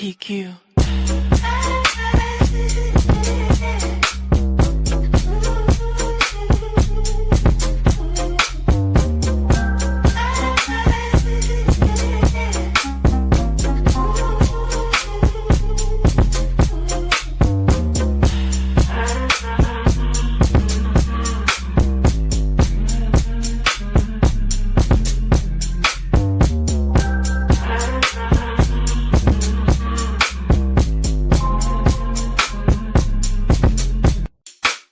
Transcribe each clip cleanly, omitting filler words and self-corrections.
PQ.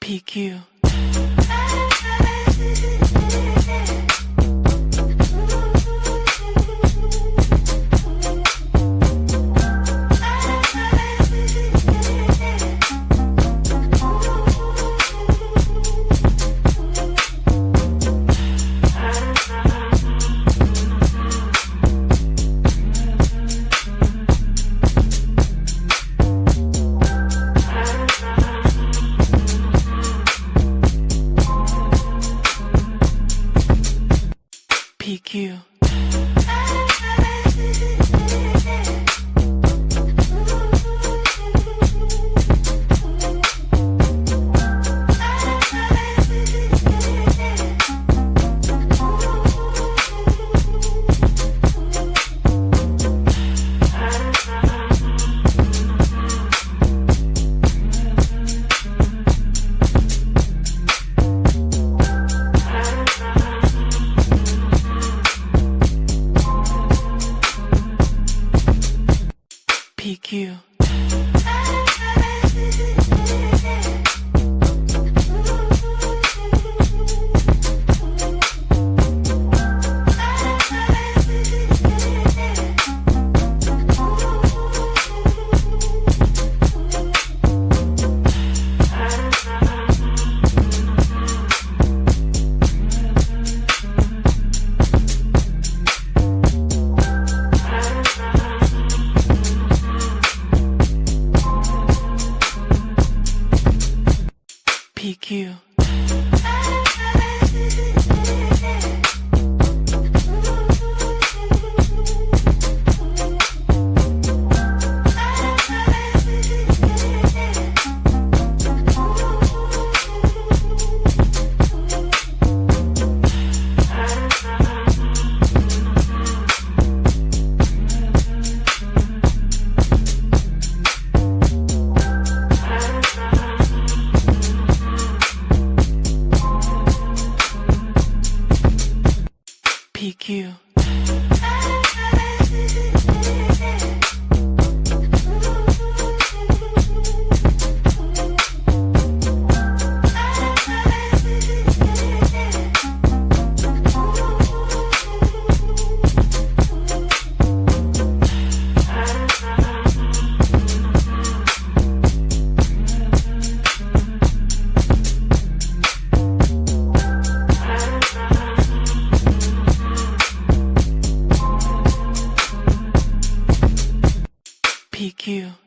PQ. PQ. PQ. PQ. PQ. PQ.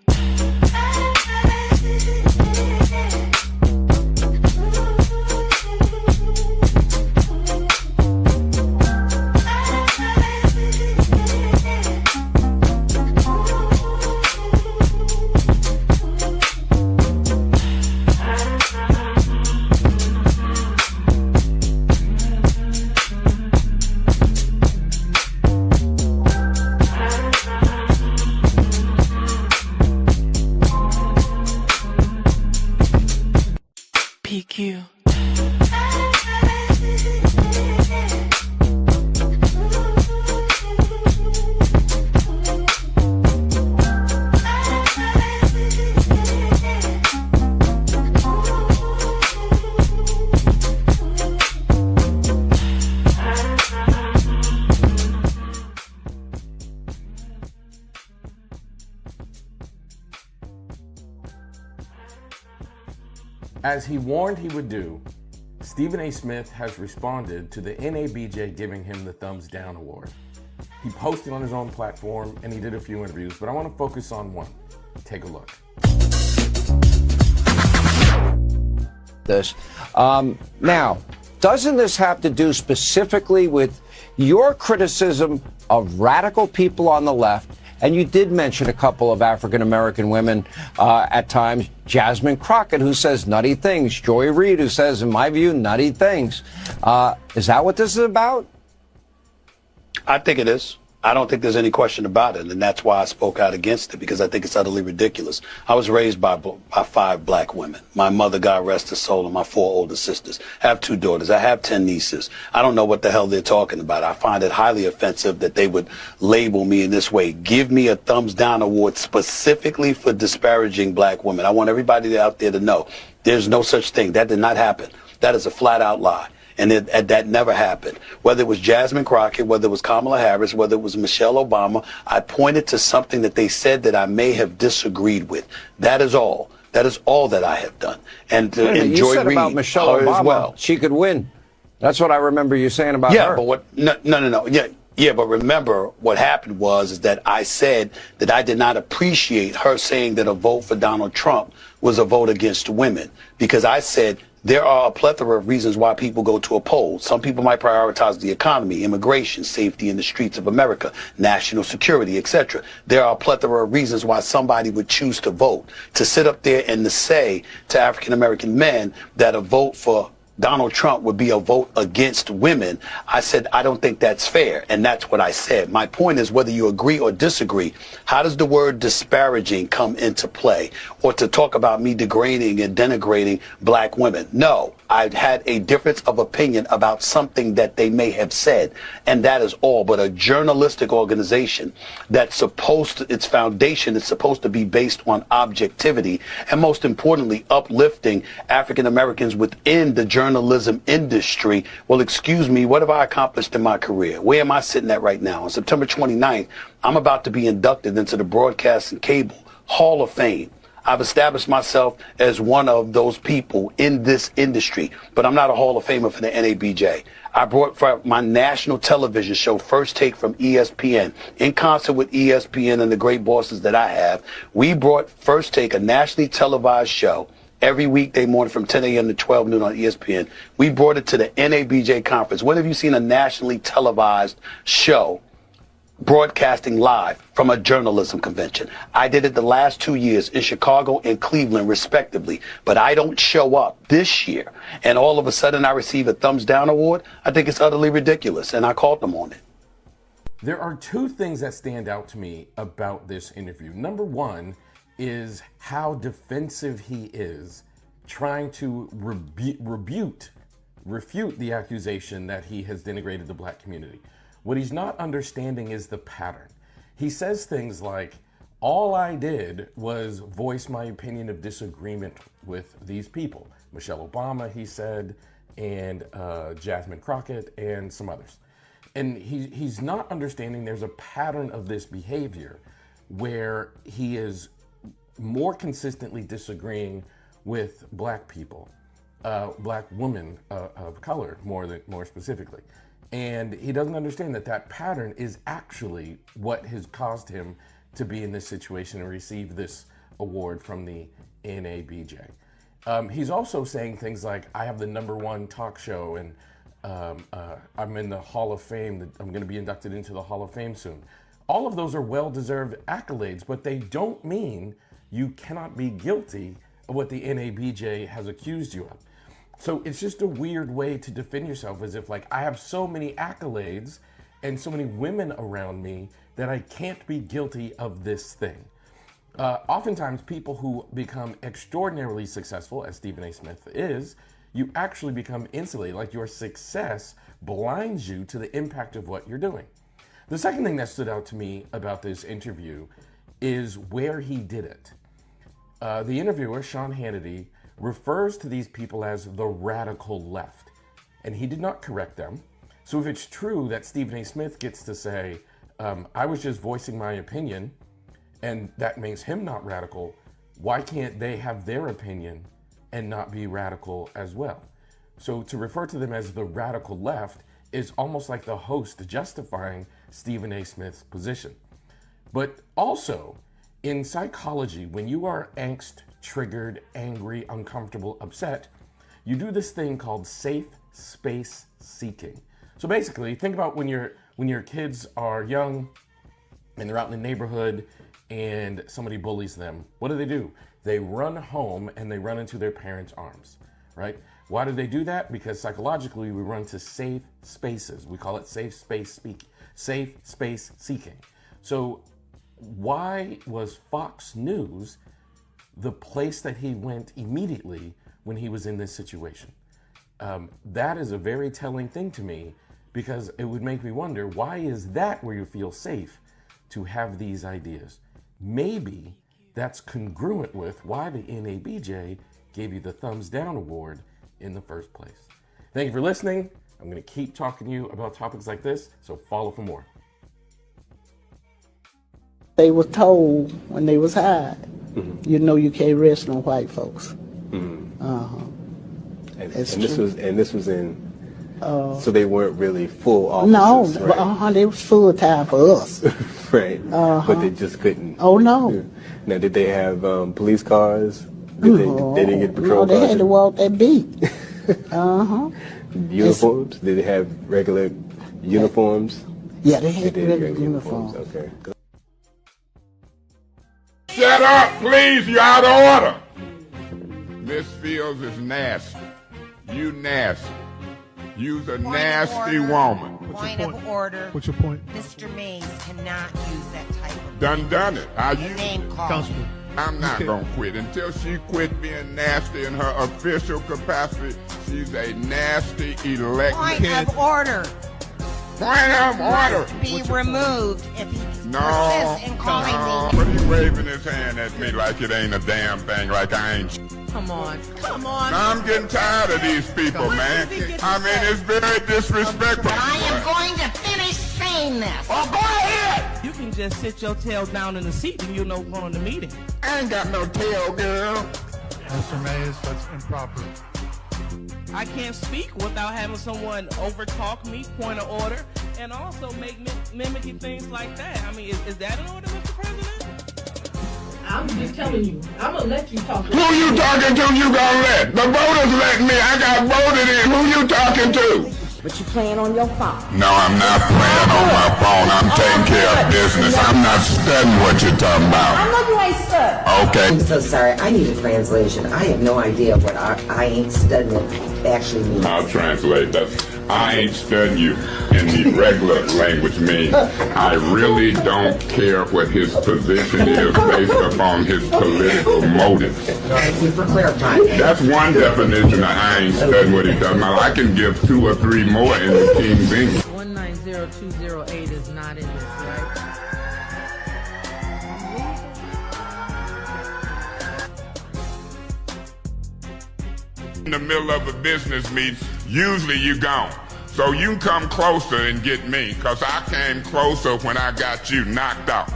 As he warned he would do, Stephen A. Smith has responded to the NABJ giving him the Thumbs Down Award. He posted on his own platform and he did a few interviews, but I want to focus on one. Take a look. This. Now, doesn't this have to do specifically with your criticism of radical people on the left? And you did mention a couple of African-American women at times. Jasmine Crockett, who says nutty things. Joy Reid, who says, in my view, nutty things. Is that what this is about? I think it is. I don't think there's any question about it, and that's why I spoke out against it, because I think it's utterly ridiculous. I was raised by 5 black women. My mother, God rest her soul, and my 4 older sisters. I have 2 daughters. I have 10 nieces. I don't know what the hell they're talking about. I find it highly offensive that they would label me in this way. Give me a thumbs down award specifically for disparaging black women. I want everybody out there to know there's no such thing. That did not happen. That is a flat out lie. And that never happened. Whether it was Jasmine Crockett, whether it was Kamala Harris, whether it was Michelle Obama, I pointed to something that they said that I may have disagreed with. That is all. That is all that I have done. And Joy Reid, you said about Michelle Obama, as well. She could win. That's what I remember you saying about her. Yeah, but what? No. Yeah, but remember what happened is that I said that I did not appreciate her saying that a vote for Donald Trump was a vote against women, because I said there are a plethora of reasons why people go to a poll. Some people might prioritize the economy, immigration, safety in the streets of America, national security, etc. There are a plethora of reasons why somebody would choose to vote. To sit up there and to say to African American men that a vote for Donald Trump would be a vote against women, I said, I don't think that's fair. And that's what I said. My point is, whether you agree or disagree, how does the word disparaging come into play? Or to talk about me degrading and denigrating black women? No, I had a difference of opinion about something that they may have said. And that is all. But a journalistic organization that's its foundation is supposed to be based on objectivity, and most importantly, uplifting African Americans within the journalism industry. Well, excuse me, what have I accomplished in my career? Where am I sitting at right now? On September 29th, I'm about to be inducted into the Broadcast and Cable Hall of Fame. I've established myself as one of those people in this industry, but I'm not a Hall of Famer for the NABJ. I brought for my national television show, First Take, from ESPN. In concert with ESPN and the great bosses that I have, we brought First Take, a nationally televised show, every weekday morning from 10 a.m. to 12 noon on ESPN. We brought it to the NABJ conference. When have you seen a nationally televised show broadcasting live from a journalism convention? I did it the last 2 years in Chicago and Cleveland, respectively. But I don't show up this year, and all of a sudden I receive a thumbs down award. I think it's utterly ridiculous, and I called them on it. There are 2 things that stand out to me about this interview. Number one is how defensive he is, trying to refute the accusation that he has denigrated the black community. What he's not understanding is the pattern. He says things like, all I did was voice my opinion of disagreement with these people. Michelle Obama, he said, and Jasmine Crockett, and some others. And he's not understanding there's a pattern of this behavior where he is more consistently disagreeing with black people, black women of color, more specifically. And he doesn't understand that pattern is actually what has caused him to be in this situation and receive this award from the NABJ. He's also saying things like, I have the #1 talk show, and I'm in the Hall of Fame. I'm going to be inducted into the Hall of Fame soon. All of those are well-deserved accolades, but they don't mean you cannot be guilty of what the NABJ has accused you of. So it's just a weird way to defend yourself, as if like, I have so many accolades and so many women around me that I can't be guilty of this thing. Oftentimes people who become extraordinarily successful, as Stephen A. Smith is, you actually become insulated, like your success blinds you to the impact of what you're doing. The second thing that stood out to me about this interview is where he did it. The interviewer, Sean Hannity, refers to these people as the radical left, and he did not correct them. So if it's true that Stephen A. Smith gets to say, I was just voicing my opinion, and that makes him not radical, why can't they have their opinion and not be radical as well. So to refer to them as the radical left is almost like the host justifying Stephen A. Smith's position. But also, in psychology, when you are angst, triggered, angry, uncomfortable, upset, you do this thing called safe space seeking. So basically, think about when your kids are young and they're out in the neighborhood and somebody bullies them. What do? They run home and they run into their parents' arms, right? Why do they do that? Because psychologically, we run to safe spaces. We call it safe space seeking. So why was Fox News the place that he went immediately when he was in this situation? That is a very telling thing to me, because it would make me wonder, why is that where you feel safe to have these ideas? Maybe that's congruent with why the NABJ gave you the thumbs down award in the first place. Thank you for listening. I'm going to keep talking to you about topics like this, so follow for more. They were told when they was hired, you know, you can't rest on white folks. And That's this true. was in. So they weren't really full officers, No, right? they was full time for us. Right. But they just couldn't. Oh no. Yeah. Now, did they have police cars? They didn't get patrol No, they cars? had to walk that beat. Uniforms? Did they have regular uniforms? Yeah, they had did regular have uniforms. Okay. Shut up, please. You're out of order. Miss Fields is nasty. You nasty. You's a nasty woman. Point of order. What's your point? Mr. Mays cannot use that type of Done it. How you? name call. Councilman. I'm not gonna quit until she quit being nasty in her official capacity. She's a nasty elected. Point of order. Point of order. Must be removed if he No, persists in calling no. me. But he waving his hand at me like it ain't a damn thing, like I ain't. Come on. Come on. Now I'm getting tired of these people, man. I mean, it's very disrespectful. I am going to finish saying this. Oh, go ahead. You can just sit your tail down in the seat and you'll know what's going on in the meeting. I ain't got no tail, girl. Mr. Mays, that's improper. I can't speak without having someone overtalk me, point of order, and also make mimicking things like that. I mean, is that an order, Mr. President? I'm just telling you. I'm gonna let you talk. Who you talking to? You gonna let? The voters let me. I got voted in. Who you talking to? But you playing on your phone. No, I'm not playing on my phone. I'm taking care of business. I'm not studying what you're talking about. I know you ain't stuck. Okay. I'm so sorry. I need a translation. I have no idea what I ain't studying actually means. I'll translate that. I ain't studying you in the regular language means. I really don't care what his position is based upon his political motive. Thank you for clarifying. That's one definition of I ain't studying what he's talking about. I can give 2 or 3 more in the King's English. 190208 is not in this, right? In the middle of a business meeting, usually you gone. So you can come closer and get me, because I came closer when I got you knocked out.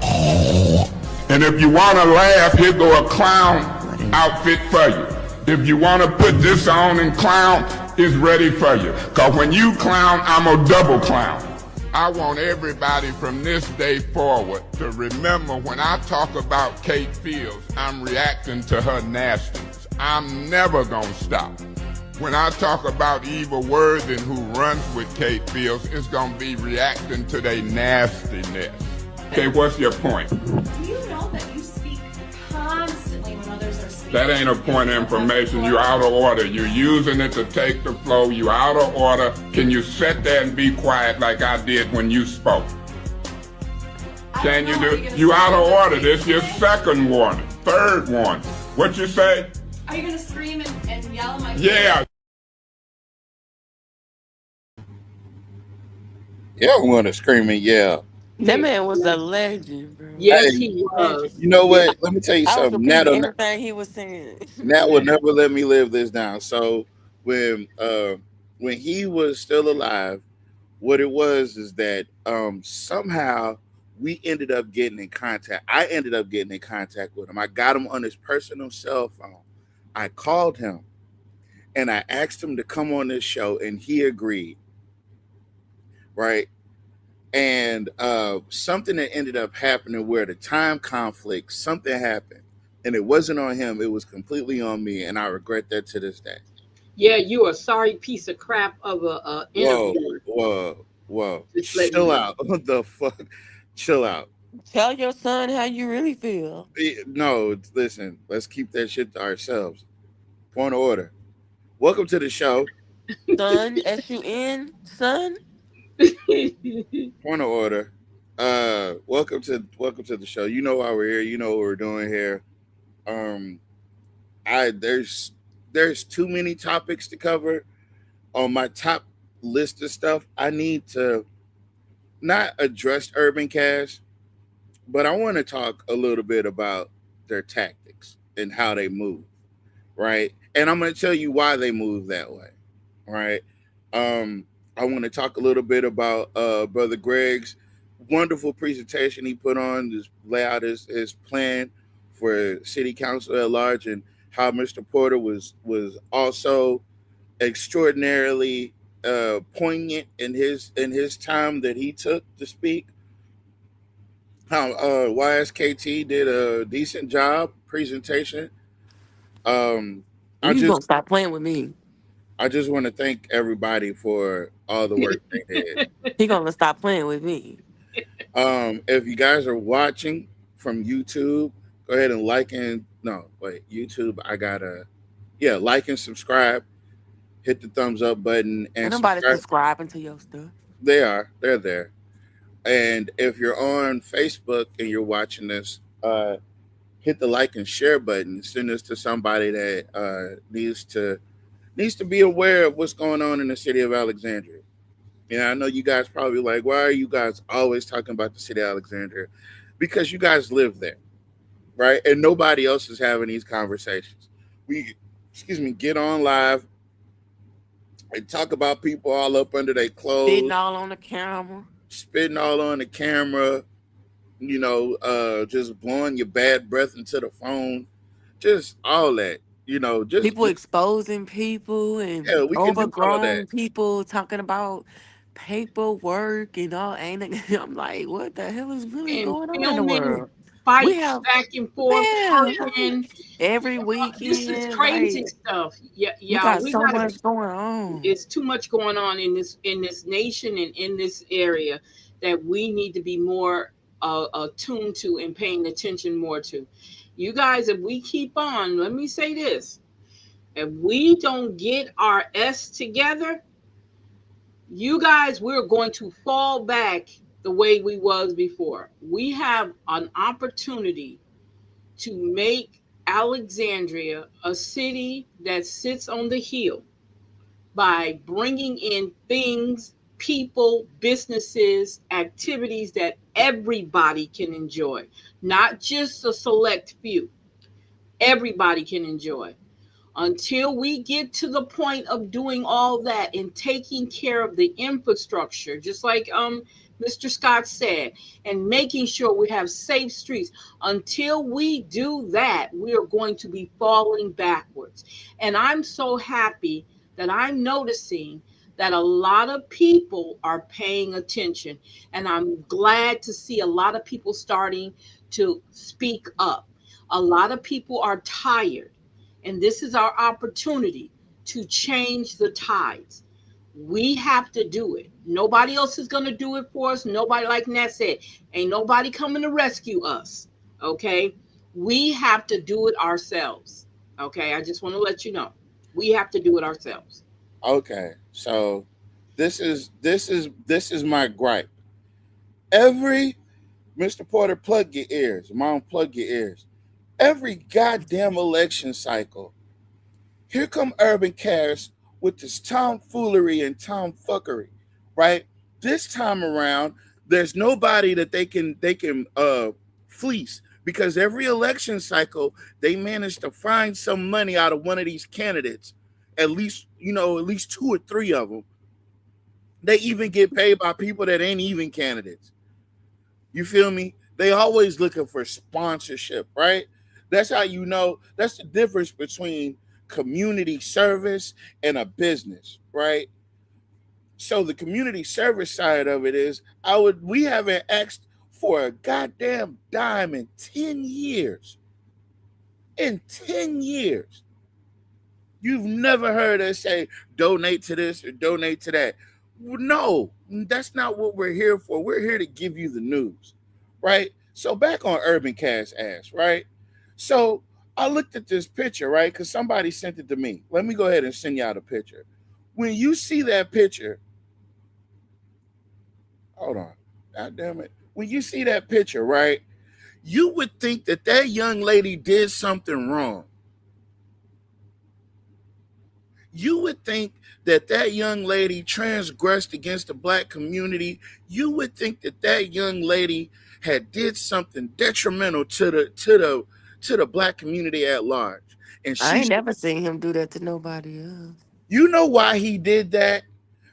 And if you want to laugh, here go a clown outfit for you. If you want to put this on and clown, it's ready for you. Because when you clown, I'm a double clown. I want everybody from this day forward to remember when I talk about Kate Fields, I'm reacting to her nastiness. I'm never gonna stop. When I talk about Eva Worthing, who runs with Kate Fields, it's gonna be reacting to their nastiness. Okay, what's your point? Do you know that you speak constantly when others are speaking? That ain't a point of information. You out of order. You're using it to take the flow. You out of order. Can you sit there and be quiet like I did when you spoke? Can you do? You out of order. This is your second warning. Third warning. What you say? Are you gonna scream and yell in my face? Yeah. Yeah, I want to scream and yell. That man was a legend, bro. Yes, Hey, he was. You know what? Let me tell you I was something. repeating everything he was saying. Nat will never let me live this down. So when he was still alive, what it was is that somehow we ended up getting in contact. I ended up getting in contact with him. I got him on his personal cell phone. I called him and I asked him to come on this show, and he agreed. Right. And something that ended up happening where the time conflict, something happened, and it wasn't on him. It was completely on me. And I regret that to this day. Yeah, you a sorry piece of crap of a interviewer. Whoa. Just let Chill me know. out. What the fuck? Chill out. Tell your son how you really feel. No, listen, let's keep that shit to ourselves. Point of order. Welcome to the show. Son, S-U-N, son. Point of order. Welcome to the show. You know why we're here. You know what we're doing here. There's too many topics to cover on my top list of stuff. I need to not address Urban Cast, but I want to talk a little bit about their tactics and how they move, right? And I'm going to tell you why they move that way, right? I want to talk a little bit about Brother Greg's wonderful presentation he put on, just lay out his plan for city council at large, and how Mr. Porter was also extraordinarily poignant in his time that he took to speak. How YSKT did a decent job presentation. You gonna stop playing with me. I just want to thank everybody for all the work they did. He gonna stop playing with me. If you guys are watching from YouTube, go ahead and like and YouTube. Like and subscribe. Hit the thumbs up button and nobody subscribing to your stuff. They're there. And if you're on Facebook and you're watching this, hit the like and share button. Send this to somebody that needs to be aware of what's going on in the city of Alexandria. I know you guys probably like, why are you guys always talking about the city of Alexandria? Because you guys live there, right? And nobody else is having these conversations. We get on live and talk about people all up under their clothes. Spitting all on the camera. Just blowing your bad breath into the phone. Just all that. Just people exposing people and overgrown people talking about paperwork and all. I'm like, what the hell is really going on in the world? Fights back and forth, every weekend. This is crazy stuff. Yeah, we got so much going on. It's too much going on in this nation and in this area that we need to be more attuned to and paying attention more to. You guys, if we keep on, let me say this. If we don't get our S together, you guys, we're going to fall back the way we was before. We have an opportunity to make Alexandria a city that sits on the hill by bringing in things, people, businesses, activities that everybody can enjoy, not just a select few. Everybody can enjoy. Until we get to the point of doing all that and taking care of the infrastructure, just like Mr. Scott said, and making sure we have safe streets, until we do that, we are going to be falling backwards. And I'm so happy that I'm noticing that a lot of people are paying attention. And I'm glad to see a lot of people starting to speak up. A lot of people are tired. And this is our opportunity to change the tides. We have to do it. Nobody else is going to do it for us. Nobody, like Nat said, ain't nobody coming to rescue us. Okay? We have to do it ourselves. Okay? I just want to let you know. We have to do it ourselves. Okay. So this is my gripe. Mr. Porter, plug your ears. Mom, plug your ears. Every goddamn election cycle, here come Urban Cast with this tomfoolery and tomfuckery, right? This time around, there's nobody that they can fleece, because every election cycle they manage to find some money out of one of these candidates. At least 2 or 3 of them. They even get paid by people that ain't even candidates. You feel me? They always looking for sponsorship, right? That's how that's the difference between community service and a business, right? So the community service side of it is we haven't asked for a goddamn dime in 10 years. In 10 years. You've never heard us say donate to this or donate to that. No, that's not what we're here for. We're here to give you the news, right? So back on Urban Cast ass, right? So I looked at this picture, right? Because somebody sent it to me. Let me go ahead and send y'all the picture. When you see that picture, hold on, god damn it. When you see that picture, right, you would think that that young lady did something wrong. You would think that that young lady transgressed against the black community. You would think that that young lady had did something detrimental to the black community at large. And I ain't never seen him do that to nobody else. You know why he did that?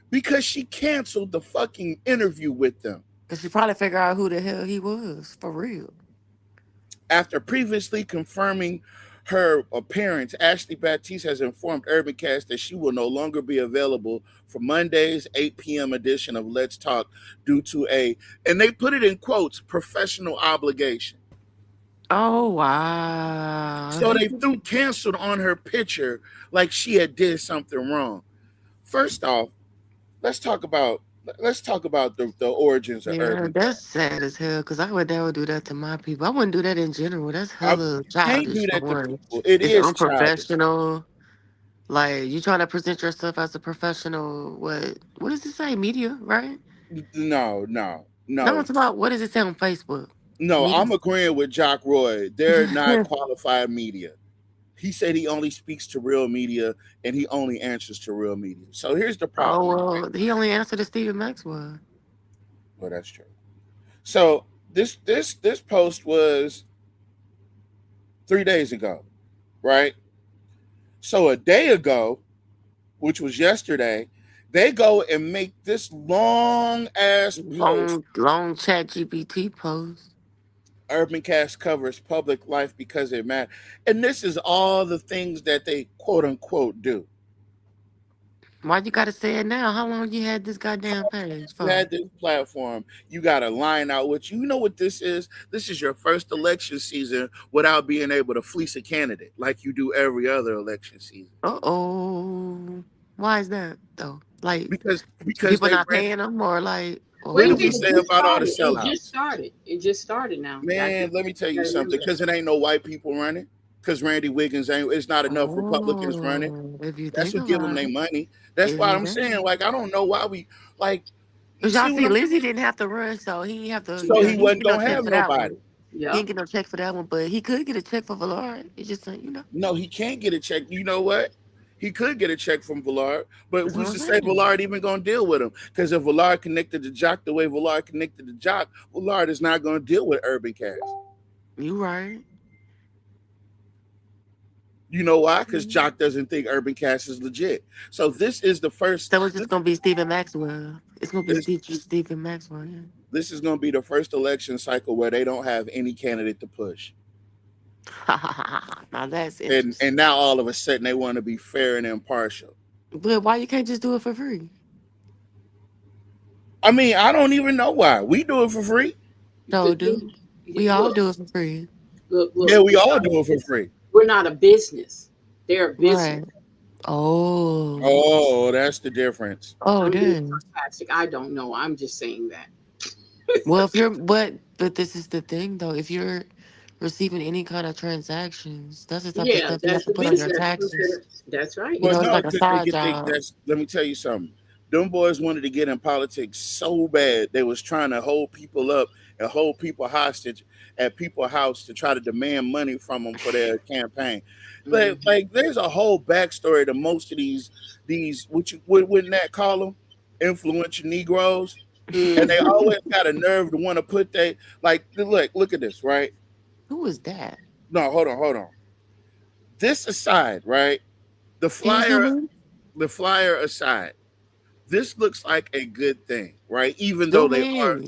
Because she canceled the fucking interview with them. Because she probably figured out who the hell he was, for real. After previously confirming her appearance, Ashley Baptiste has informed Urbancast that she will no longer be available for Monday's 8 p.m. edition of Let's Talk due to and they put it in quotes, professional obligation. Oh, wow. So they threw canceled on her picture like she had did something wrong. First off, let's talk about the origins of Urban. That's sad as hell, because I would never do that to my people. I wouldn't do that in general. That's hella childish. Do that to people. It's unprofessional. Childish. Like, you trying to present yourself as a professional, what does it say? Media, right? No. No, it's about, what does it say on Facebook? No, media? I'm agreeing with Jock Roy. They're not qualified media. He said he only speaks to real media and he only answers to real media. So here's the problem. Oh, well, he only answered to Stephen Maxwell. Well, that's true. So this post was 3 days ago, right? So a day ago, which was yesterday, they go and make this long ass post. Long ChatGPT post. Urbancast covers public life because it matters. And this is all the things that they quote unquote do. Why you gotta say it now? How long you had this goddamn page for? You had this platform. You gotta line out what you know what this is. This is your first election season without being able to fleece a candidate like you do every other election season. Why is that though? Like because people not paying them, or like what did we say about all the sellouts? It just started now. Man, let me tell you something. Because it ain't no white people running. Because Randy Wiggins it's not enough Republicans running. That's what give them their money. That's why I'm saying, like, I don't know why we like. Because y'all see, Lizzie didn't have to run, so he didn't have to. So he wasn't gonna have nobody. Yeah. He didn't get no check for that one, but he could get a check for Villard. It's just No, he can't get a check. You know what? He could get a check from Villard, but who's to say Villard even gonna deal with him? Because if Villard connected to Jock the way Villard connected to Jock, Villard is not gonna deal with Urbancast. You right. You know why? Because Jock doesn't think Urbancast is legit. So this is the first. So it's just gonna be Stephen Maxwell. It's gonna be Stephen Maxwell. Yeah. This is gonna be the first election cycle where they don't have any candidate to push. Now that's interesting. And now all of a sudden they want to be fair and impartial. But why you can't just do it for free? I mean, I don't even know why. We do it for free. No, dude. We all do it for free. Look, yeah, we all do it for free. We're not a business. They're a business. Right. Oh, that's the difference. Oh, dang. I don't know. I'm just saying that. Well, if you're, but this is the thing though. If you're receiving any kind of transactions, that's the type of stuff you have to put on your taxes. That's right. You know, it's like a side job. Let me tell you something. Them boys wanted to get in politics so bad. They was trying to hold people up and hold people hostage at people's house to try to demand money from them for their campaign. But like, there's a whole backstory to most of these wouldn't that call them influential Negroes? And they always got a nerve to want to put look at this, right? Who is that? No, hold on. This aside, right? The flyer aside, this looks like a good thing, right? Even though they are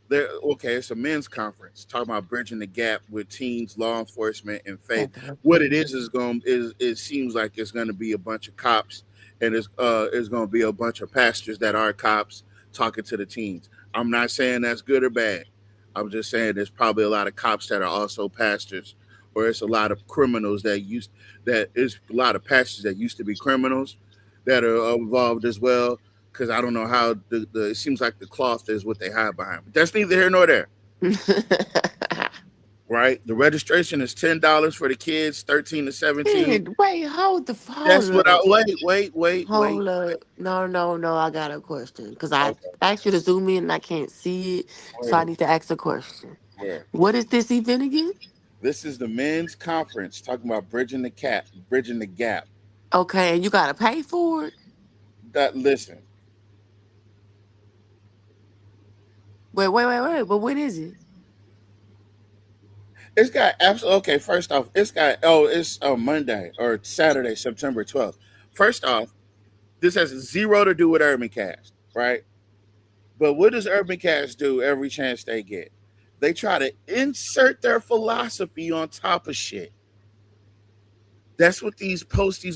It's a men's conference talking about bridging the gap with teens, law enforcement, and faith. What it is it seems like it's going to be a bunch of cops, and it's going to be a bunch of pastors that are cops talking to the teens. I'm not saying that's good or bad. I'm just saying there's probably a lot of cops that are also pastors, or it's a lot of criminals is a lot of pastors that used to be criminals that are involved as well. Because I don't know how it seems like the cloth is what they hide behind. But that's neither here nor there. Right? The registration is $10 for the kids, 13 to 17. Wait, hold the phone. That's what wait. Hold up. No, I got a question. Because I asked you to zoom in and I can't see it. So I need to ask a question. Yeah. What is this event again? This is the men's conference talking about bridging the gap. Okay, and you gotta pay for it? Listen. Wait. But when is it? It's got absolutely okay. First off, it's Monday or Saturday, September 12th. First off, this has zero to do with Urbancast, right? But what does Urbancast do every chance they get? They try to insert their philosophy on top of shit. That's what these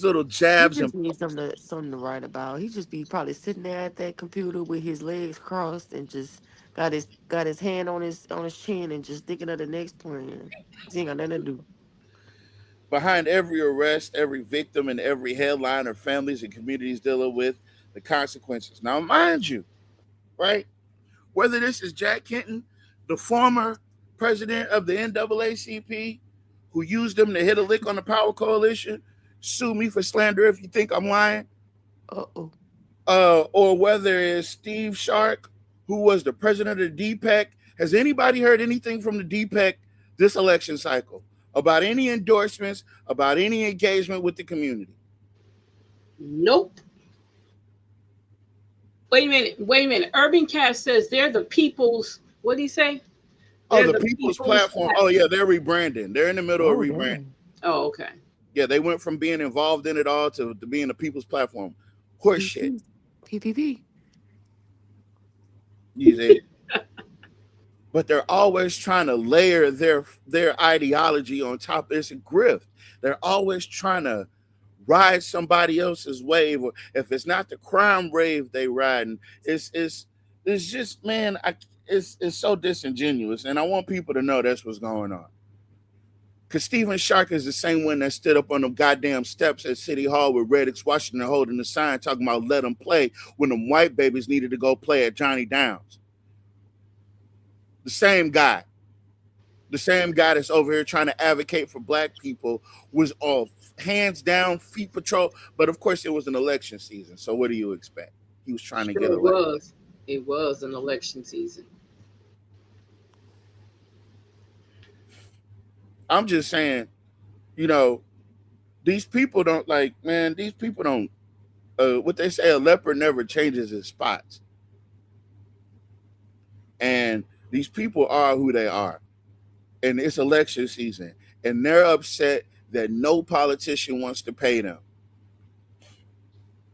little jabs He just needs something to write about. He just be probably sitting there at that computer with his legs crossed and just got his hand on his chin and just thinking of the next plan. He ain't got nothing to do. Behind every arrest, every victim, and every headline are families and communities dealing with the consequences. Now, mind you, right? Whether this is Jack Kenton, the former president of the NAACP, who used them to hit a lick on the Power Coalition, sue me for slander if you think I'm lying. Or whether it's Steve Shark, who was the president of the DPEC. Has anybody heard anything from the DPEC this election cycle about any endorsements, about any engagement with the community? Nope. Wait a minute. Urbancast says they're the people's, what did he say? The people's platform. Oh, yeah, they're rebranding. They're in the middle of rebranding. Oh, okay. Yeah, they went from being involved in it all to being the people's platform. Horse shit. PPP. But they're always trying to layer their ideology on top. It's a grift. They're always trying to ride somebody else's wave, or if it's not the crime wave they riding, it's just, man, it's so disingenuous, and I want people to know that's what's going on. Because Stephen Shark is the same one that stood up on the goddamn steps at City Hall with Reddix Washington holding the sign talking about let them play when them white babies needed to go play at Johnny Downs. The same guy that's over here trying to advocate for black people was all hands down feet patrol. But of course, it was an election season. So what do you expect? He was trying to get elected. It was an election season. I'm just saying, these people don't what they say, a leopard never changes his spots. And these people are who they are. And it's election season. And they're upset that no politician wants to pay them.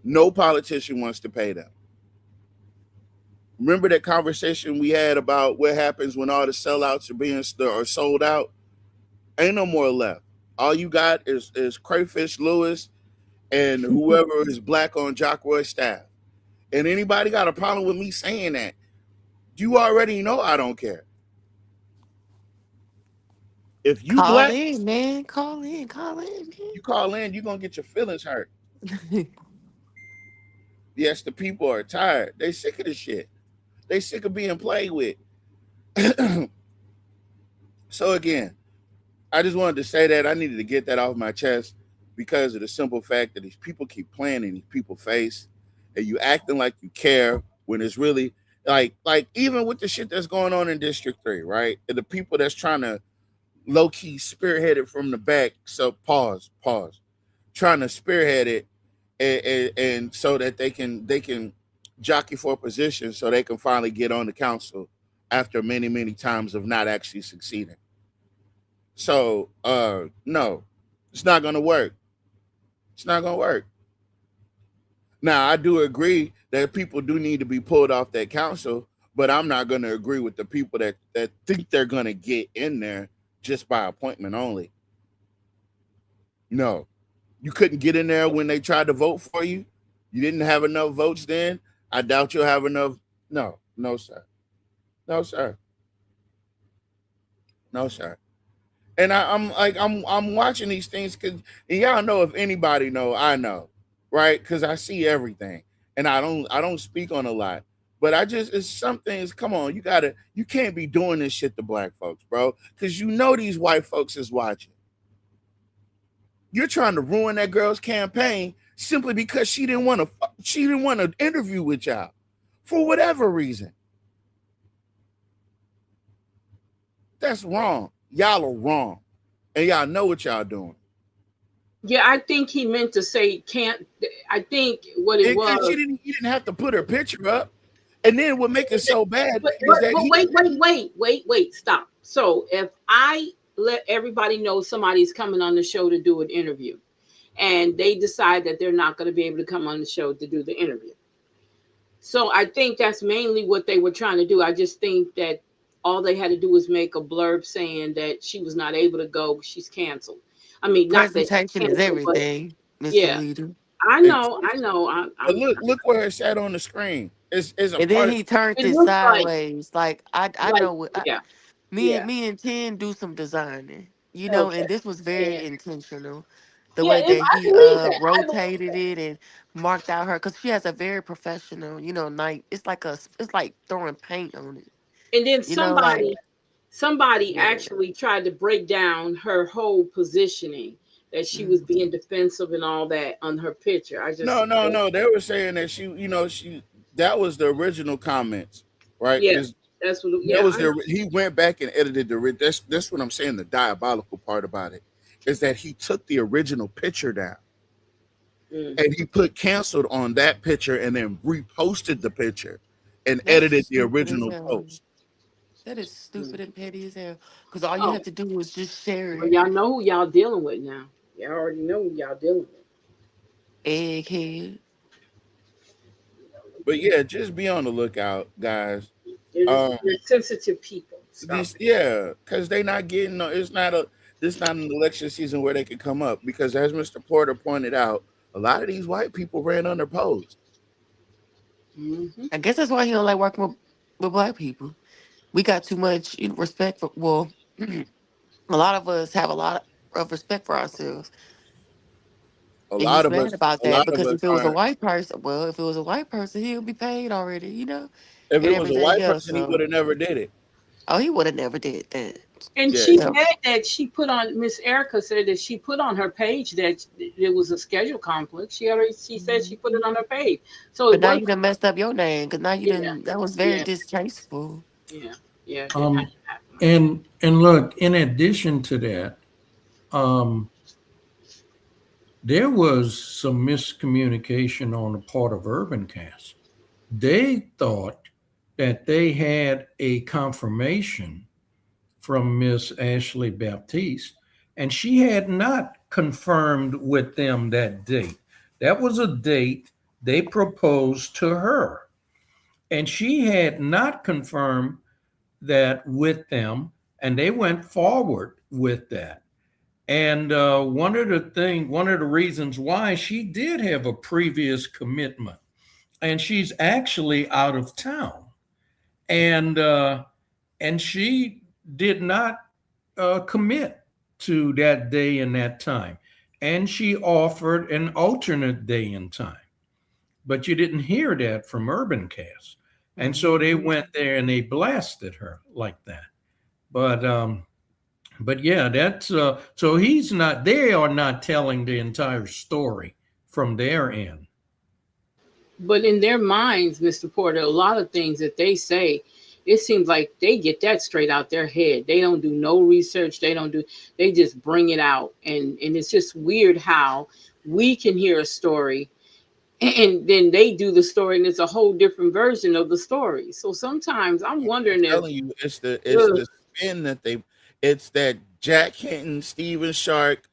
No politician wants to pay them. Remember that conversation we had about what happens when all the sellouts are sold out? Ain't no more left. All you got is Crayfish Lewis and whoever is black on Jock Roy's staff. And anybody got a problem with me saying that, you already know I don't care. If you call black, in, man. Call in, man. You call in, you're going to get your feelings hurt. Yes, the people are tired. They sick of this shit. They sick of being played with. So again, I just wanted to say that I needed to get that off my chest because of the simple fact that these people keep playing in these people's face and you acting like you care when it's really like even with the shit that's going on in District 3, right? And the people that's trying to low-key spearhead it from the back. So pause. Trying to spearhead it and so that they can jockey for a position so they can finally get on the council after many, many times of not actually succeeding. So, no, it's not going to work. It's not going to work. Now, I do agree that people do need to be pulled off that council, but I'm not going to agree with the people that think they're going to get in there just by appointment only. No, you couldn't get in there when they tried to vote for you. You didn't have enough votes then. I doubt you'll have enough. No, sir. No, sir. No, sir. And I'm watching these things because y'all know, if anybody know, I know, right? Because I see everything, and I don't speak on a lot, but it's some things. Come on, you can't be doing this shit to black folks, bro, because you know these white folks is watching. You're trying to ruin that girl's campaign simply because she didn't want to interview with y'all for whatever reason. That's wrong. Y'all are wrong, and y'all know what y'all doing. Yeah, I think he meant to say can't. I think what it was. He didn't have to put her picture up, and then what make it so bad but is that wait, stop. So if I let everybody know somebody's coming on the show to do an interview, and they decide that they're not going to be able to come on the show to do the interview, so I think that's mainly what they were trying to do. I just think that all they had to do was make a blurb saying that she was not able to go. She's canceled. I mean, presentation is everything, Mr. Yeah, Leader. I know. But look where it's at on the screen. It's a and then he turned it sideways. Like I know what. Yeah. Me and Ten do some designing, you know, and this was very intentional. The way and that I he believe that. rotated it and marked out her, because she has a very professional, night. It's like throwing paint on it. And then somebody actually tried to break down her whole positioning, that she was being defensive and all that on her picture. No. They were saying that she that was the original comments, right? Yeah, that's what. Yeah, he went back and edited that's what I'm saying. The diabolical part about it is that he took the original picture down, and he put canceled on that picture, and then reposted the picture and edited the original post. That is stupid and petty as hell. Because all you have to do is just share it. Well, y'all know who y'all dealing with now. Y'all already know who y'all dealing with. Egghead. But yeah, just be on the lookout, guys. They're sensitive people. Because they're not getting. It's not an election season where they can come up. Because as Mr. Porter pointed out, a lot of these white people ran unopposed. Mm-hmm. I guess that's why he don't like working with black people. We got too much respect for. Well, a lot of us have a lot of respect for ourselves. A lot of us about that, because if it was a white person, he'll be paid already. If it was a white person, he would have never did it. Oh, he would have never did that. And she said that Miss Erica said that she put on her page that it was a schedule conflict. She said she put it on her page. So, but now you done messed up your name, because now you done. That was very distasteful. Yeah. And look, in addition to that, there was some miscommunication on the part of UrbanCast. They thought that they had a confirmation from Miss Ashley Baptiste, and she had not confirmed with them that date. That was a date they proposed to her, and she had not confirmed that with them, and they went forward with that. And one of the reasons why, she did have a previous commitment, and she's actually out of town, and she did not commit to that day and that time, and she offered an alternate day and time, but you didn't hear that from UrbanCast, and so they went there and they blasted her like that. But yeah, that's so he's not. They are not telling the entire story from their end. But in their minds, Mr. Porter, a lot of things that they say, it seems like they get that straight out their head. They don't do no research. They just bring it out. And it's just weird how we can hear a story and then they do the story and it's a whole different version of the story. So sometimes I'm wondering if it's the spin that it's that Jack Hinton, Stephen Shark.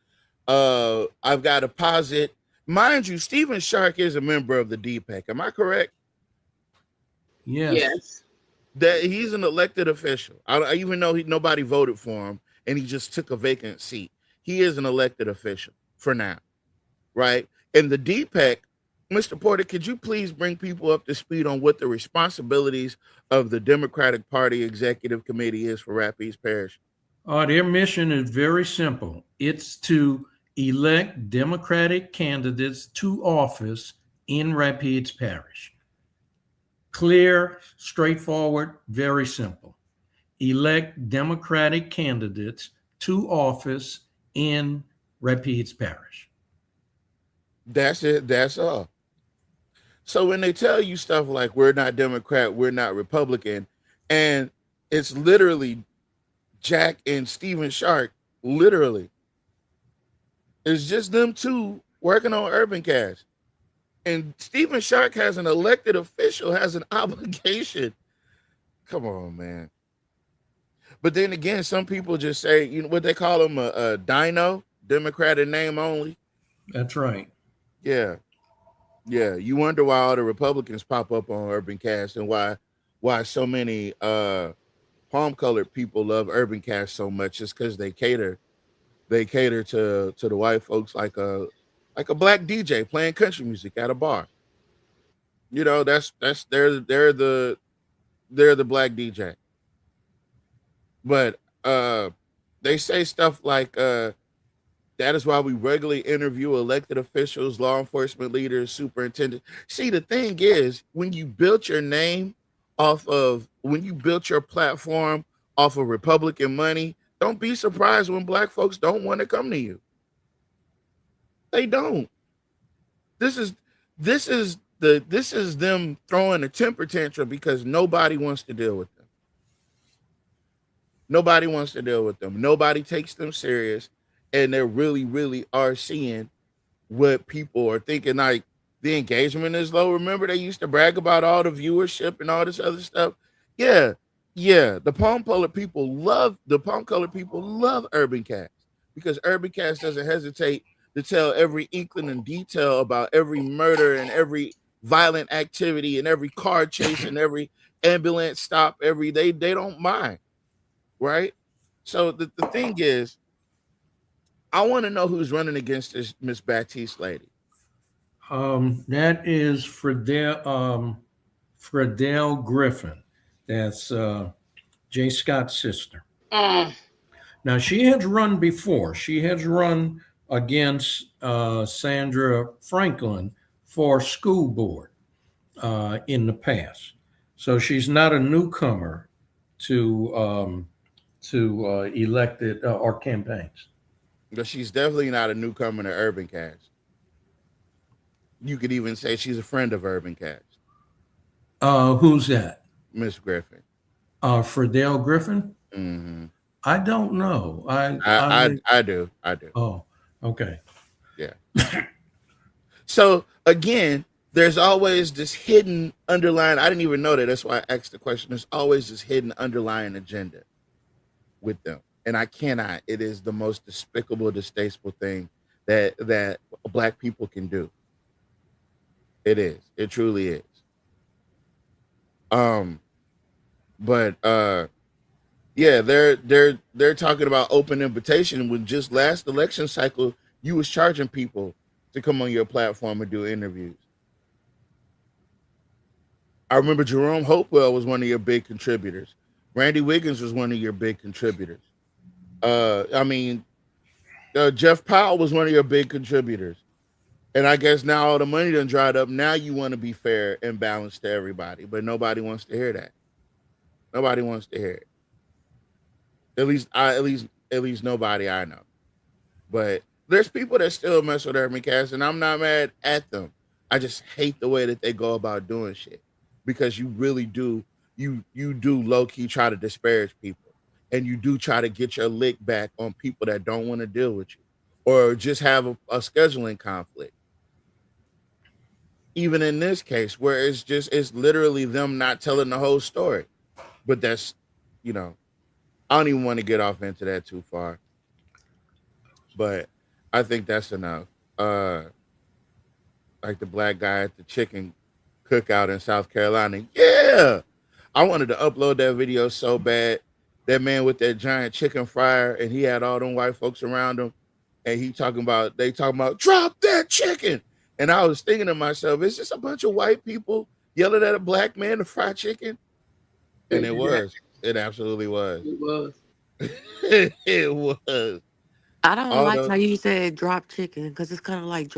I've got to posit. Mind you, Stephen Shark is a member of the DPEC. Am I correct? Yes. that he's an elected official. I even know nobody voted for him, and he just took a vacant seat. He is an elected official for now, right? And the DPEC, Mr. Porter, could you please bring people up to speed on what the responsibilities of the Democratic Party Executive Committee is for Rapides Parish? Their mission is very simple. It's to elect Democratic candidates to office in Rapides Parish. Clear, straightforward, very simple. Elect Democratic candidates to office in Rapides Parish. That's it. That's all. So when they tell you stuff like we're not Democrat, we're not Republican, and it's literally Jack and Stephen Shark, literally. It's just them two working on UrbanCast. And Stephen Shark has an elected official, has an obligation. Come on, man. But then again, some people just say, you know what they call him, a dino, Democratic name only. That's right. Yeah. Yeah. You wonder why all the Republicans pop up on UrbanCast and why so many palm-colored people love UrbanCast so much. It's because they cater to the white folks like a black DJ playing country music at a bar. You know, they're the black DJ. But they say stuff like that is why we regularly interview elected officials, law enforcement leaders, superintendents. See, the thing is, when you built your platform off of Republican money, don't be surprised when black folks don't want to come to you. They don't. This is them throwing a temper tantrum because nobody wants to deal with them. Nobody wants to deal with them. Nobody takes them serious, and they really, really are seeing what people are thinking. Like, the engagement is low. Remember, they used to brag about all the viewership and all this other stuff. Yeah. The palm-colored people love UrbanCast because UrbanCast doesn't hesitate to tell every inkling and detail about every murder and every violent activity and every car chase and every ambulance stop. They don't mind, right? So the thing is, I want to know who's running against this Miss Baptiste lady. That is Fredell Griffin. That's Jay Scott's sister. Now, she has run before. She has run against Sandra Franklin for school board in the past. So she's not a newcomer to elected or campaigns. But she's definitely not a newcomer to UrbanCast. You could even say she's a friend of UrbanCast. Who's that? Miss Griffin. Fredell Griffin? Mm-hmm. I don't know. I do. Oh, okay. Yeah. So again, there's always this hidden underlying. I didn't even know that. That's why I asked the question. There's always this hidden underlying agenda with them, and I cannot. It is the most despicable, distasteful thing that black people can do. It is. It truly is. But yeah, they're talking about open invitation when just last election cycle you was charging people to come on your platform and do interviews. I remember Jerome Hopewell was one of your big contributors. Randy Wiggins was one of your big contributors. Jeff Powell was one of your big contributors. And I guess now all the money done dried up. Now you want to be fair and balanced to everybody, but nobody wants to hear that. Nobody wants to hear it. At least nobody I know. But there's people that still mess with UrbanCast, and I'm not mad at them. I just hate the way that they go about doing shit because you really do. You do low key try to disparage people, and you do try to get your lick back on people that don't want to deal with you, or just have a scheduling conflict. Even in this case, where it's literally them not telling the whole story. But that's, I don't even want to get off into that too far. But I think that's enough. Like the black guy at the chicken cookout in South Carolina. Yeah. I wanted to upload that video so bad. That man with that giant chicken fryer, and he had all them white folks around him, and they talking about drop that chicken. And I was thinking to myself, is this a bunch of white people yelling at a black man to fry chicken? And it was. It absolutely was. It was. It was. I don't like how you said drop chicken because it's kind of like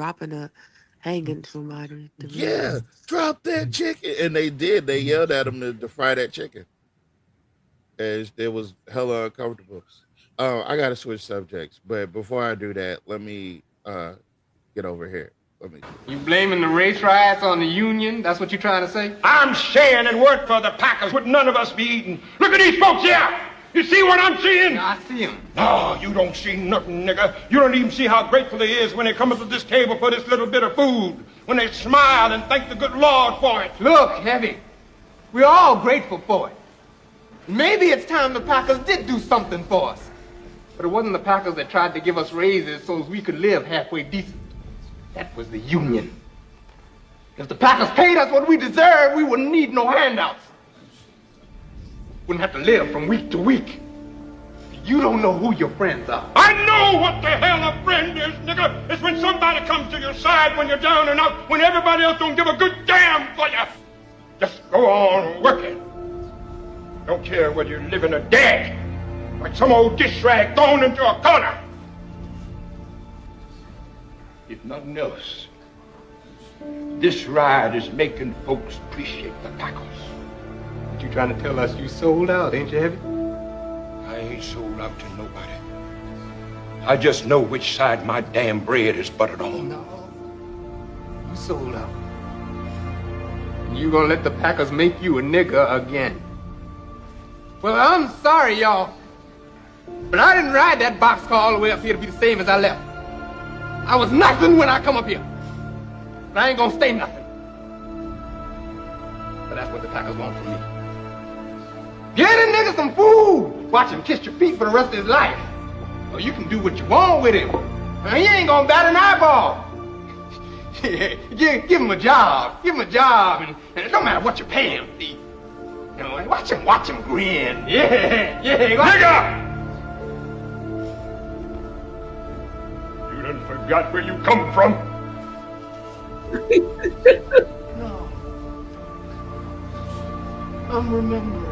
hanging somebody. Yeah, drop that chicken. And they did. They yelled at him to fry that chicken. And it was hella uncomfortable. I got to switch subjects. But before I do that, let me get over here. You blaming the race riots on the union? That's what you're trying to say? I'm saying it worked for the Packers would none of us be eating. Look at these folks here. You see what I'm seeing? Yeah, I see them. No, you don't see nothing, nigga. You don't even see how grateful they is when they come up to this table for this little bit of food. When they smile and thank the good Lord for it. Look, Heavy, we're all grateful for it. Maybe it's time the Packers did do something for us. But it wasn't the Packers that tried to give us raises so as we could live halfway decent. That was the union. If the Packers paid us what we deserve, we wouldn't need no handouts. Wouldn't have to live from week to week. You don't know who your friends are. I know what the hell a friend is, nigga. It's when somebody comes to your side when you're down and out, when everybody else don't give a good damn for you. Just go on working. Don't care whether you're living or dead. Like some old dish rag thrown into a corner. If nothing else, this ride is making folks appreciate the Packers. But you trying to tell us you sold out, ain't you, Heavy? I ain't sold out to nobody. I just know which side my damn bread is buttered on. No, you sold out. And you gonna let the Packers make you a nigger again. Well, I'm sorry, y'all, but I didn't ride that boxcar all the way up here to be the same as I left. I was nothing when I come up here. But I ain't gonna stay nothing. But that's what the Packers want from me. Get a nigga some food. Watch him kiss your feet for the rest of his life. Or you can do what you want with him. Now, he ain't gonna bat an eyeball. Give him a job. Give him a job. And it don't matter what you pay him. See? You know, watch him grin. Yeah. Nigga! Forgot where you come from. No. I'm remembering.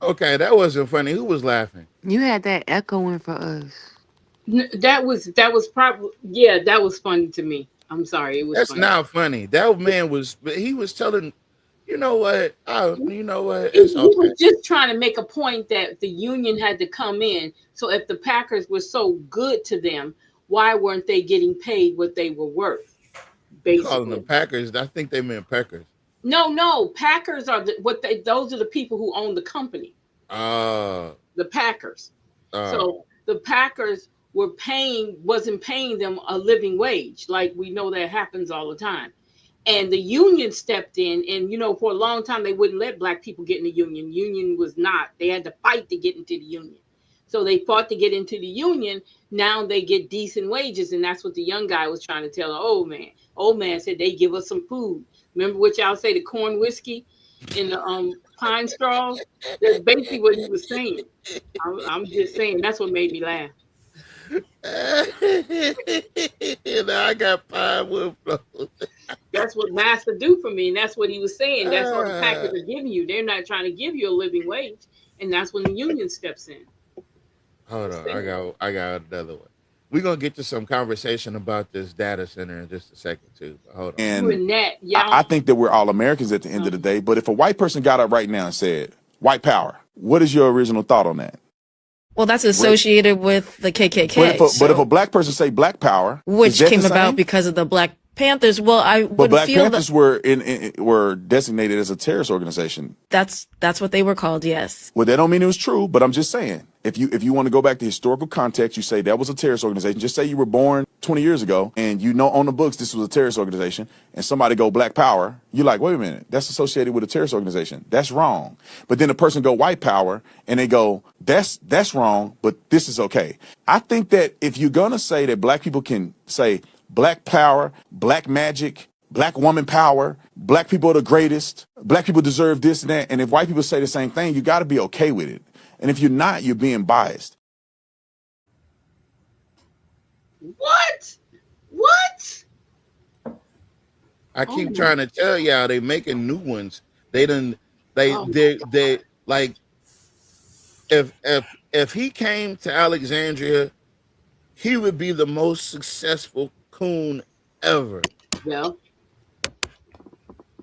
Okay, that wasn't funny. Who was laughing? You had that echoing for us. That was probably, yeah, that was funny to me. I'm sorry. It was That's funny. not funny. That man was telling, you know what? He was just trying to make a point that the union had to come in. So if the Packers were so good to them, why weren't they getting paid what they were worth? Basically, calling them Packers. I think they meant Packers. No. Packers are those are the people who own the company. The Packers. So the Packers wasn't paying them a living wage, like we know that happens all the time. And the union stepped in, and for a long time they wouldn't let black people get in the union. Union was not. They had to fight to get into the union. So they fought to get into the union. Now they get decent wages, and that's what the young guy was trying to tell the old man. Old man said they give us some food. Remember what y'all say, the corn whiskey and the pine straws? That's basically what he was saying. I'm just saying that's what made me laugh. And I got pine wood flows. That's what Master do for me, and that's what he was saying. That's what the Packers are giving you. They're not trying to give you a living wage, and that's when the union steps in. Hold on, I got another one. We're gonna get to some conversation about this data center in just a second too. Hold on. And I think that we're all Americans at the end of the day. But if a white person got up right now and said "white power," what is your original thought on that? Well, that's associated with the KKK. But if a black person say "black power," which came about because of the Black Panthers, well, I would Black feel Panthers were designated as a terrorist organization. that's what they were called. Yes. Well, that don't mean it was true, but I'm just saying, if you want to go back to historical context, you say that was a terrorist organization. Just say you were born 20 years ago and on the books this was a terrorist organization, and somebody go Black Power, you're like, wait a minute, that's associated with a terrorist organization. That's wrong. But then the person go white power and they go, that's wrong, but this is okay. I think that if you're gonna say that black people can say black power, black magic, black woman power, black people are the greatest, black people deserve this and that. And if white people say the same thing, you got to be okay with it. And if you're not, you're being biased. What? What? I keep trying to tell y'all, they making new ones. They like, if he came to Alexandria, he would be the most successful coon ever. Well,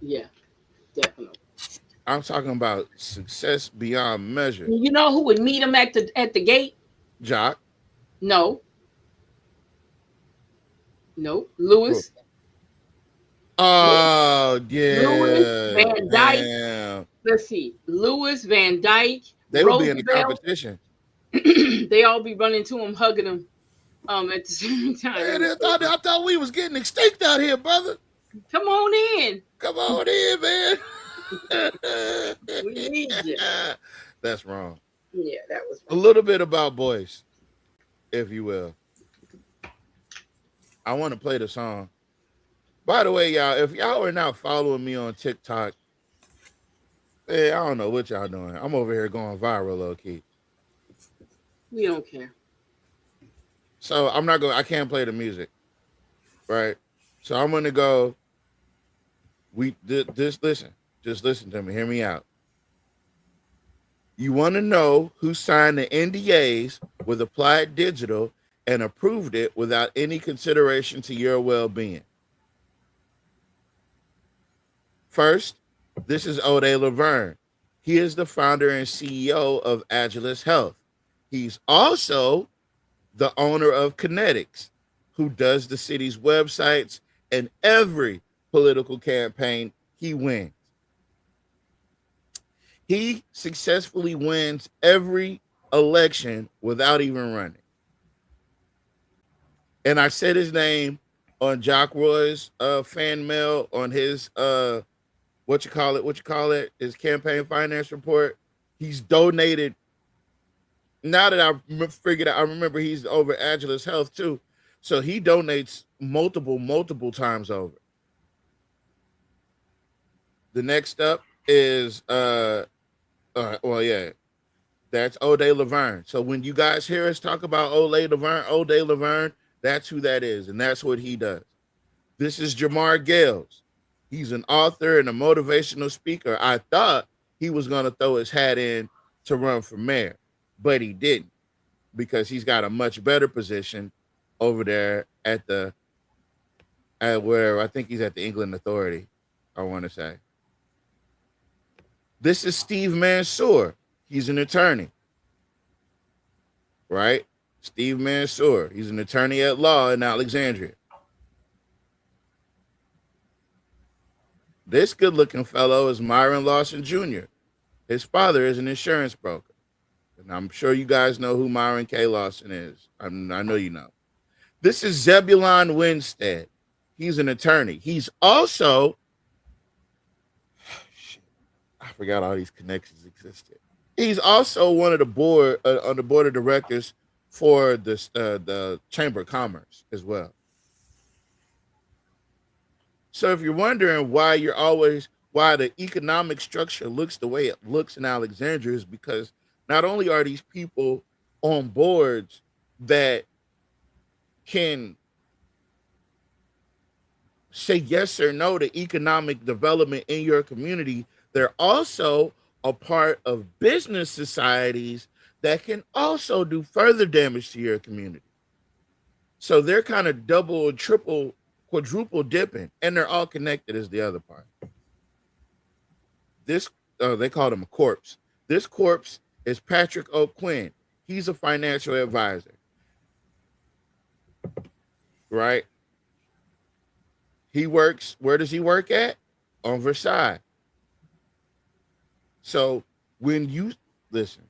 yeah, definitely. I'm talking about success beyond measure. You know who would meet him at the gate? Jock. No, Lewis. Oh yeah. Lewis, Van Dyke. Damn. Let's see. Lewis, Van Dyke. They would be in the competition. They all be running to him, hugging him at the same time. Man, I thought we was getting extinct out here, brother. Come on in. Come on in, man. We need you. That's wrong. Yeah, that was wrong. A little bit about Boyce, if you will. I want to play the song. By the way, y'all, if y'all are not following me on TikTok, hey, I don't know what y'all doing. I'm over here going viral, low key. We don't care. So I can't play the music, right? So I'm gonna go. Just listen to me. Hear me out. You want to know who signed the NDAs with Applied Digital and approved it without any consideration to your well-being? First, this is Ode Laverne. He is the founder and CEO of Agilus Health. He's also the owner of Kinetics, who does the city's websites, and every political campaign he wins. He successfully wins every election without even running. And I said his name on Jock Roy's fan mail on his his campaign finance report. He's donated. Now that I figured out, I remember he's over Agilus Health too. So he donates multiple times over. The next up is that's Ode Laverne. So when you guys hear us talk about Ode Laverne, that's who that is, and that's what he does. This is Jamar Gales. He's an author and a motivational speaker. I thought he was going to throw his hat in to run for mayor, but he didn't, because he's got a much better position over there at where I think he's at the England Authority, I want to say. This is Steve Mansour. He's an attorney, right? Steve Mansour. He's an attorney at law in Alexandria. This good-looking fellow is Myron Lawson Jr. His father is an insurance broker. And I'm sure you guys know who Myron K. Lawson is. I know you know. This is Zebulon Winstead. He's an attorney. He's also, I forgot all these connections existed. He's also one of the board on the board of directors for the Chamber of Commerce as well. So if you're wondering why the economic structure looks the way it looks in Alexandria, is because not only are these people on boards that can say yes or no to economic development in your community, they're also a part of business societies that can also do further damage to your community. So they're kind of double or triple, quadruple dipping, and they're all connected is the other part. This, they called him a corpse. This corpse is Patrick O'Quinn. He's a financial advisor, right? He works, where does he work at? On Versailles. So when you, listen,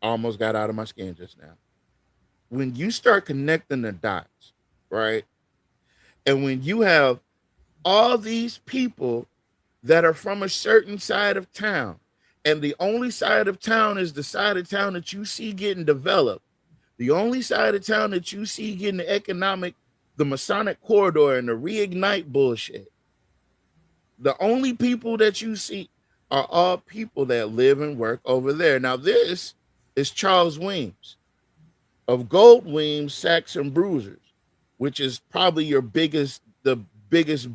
almost got out of my skin just now. When you start connecting the dots, right? And when you have all these people that are from a certain side of town, and the only side of town is the side of town that you see getting developed, The only side of town that you see getting the Masonic corridor and the reignite bullshit, the only people that you see are all people that live and work over there. Now, this is Charles Weems of Gold Weems, Sacks and Bruisers, which is probably the biggest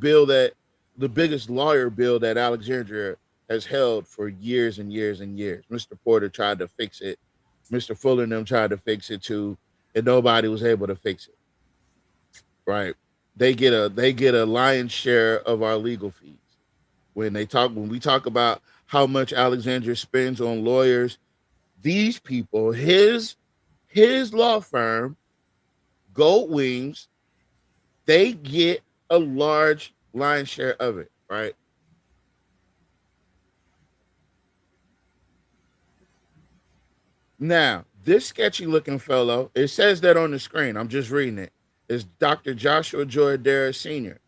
lawyer bill that Alexandria has held for years and years and years. Mr. Porter tried to fix it. Mr. Fuller and them tried to fix it too, and nobody was able to fix it. Right? They get a lion's share of our legal fees. When we talk about how much Alexandria spends on lawyers, these people, his law firm, Gold Wings, they get a large lion's share of it, right? Now, this sketchy looking fellow, it says that on the screen, I'm just reading it, is Dr. Joshua Joydera Sr.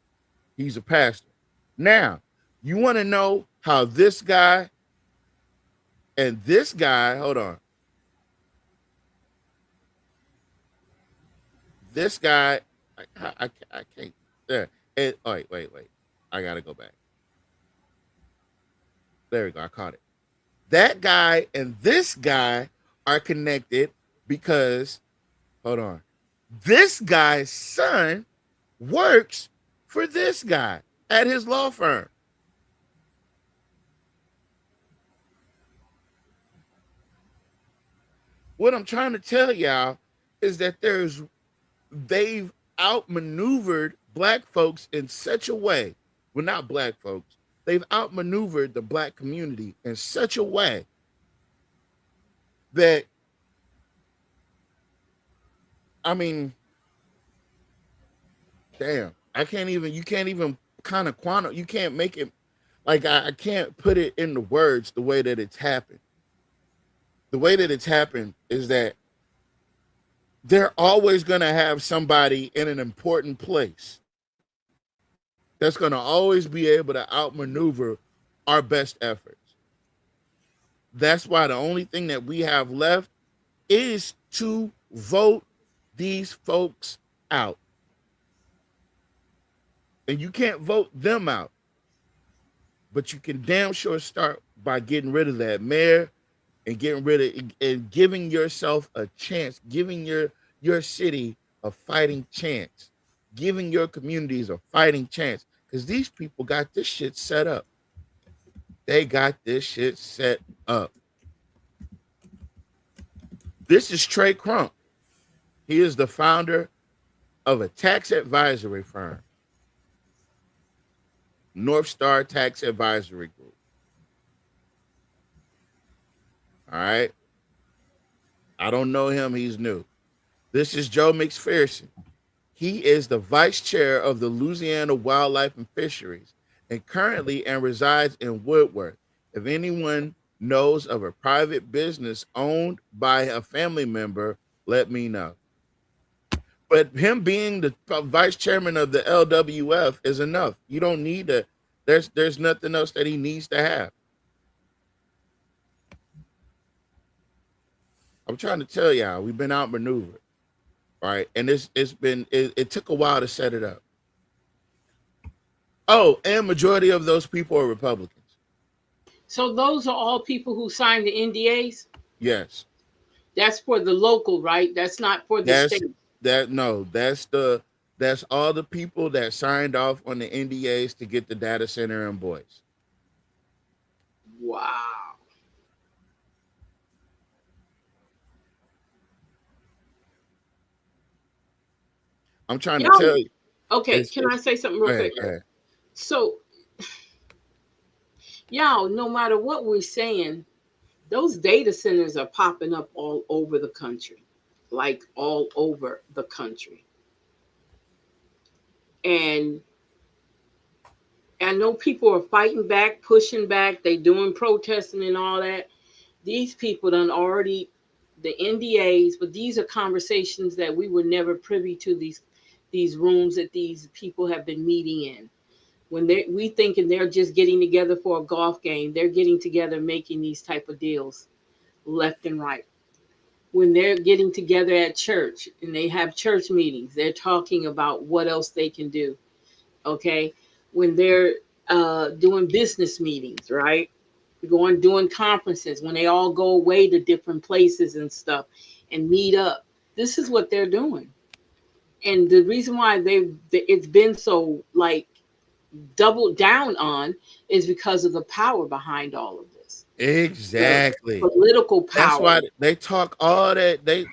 He's a pastor. Now, you want to know how this guy and this guy, hold on. This guy, I can't, there. Wait. I got to go back. There we go. I caught it. That guy and this guy are connected because, hold on. This guy's son works for this guy at his law firm. What I'm trying to tell y'all is that they've outmaneuvered black folks in such a way. Well, not black folks. They've outmaneuvered the black community in such a way that, I mean, damn, you can't even kind of you can't make it, like, I can't put it into words the way that it's happened. The way that it's happened is that they're always going to have somebody in an important place that's going to always be able to outmaneuver our best efforts. That's why the only thing that we have left is to vote these folks out. And you can't vote them out, but you can damn sure start by getting rid of that mayor and giving yourself a chance, giving your city a fighting chance, giving your communities a fighting chance, because these people got this shit set up. They got this shit set up. This is Trey Crump. He is the founder of a tax advisory firm, North Star Tax Advisory Group. All right. I don't know him. He's new. This is Joe McPherson. He is the vice chair of the Louisiana Wildlife and Fisheries and currently resides in Woodworth. If anyone knows of a private business owned by a family member, let me know. But him being the vice chairman of the LWF is enough. You don't need to, there's nothing else that he needs to have. I'm trying to tell y'all, we've been outmaneuvered, right? And it took a while to set it up. Oh, and majority of those people are Republicans. So those are all people who signed the NDAs? Yes. That's for the local, right? That's not for the state. That's all the people that signed off on the NDAs to get the data center in Boise. Wow. I'm trying to tell you. Okay, can I say something real quick? So, y'all, no matter what we're saying, those data centers are popping up all over the country, like all over the country. And I know people are fighting back, pushing back, they doing protesting and all that. These people done already, the NDAs, but these are conversations that we were never privy to, these rooms that these people have been meeting in. When we thinking they're just getting together for a golf game, they're getting together making these type of deals left and right. when they're getting together at church and they have church meetings, they're talking about what else they can do. Okay. When they're doing business meetings, right? Doing conferences, when they all go away to different places and stuff and meet up. This is what they're doing. And the reason why it's been so like doubled down on is because of the power behind all of this. Exactly. The political power. That's why they talk all that. They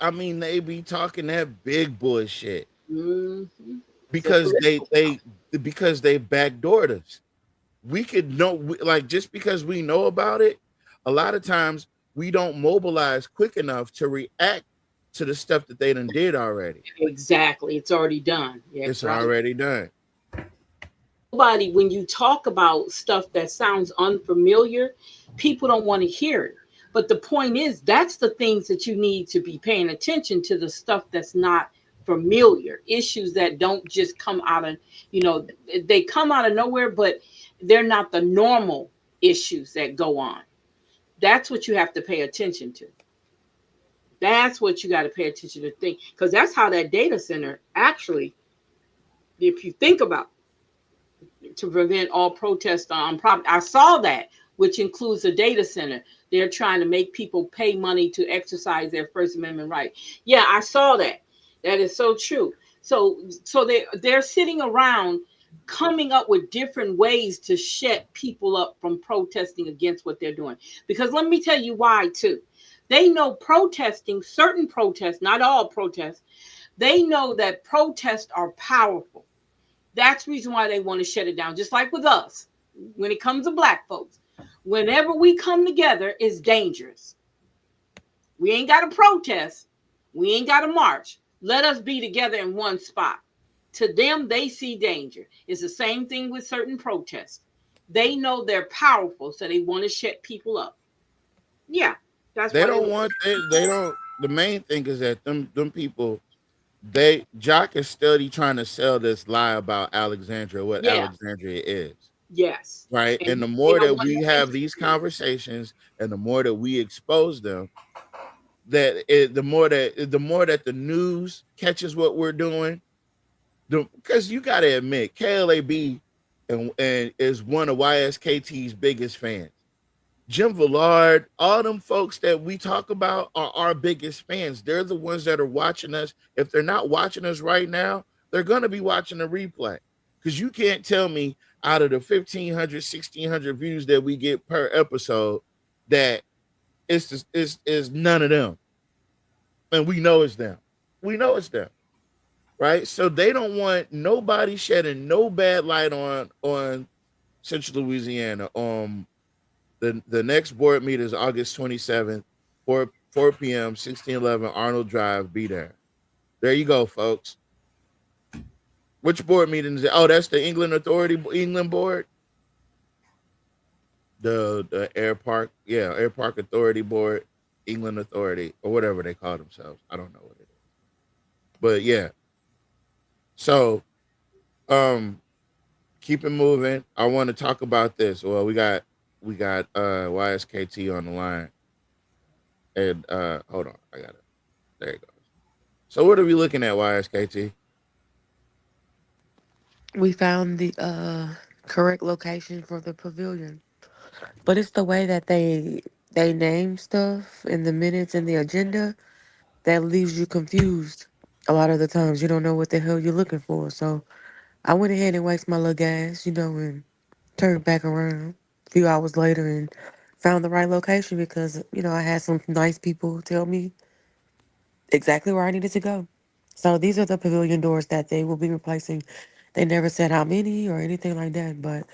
be talking that big bullshit. Mm-hmm. Because they backdoored us. We could know, like, just because we know about it, a lot of times we don't mobilize quick enough to react to the stuff that they done did already. Exactly. It's already done. Yeah, it's already done. Nobody, when you talk about stuff that sounds unfamiliar, people don't want to hear it. But the point is, that's the things that you need to be paying attention to, the stuff that's not familiar, issues that don't just come out of, they come out of nowhere, but they're not the normal issues that go on. That's what you have to pay attention to. That's what you got to pay attention to, think, because that's how that data center actually, if you think about it, to prevent all protests on property. I saw that, which includes a data center. They're trying to make people pay money to exercise their First Amendment right. Yeah, I saw that. That is so true. So they're sitting around coming up with different ways to shut people up from protesting against what they're doing. Because let me tell you why too. They know protesting, certain protests, not all protests, they know that protests are powerful. That's the reason why they want to shut it down. Just like with us, when it comes to Black folks, whenever we come together, it's dangerous. We ain't got to protest. We ain't got to march. Let us be together in one spot. To them, they see danger. It's the same thing with certain protests. They know they're powerful, so they want to shut people up. Yeah, that's they don't want. They don't. The main thing is that them people, Jock is steady trying to sell this lie about Alexandria, what Alexandria is. Yes. Right. And the more that we have these conversations, and the more that we expose them, the more that the news catches what we're doing. Because you got to admit, KLAB and is one of YSKT's biggest fans. Jim Villard, all them folks that we talk about are our biggest fans. They're the ones that are watching us. If they're not watching us right now, they're going to be watching the replay. Because you can't tell me out of the 1,500, 1,600 views that we get per episode that it's none of them. And we know it's them. We know it's them. Right? So they don't want nobody shedding no bad light on Central Louisiana. The next board meeting is August 27th, 4 p.m., 1611 Arnold Drive. Be there. There you go, folks. Which board meeting is it? Oh, that's the England board. The Air Park Authority Board, England Authority, or whatever they call themselves. I don't know what it is. But yeah. So keep it moving. I want to talk about this. Well, we got YSKT on the line. And hold on, I got it. There it goes. So what are we looking at, YSKT? We found the correct location for the pavilion. But it's the way that they name stuff in the minutes and the agenda that leaves you confused. A lot of the times you don't know what the hell you're looking for. So I went ahead and wasted my little gas, and turned back around a few hours later and found the right location because, I had some nice people tell me exactly where I needed to go. So these are the pavilion doors that they will be replacing. They never said how many or anything like that, but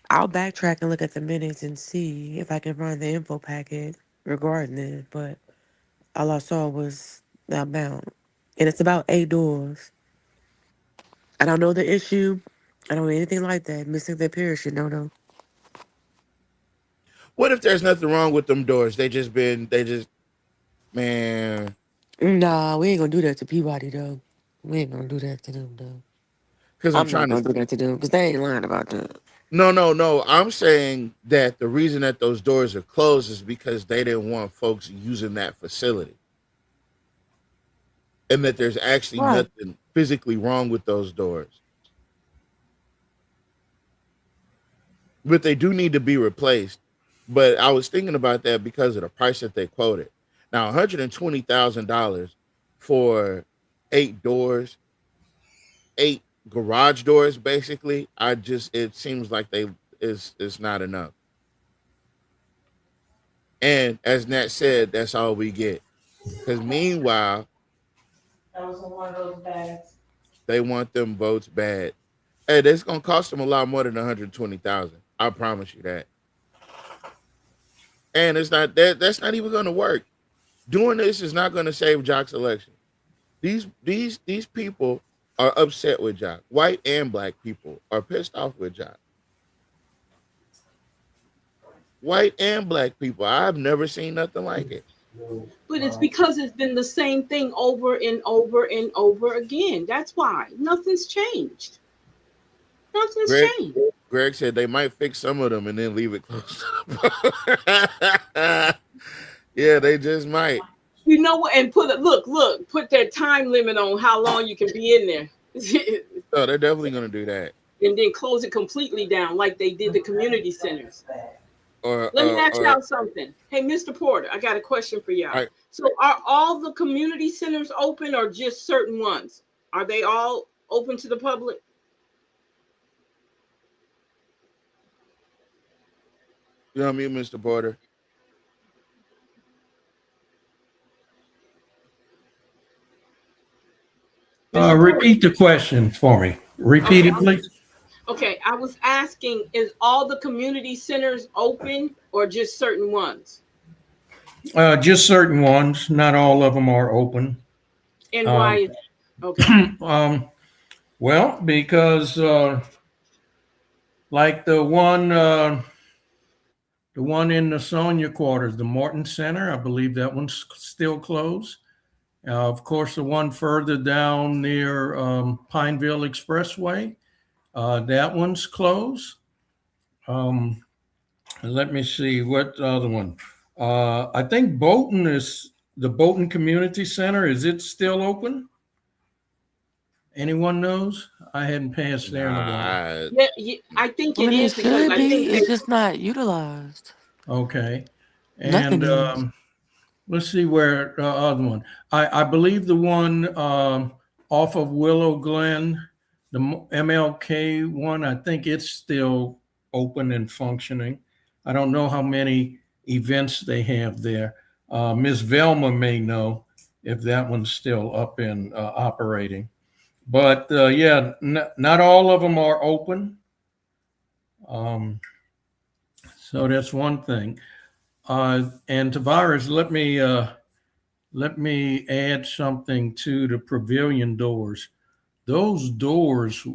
I'll backtrack and look at the minutes and see if I can find the info packet regarding it. But all I saw was the amount. And it's about 8 doors. I don't know the issue. I don't know anything like that. Missing the parachute, no. What if there's nothing wrong with them doors? Man. Nah, we ain't gonna do that to Peabody, though. We ain't gonna do that to them, though. Because I'm not gonna do that to them because they ain't lying about that. No. I'm saying that the reason that those doors are closed is because they didn't want folks using that facility. and that there's actually nothing physically wrong with those doors. But they do need to be replaced. But I was thinking about that because of the price that they quoted. Now, $120,000 for 8 doors, 8 garage doors, basically. It seems like it's not enough. And as Nat said, that's all we get. Because meanwhile, That was one of those bags. they want them votes bad. Hey, that's gonna cost them a lot more than $120,000. I promise you that. And it's not that's not even gonna work. Doing this is not gonna save Jock's election. These people are upset with Jock. White and black people are pissed off with Jock. White and black people. I've never seen nothing like it. But it's because it's been the same thing over and over and over again. That's why nothing's changed. Nothing's changed. Greg said they might fix some of them and then leave it closed. Yeah, they just might. You know what? And put that time limit on how long you can be in there. Oh, they're definitely gonna do that. And then close it completely down like they did the community centers. Let me ask y'all something. Hey, Mr. Porter, I got a question for y'all. Right. So are all the community centers open or just certain ones? Are they all open to the public? You know what I mean, Mr. Porter? Repeat the question for me. Repeat it, please. Okay, I was asking, is all the community centers open or just certain ones? Just certain ones. Not all of them are open. And why is okay? Well, because like the one in the Sonia quarters, the Morton Center, I believe that one's still closed. Of course, the one further down near Pineville Expressway, that one's closed. Let me see, what other one? I think the Bolton Community Center, is it still open? Anyone knows? I hadn't passed there in a while. Yeah, I think it is because I think it's just not utilized. Okay. And let's see where the other one. I believe the one off of Willow Glen, the MLK one, I think it's still open and functioning. I don't know how many events they have there. Ms. Velma may know if that one's still up and operating. But yeah, not all of them are open. So that's one thing. And Tavares, let me add something to the pavilion doors. Those doors,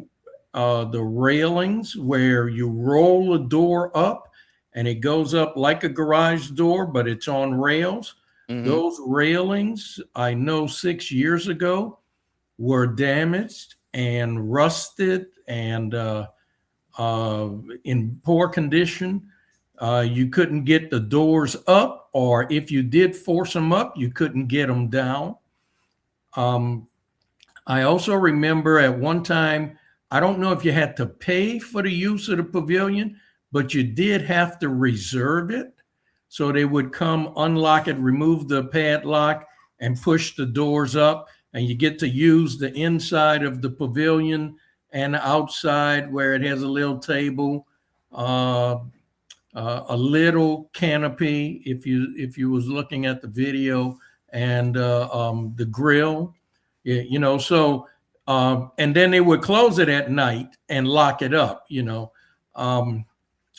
the railings where you roll a door up and it goes up like a garage door, but it's on rails. Mm-hmm. Those railings, I know 6 years ago, were damaged and rusted and in poor condition. You couldn't get the doors up, or if you did force them up, you couldn't get them down. I also remember at one time, I don't know if you had to pay for the use of the pavilion, but you did have to reserve it. So they would come, unlock it, remove the padlock, and push the doors up, and you get to use the inside of the pavilion and outside where it has a little table, a little canopy if you was looking at the video, and the grill, you know. So and then they would close it at night and lock it up, you know.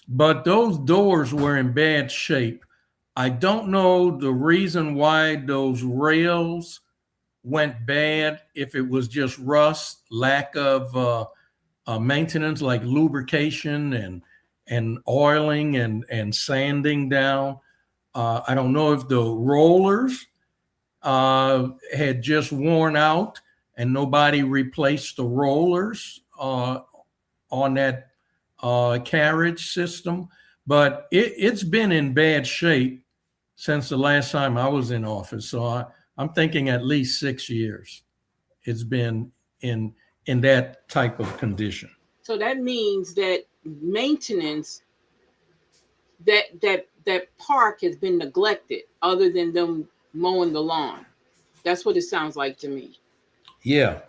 But those doors were in bad shape. I don't know the reason why those rails went bad, if it was just rust, lack of maintenance like lubrication and oiling and sanding down. I don't know if the rollers had just worn out and nobody replaced the rollers on that carriage system, but it's been in bad shape since the last time I was in office. So I'm thinking at least 6 years. it's been in that type of condition. So that means that maintenance, that park has been neglected other than them mowing the lawn. That's what it sounds like to me. Yeah.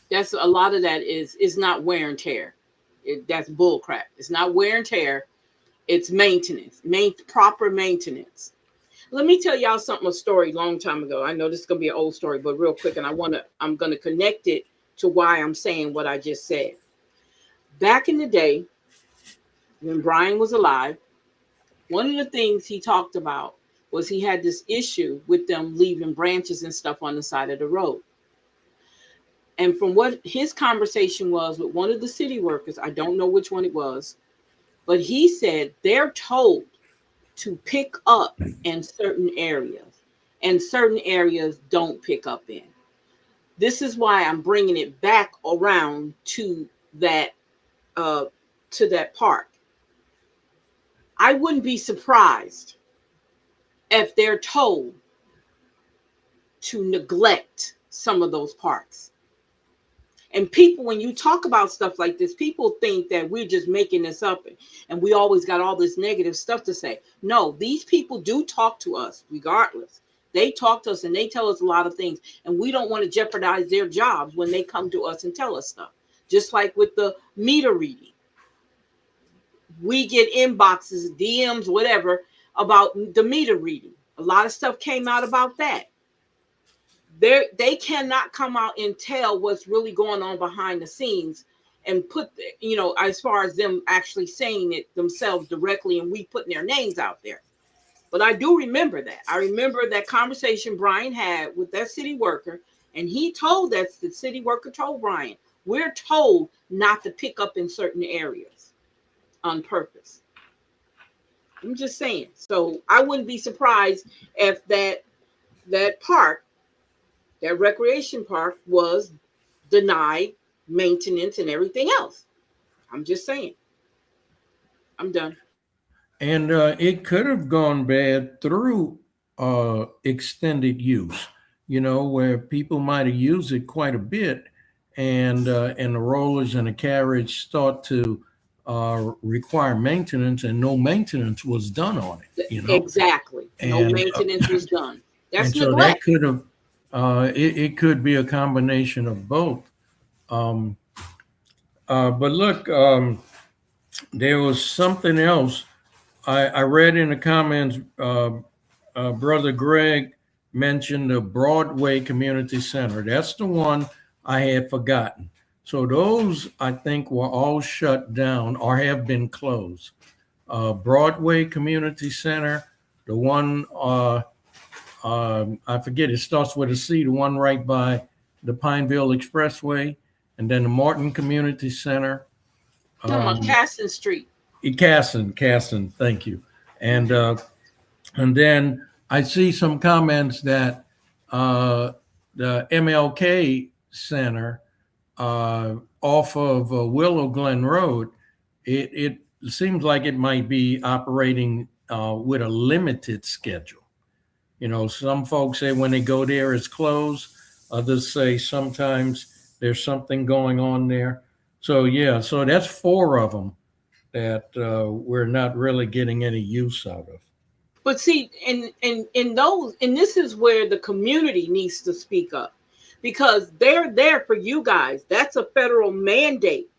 That's a lot of that is not wear and tear. That's bull crap. It's not wear and tear. It's maintenance, proper maintenance. Let me tell y'all a story long time ago. I know this is going to be an old story, but real quick, and I'm going to connect it to why I'm saying what I just said. Back in the day, when Brian was alive, one of the things he talked about was he had this issue with them leaving branches and stuff on the side of the road. And from what his conversation was with one of the city workers, I don't know which one it was, but he said they're told to pick up in certain areas, and certain areas don't pick up in. This is why I'm bringing it back around to that park. I wouldn't be surprised if they're told to neglect some of those parks. And people, when you talk about stuff like this, people think that we're just making this up and we always got all this negative stuff to say. No, these people do talk to us regardless. They talk to us and they tell us a lot of things, and we don't want to jeopardize their jobs when they come to us and tell us stuff. Just like with the meter reading. We get inboxes, DMs, whatever, about the meter reading. A lot of stuff came out about that. They cannot come out and tell what's really going on behind the scenes and put, as far as them actually saying it themselves directly and we putting their names out there. But I do remember that. I remember that conversation Brian had with that city worker, and he told the city worker told Brian, we're told not to pick up in certain areas on purpose. I'm just saying. So I wouldn't be surprised if that park, that recreation park, was denied maintenance and everything else. I'm just saying. I'm done. And it could have gone bad through extended use, where people might have used it quite a bit, and the rollers and the carriage start to require maintenance, and no maintenance was done on it. Exactly. No maintenance was done. That's so that could have. It could be a combination of both. But look, there was something else I read in the comments. Brother Greg mentioned the Broadway Community Center. That's the one I had forgotten. So those, I think, were all shut down or have been closed. Broadway Community Center, the one, I forget, it starts with a C, the one right by the Pineville Expressway, and then the Martin Community Center. Casson Street. Casson, thank you. And then I see some comments that the MLK Center off of Willow Glen Road, it seems like it might be operating with a limited schedule. Some folks say when they go there, it's closed. Others say sometimes there's something going on there. So, so that's 4 of them that we're not really getting any use out of. But see, in those, and this is where the community needs to speak up, because they're there for you guys. That's a federal mandate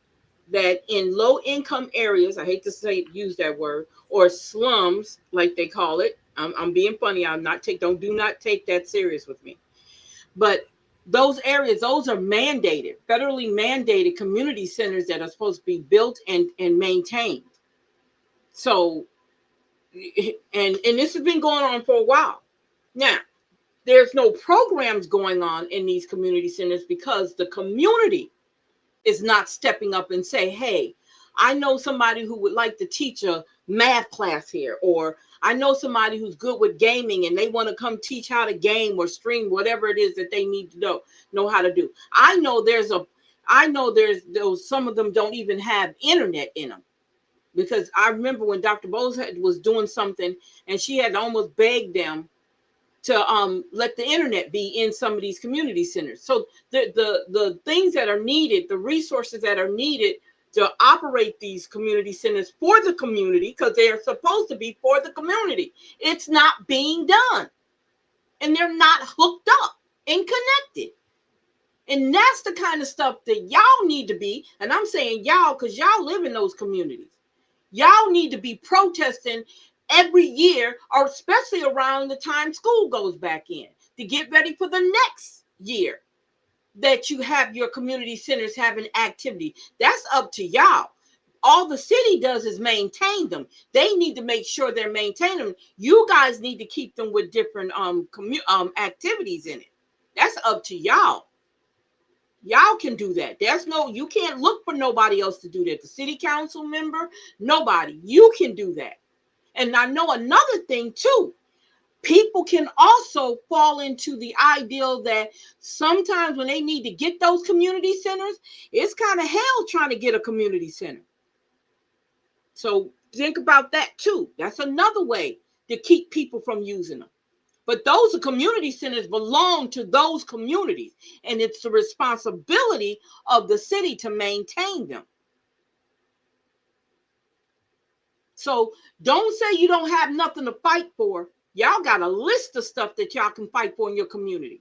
that in low income areas, I hate to use that word, or slums, like they call it. I'm being funny. Do not take that serious with me. But those areas, those are mandated, federally mandated community centers that are supposed to be built and maintained. So, and this has been going on for a while. Now, there's no programs going on in these community centers because the community is not stepping up and say, hey, I know somebody who would like to teach a math class here, or I know somebody who's good with gaming and they want to come teach how to game or stream, whatever it is that they need to know how to do. I know there's some of them don't even have internet in them, because I remember when Dr. Bose was doing something and she had almost begged them to let the internet be in some of these community centers. So the things that are needed, the resources that are needed to operate these community centers for the community, because they are supposed to be for the community, it's not being done. And they're not hooked up and connected. And that's the kind of stuff that y'all need to be, and I'm saying y'all because y'all live in those communities. Y'all need to be protesting every year, or especially around the time school goes back in, to get ready for the next year that you have your community centers having activity. That's up to y'all. All the city does is maintain them. They need to make sure they're maintaining them. You guys need to keep them with different activities in it. That's up to y'all. Y'all can do that. You can't look for nobody else to do that. The city council member, nobody. You can do that. And I know another thing too. People can also fall into the ideal that sometimes when they need to get those community centers, it's kind of hell trying to get a community center. So think about that too. That's another way to keep people from using them. But those community centers belong to those communities, and it's the responsibility of the city to maintain them. So don't say you don't have nothing to fight for. Y'all got a list of stuff that y'all can fight for in your community.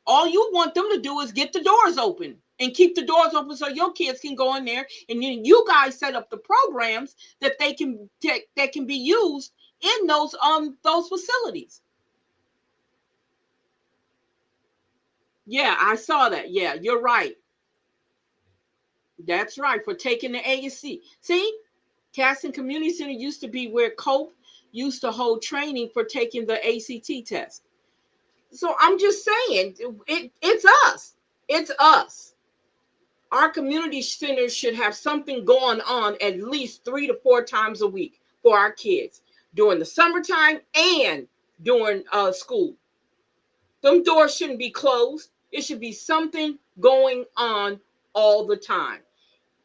All you want them to do is get the doors open and keep the doors open so your kids can go in there, and then you guys set up the programs that they can be used in those facilities. Yeah, I saw that. Yeah, you're right. That's right, for taking the ASC. See, Caston Community Center used to be where COPE used to hold training for taking the ACT test. So I'm just saying, it's us. It's us. Our community centers should have something going on at least 3 to 4 times a week for our kids during the summertime and during school. Them doors shouldn't be closed. It should be something going on all the time.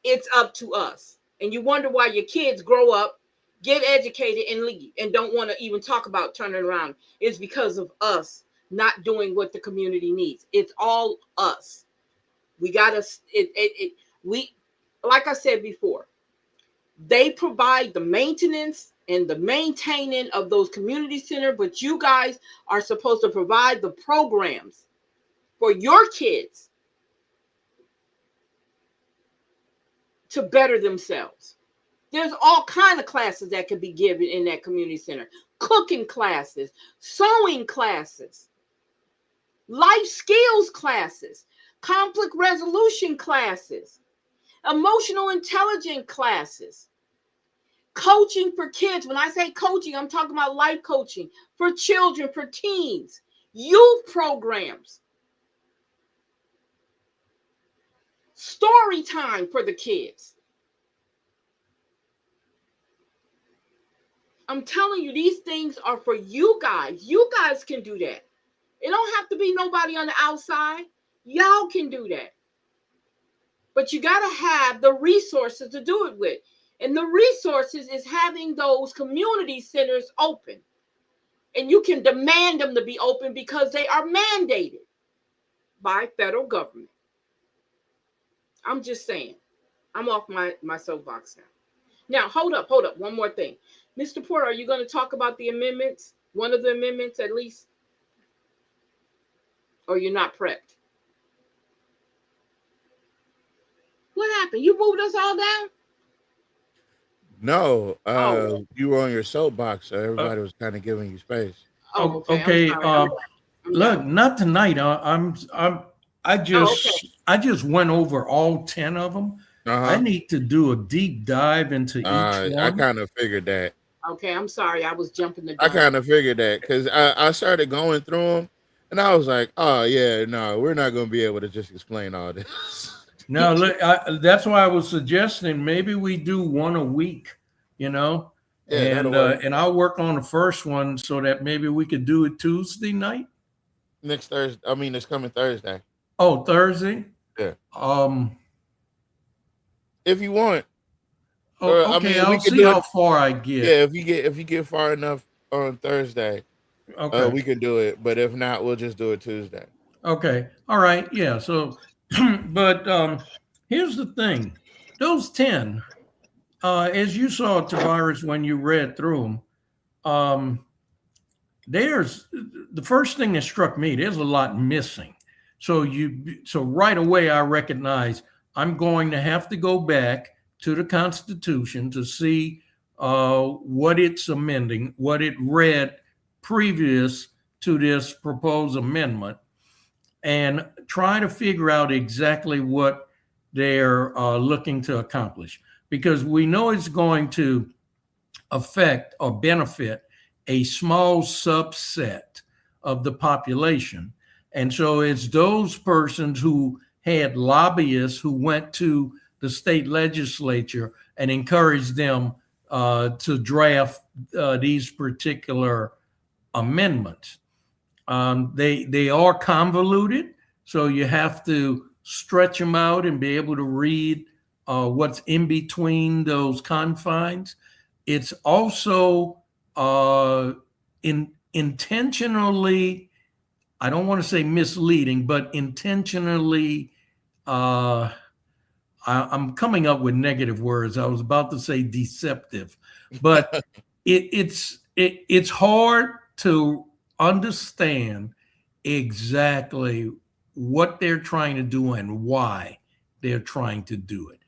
It's up to us. And you wonder why your kids grow up, get educated, and leave, and don't want to even talk about turning around. It's because of us not doing what the community needs. It's all us. We gotta. Like I said before, they provide the maintenance and the maintaining of those community centers, but you guys are supposed to provide the programs for your kids to better themselves. There's all kinds of classes that could be given in that community center. Cooking classes, sewing classes, life skills classes, conflict resolution classes, emotional intelligence classes, coaching for kids. When I say coaching, I'm talking about life coaching for children, for teens, youth programs, story time for the kids. I'm telling you, these things are for you guys. You guys can do that. It don't have to be nobody on the outside. Y'all can do that. But you got to have the resources to do it with. And the resources is having those community centers open. And you can demand them to be open because they are mandated by federal government. I'm just saying. I'm off my soapbox now. Now, hold up. One more thing. Mr. Porter, are you going to talk about the amendments? One of the amendments at least? Or you're not prepped? What happened? You moved us all down? No, you were on your soapbox, so everybody was kind of giving you space. Oh, okay. Look, not tonight. I just went over all 10 of them. I need to do a deep dive into each one. I kind of figured that. Okay, I'm sorry. I was jumping the gun. I kind of figured that because I started going through them, and I was like, oh, yeah, no, we're not going to be able to just explain all this. No, look, that's why I was suggesting maybe we do one a week, and I'll work on the first one so that maybe we could do it Tuesday night. Next Thursday. I mean, it's coming Thursday. Oh, Thursday? Yeah. If you want. Okay, I'll see how far I get. Yeah, if you get far enough on Thursday, Okay. We can do it, but if not, we'll just do it Tuesday. Okay. All right. Yeah. So, but here's the thing: those 10, as you saw, Tavares, when you read through them, there's the first thing that struck me. There's a lot missing. So right away, I recognize I'm going to have to go back to the Constitution to see what it's amending, what it read previous to this proposed amendment, and try to figure out exactly what they're looking to accomplish. Because we know it's going to affect or benefit a small subset of the population. And so it's those persons who had lobbyists who went to the state legislature and encouraged them to draft these particular amendments. They are convoluted, so you have to stretch them out and be able to read what's in between those confines. It's also intentionally, I don't want to say misleading, but intentionally, I'm coming up with negative words. I was about to say deceptive, but it's hard to understand exactly what they're trying to do and why they're trying to do it.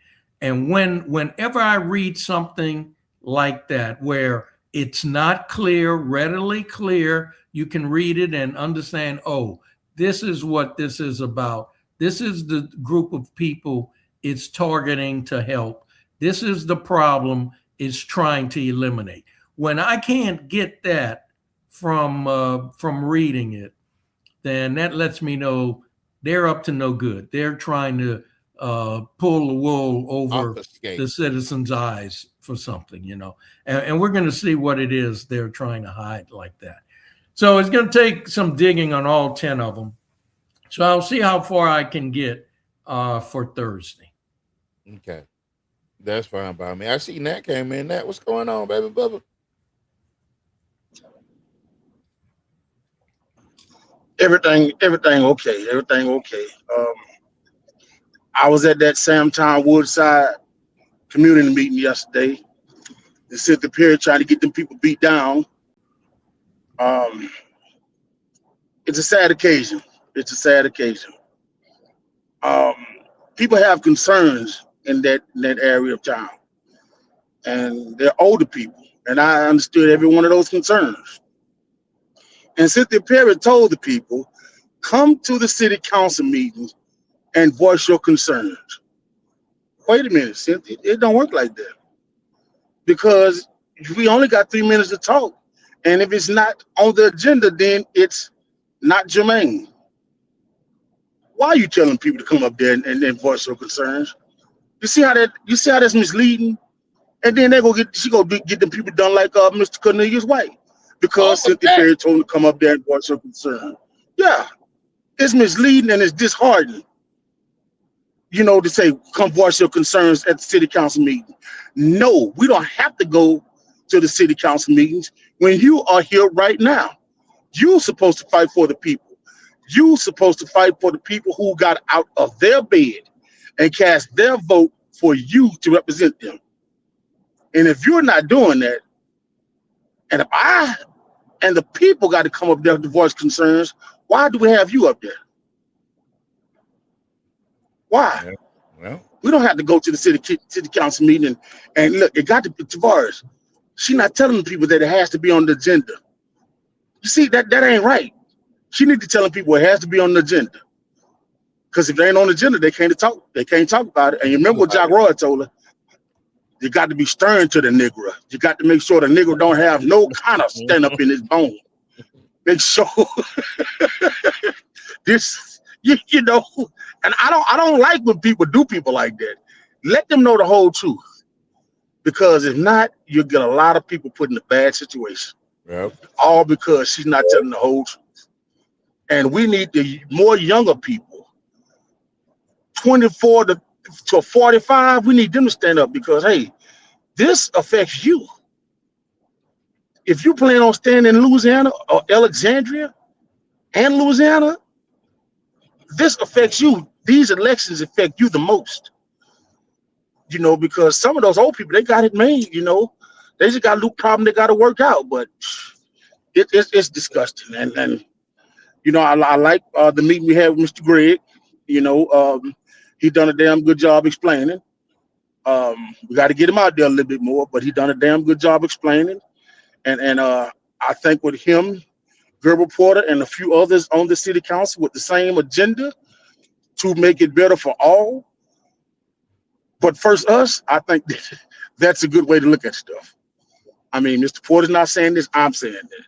And whenever I read something like that, where it's not clear, readily clear, you can read it and understand, oh, this is what this is about. This is the group of people it's targeting to help. This is the problem it's trying to eliminate. When I can't get that from reading it, then that lets me know they're up to no good. They're trying to pull the wool over the citizens' eyes for something, and we're going to see what it is they're trying to hide like that. So it's going to take some digging on all 10 of them. So I'll see how far I can get for Thursday. Okay. That's fine by me. I see Nat came in. Nat, what's going on, baby Bubba? Everything okay. Everything okay. I was at that Samtown Woodside community meeting yesterday. They said the period trying to get them people beat down. It's a sad occasion. It's a sad occasion. People have concerns in that area of town, and they're older people, and I understood every one of those concerns. And Cynthia Perry told the people, come to the city council meetings and voice your concerns. Wait a minute, Cynthia, it don't work like that. Because we only got 3 minutes to talk. And if it's not on the agenda, then it's not germane. Why are you telling people to come up there and voice your concerns? You see how that's misleading? And then she go get the people done like Mr. Cornelius White. Because Cynthia Perry told him to come up there and voice her concern. Yeah, it's misleading and it's disheartening. To say, come voice your concerns at the city council meeting. No, we don't have to go to the city council meetings when you are here right now. You're supposed to fight for the people. You're supposed to fight for the people who got out of their bed and cast their vote for you to represent them. And if you're not doing that, and if I and the people got to come up there to voice concerns, why do we have you up there? Why? Well, we don't have to go to the city council meeting and look, it got to be Tavares. She's not telling the people that it has to be on the agenda. You see, that ain't right. She need to tell people it has to be on the agenda. Because if they ain't on the agenda, they can't talk about it. And you remember what Jack Roy told her? You got to be stern to the Negro. You got to make sure the Negro don't have no kind of stand up in his bone. Make sure this, and I don't like when people do people like that. Let them know the whole truth. Because if not, you'll get a lot of people put in a bad situation. Yep. All because she's not telling the whole truth. And we need more younger people, 24 to 45, we need them to stand up because, hey, this affects you. if you plan on staying in Louisiana or Alexandria and Louisiana, this affects you. These elections affect you the most. You know, because some of those old people, they got it made, you know. They just got a little problem they got to work out, but it's disgusting. And you know, I like the meeting we had with Mr. Greg. You know, he done a damn good job explaining. We got to get him out there a little bit more, but he done a damn good job explaining. And I think with him, Gerber Porter, and a few others on the city council with the same agenda to make it better for all. But first us, I think that's a good way to look at stuff. I mean, Mr. Porter's not saying this, I'm saying that.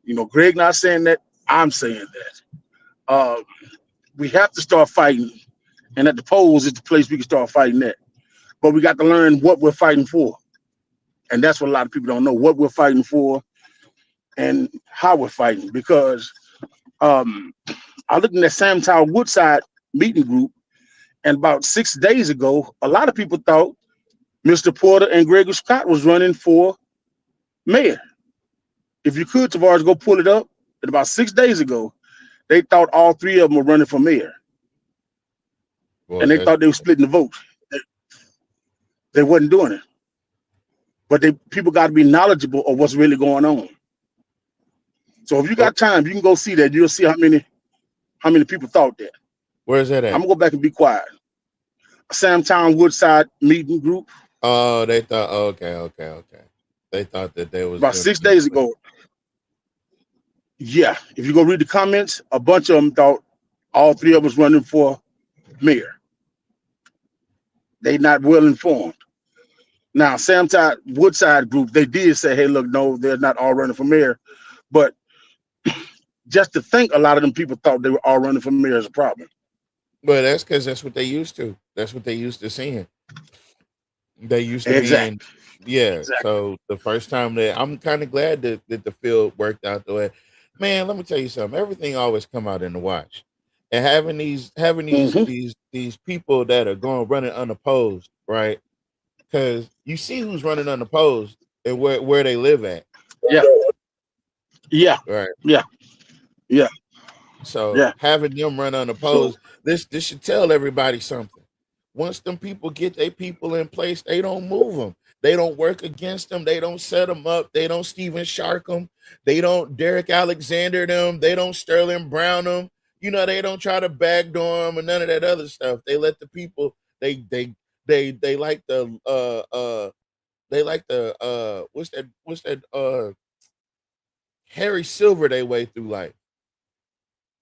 You know, Greg not saying that, I'm saying that. We have to start fighting, and at the polls is the place we can start fighting at. But we got to learn what we're fighting for. And that's what a lot of people don't know, what we're fighting for and how we're fighting. Because I looked in that Sam Tower Woodside meeting group, and about 6 days ago, a lot of people thought Mr. Porter and Gregory Scott was running for mayor. If you could, Tavares, go pull it up. And about 6 days ago, they thought all three of them were running for mayor. Well, and they thought they were splitting the vote. They wasn't doing it. But people got to be knowledgeable of what's really going on. So if you got time, you can go see that. You'll see how many people thought that. Where's that at? I'm gonna go back and be quiet. Sam Town Woodside meeting group. Oh, they thought. Okay. They thought that they was about 6 days ago. Yeah, if you go read the comments, a bunch of them thought all three of us running for mayor. They not well informed. Now, Sam Town Woodside group, they did say, "Hey, look, no, they're not all running for mayor," but just to think, a lot of them people thought they were all running for mayor is a problem. But that's because that's what they used to. That's what they used to seeing. They used to exactly. Yeah. Exactly. So the first time I'm kind of glad that the field worked out the way. Man, let me tell you something. Everything always come out in the watch, and having these people that are going running unopposed, right? Because you see who's running unopposed and where they live at. Yeah. Right. Yeah. So having them run unopposed, this should tell everybody something. Once them people get their people in place, they don't move them. They don't work against them. They don't set them up. They don't Steven Shark them. They don't Derek Alexander them. They don't Sterling Brown them. You know, they don't try to backdoor them and none of that other stuff. They let the people. They like the what's that Harry Silver they way through life.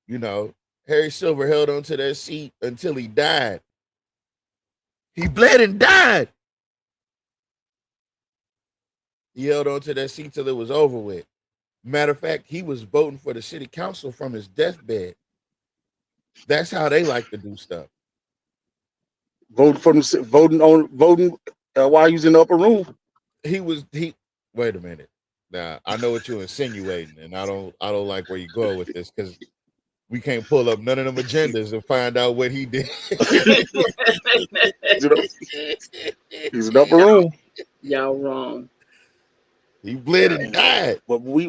You know, Harry Silver held on to that seat until he died. He bled and died. He held on to that seat till it was over with. Matter of fact, he was voting for the city council from his deathbed. That's how they like to do stuff. Voting while he was in the upper room. Wait a minute. Now I know what you're insinuating, and I don't like where you go with this because we can't pull up none of them agendas and find out what he did. He's in the upper room. Y'all wrong. He bled and died. But we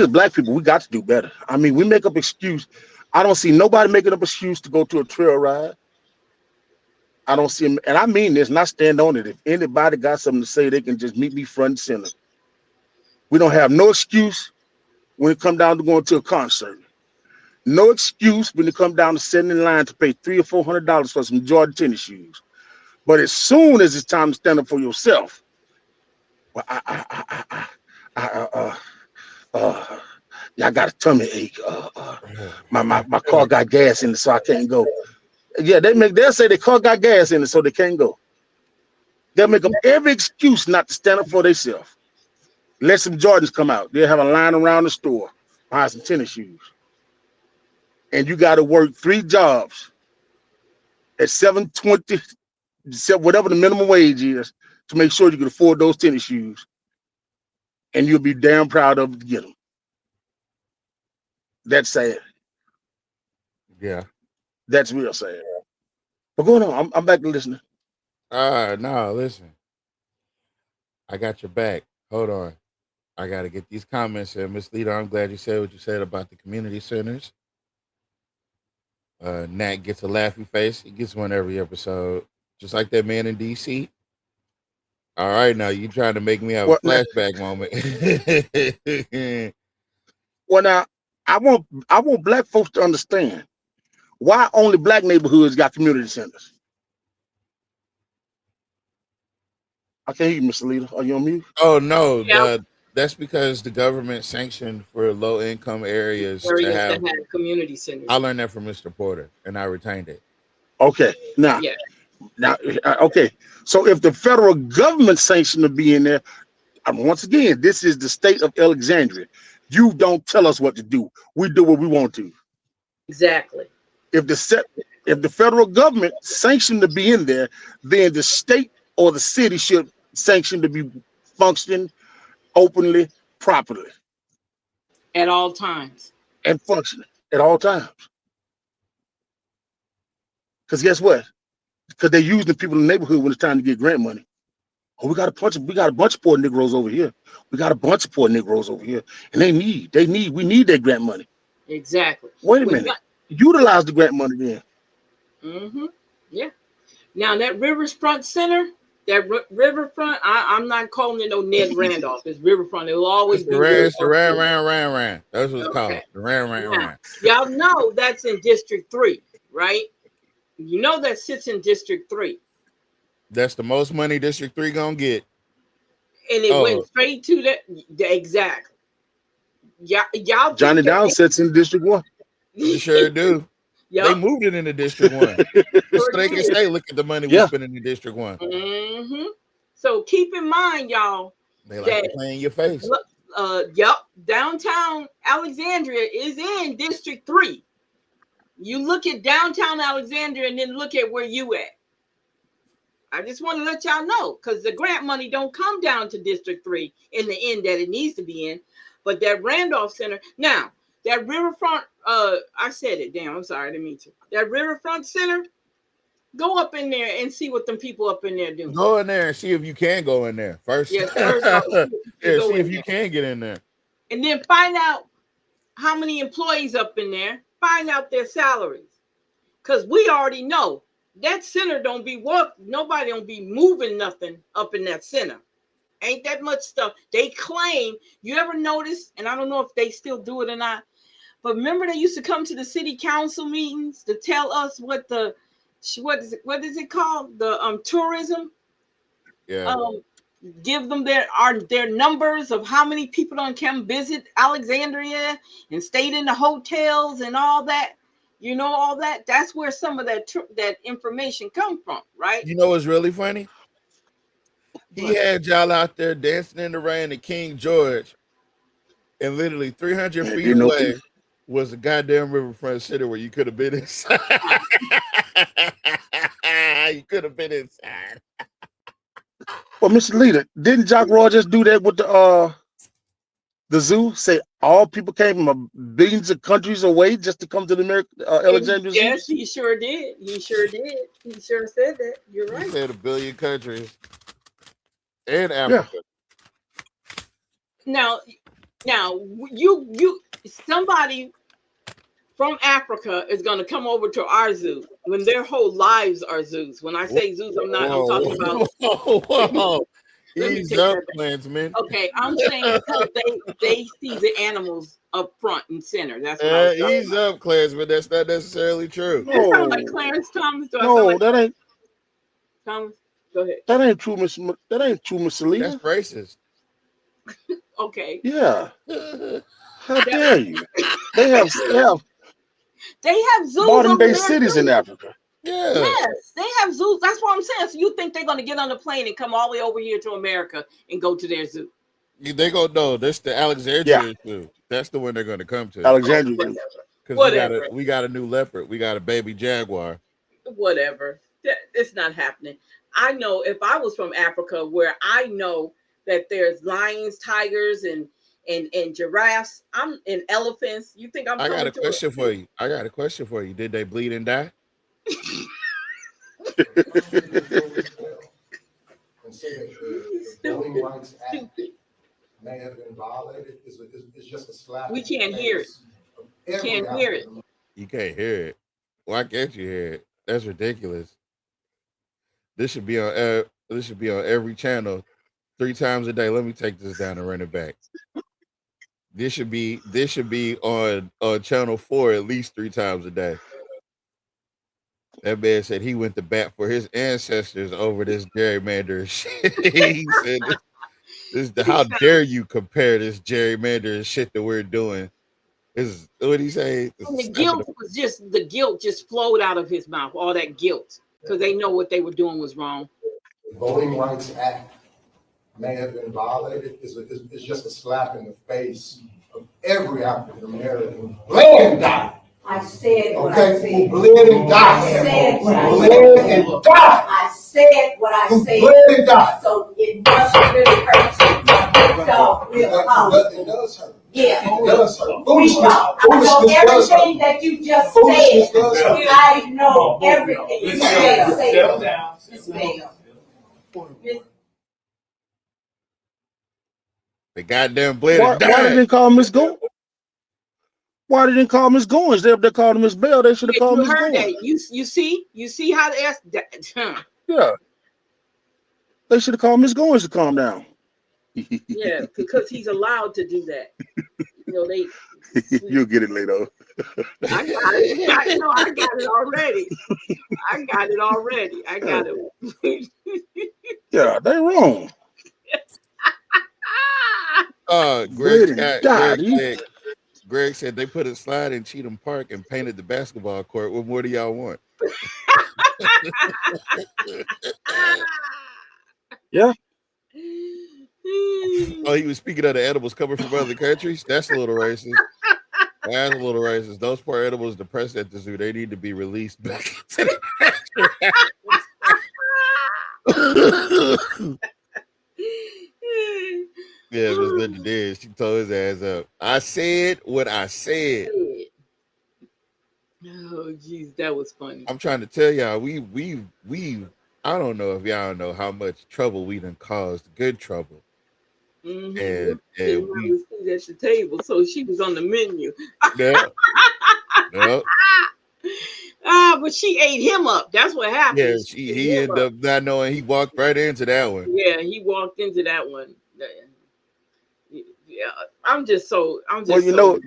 as black people, we got to do better. I mean, we make up excuse. I don't see nobody making up excuse to go to a trail ride. I don't see him, and I mean this, not stand on it. If anybody got something to say, they can just meet me front and center. We don't have no excuse when it come down to going to a concert. No excuse when it come down to sitting in line to pay $300 or $400 for some Jordan tennis shoes. But as soon as it's time to stand up for yourself, well, I got a tummy ache. My car got gas in it, so I can't go. Yeah, they'll say their car got gas in it, so they can't go. They'll make up every excuse not to stand up for themselves. Let some Jordans come out. They'll have a line around the store, buy some tennis shoes. And you got to work 3 jobs at $7.20, whatever the minimum wage is, to make sure you can afford those tennis shoes. And you'll be damn proud of it to get them. That's sad. Yeah. That's real sad. But go on, I'm back to listening. No, listen. I got your back. Hold on. I got to get these comments in. Miss Lita, I'm glad you said what you said about the community centers. Nat gets a laughy face. He gets one every episode. Just like that man in D.C. All right, now you trying to make me have a flashback moment. Well, now, I want black folks to understand why only black neighborhoods got community centers. I can't hear you, Mr. Leader. Are you on mute? Oh, no. Yeah. That's because the government sanctioned for low-income areas to have community centers. I learned that from Mr. Porter, and I retained it. Okay. Now, okay. So if the federal government sanctioned to be in there, once again, this is the state of Alexandria. You don't tell us what to do. We do what we want to. Exactly. If the federal government sanctioned to be in there, then the state or the city should sanction to be functioning openly, properly. At all times. And functioning at all times. Because guess what? Because they're using the people in the neighborhood when it's time to get grant money. Oh, we got a bunch of poor Negroes over here. We got a bunch of poor Negroes over here. And we need that grant money. Exactly. Wait a minute. Utilize the grant money then. Mm-hmm. Yeah. Now that Riverfront Center, that Riverfront, I'm not calling it no Ned Randolph. It's Riverfront. It will always be It's the Ran. That's what it's called. The Ran. Y'all know that's in District 3, right? You know that sits in District 3. That's the most money District 3 gonna get. And it went straight to that. Exactly. Y'all Johnny Down sits in District 1. You sure do. Yep. They moved it into District 1. So they can say, look at the money we spent in the District 1. Mm-hmm. So keep in mind, y'all. They like to play in your face. Downtown Alexandria is in District 3. You look at downtown Alexandria and then look at where you at. I just want to let y'all know, because the grant money don't come down to District 3 in the end that it needs to be in. But that Randolph Center, now, that Riverfront, I said it, damn, I'm sorry, I didn't mean to. That Riverfront Center, go up in there and see what them people up in there do. Go in there and see if you can go in there first. Yes, see if you can get in there. And then find out how many employees up in there, find out their salaries. Because we already know that center don't be nobody don't be moving nothing up in that center. Ain't that much stuff. They claim, you ever notice, and I don't know if they still do it or not, but remember they used to come to the city council meetings to tell us what is it called? The tourism. Yeah. Give them their numbers of how many people don't come visit Alexandria and stayed in the hotels and all that. You know, all that. That's where some of that information come from, right? You know what's really funny? He had y'all out there dancing in the rain at King George, and literally 300 feet away was a goddamn Riverfront City where you could have been inside. You could have been inside. Well, Mr. Leader, didn't Jock Rogers do that with the zoo? Say all people came from billions of countries away just to come to the Alexandria Zoo? Yes, he sure did. He sure said that. You're right. He said 1 billion countries. And Africa. Yeah. Now, you somebody from Africa is going to come over to our zoo when their whole lives are zoos. When I say zoos, I'm talking about. Whoa. Ease up, Klansman. Okay, I'm saying because they see the animals up front and center. That's what I'm saying. Ease up, Klansman. That's not necessarily true. That sounds like Clarence Thomas. No, that ain't. Thomas, go ahead. That ain't true, Mr. Lee. That's racist. Okay. Yeah. How dare you? They have zoos. Modern day cities in Africa. Yeah. Yes, they have zoos. That's what I'm saying. So you think they're going to get on the plane and come all the way over here to America and go to their zoo? They go, no, that's the Alexandria Zoo. That's the one they're going to come to. Alexandria Zoo. Because we got a new leopard. We got a baby jaguar. Whatever. It's not happening. I know if I was from Africa, where I know that there's lions, tigers, and giraffes, and elephants. You think I'm? I got a question for you. Did they bleed and die? and say that the Voting Rights Act may have been violated is just a slap. We can't hear it. Can't hear it. You can't hear it. Why can't you hear it? That's ridiculous. This should be on. This should be on every channel 3 times a day. Let me take this down and run it back. This should be on channel 4 at least 3 times a day. That man said he went to bat for his ancestors over this gerrymander shit. He said, "How dare you compare this gerrymander shit that we're doing?" Is what he say? And the guilt just flowed out of his mouth. All that guilt, because they know what they were doing was wrong. The Voting Rights Act may have been violated is just a slap in the face of every African American who bled and died. I said what I said. Who bled and died. I said what I bled said. and died. I said what I said. Bled and died. So it doesn't really hurt you. So It does hurt. Yeah. It does hurt. I know everything that you just said. I know everything you said. Miss Bell. The goddamn bled. Why did they call Miss Goins? Why didn't they call Miss Goins? They called Miss Bell. They should have called Miss Goins. You see how to ask that. Yeah. They should have called Miss Goins to calm down. Yeah, because he's allowed to do that. You know, You'll get it later. I got it. I got it already. I got it. Yeah, they wrong. Greg said they put a slide in Cheatham Park and painted the basketball court. What more do y'all want? Yeah. Oh, he was speaking of the animals coming from other countries. That's a little racist. That's a little racist. Those poor animals depressed at the zoo. They need to be released back to the Yeah, Miss Linda did. She told his ass up. I said what I said. Oh, geez, that was funny. I'm trying to tell y'all, we I don't know if y'all know how much trouble we done caused. Good trouble. Mm-hmm. And we was at the table, so she was on the menu. Yeah. Yep. But she ate him up. That's what happened. Yeah, he ended up not knowing. He walked right into that one. Yeah, he walked into that one. Yeah, I'm just well, know.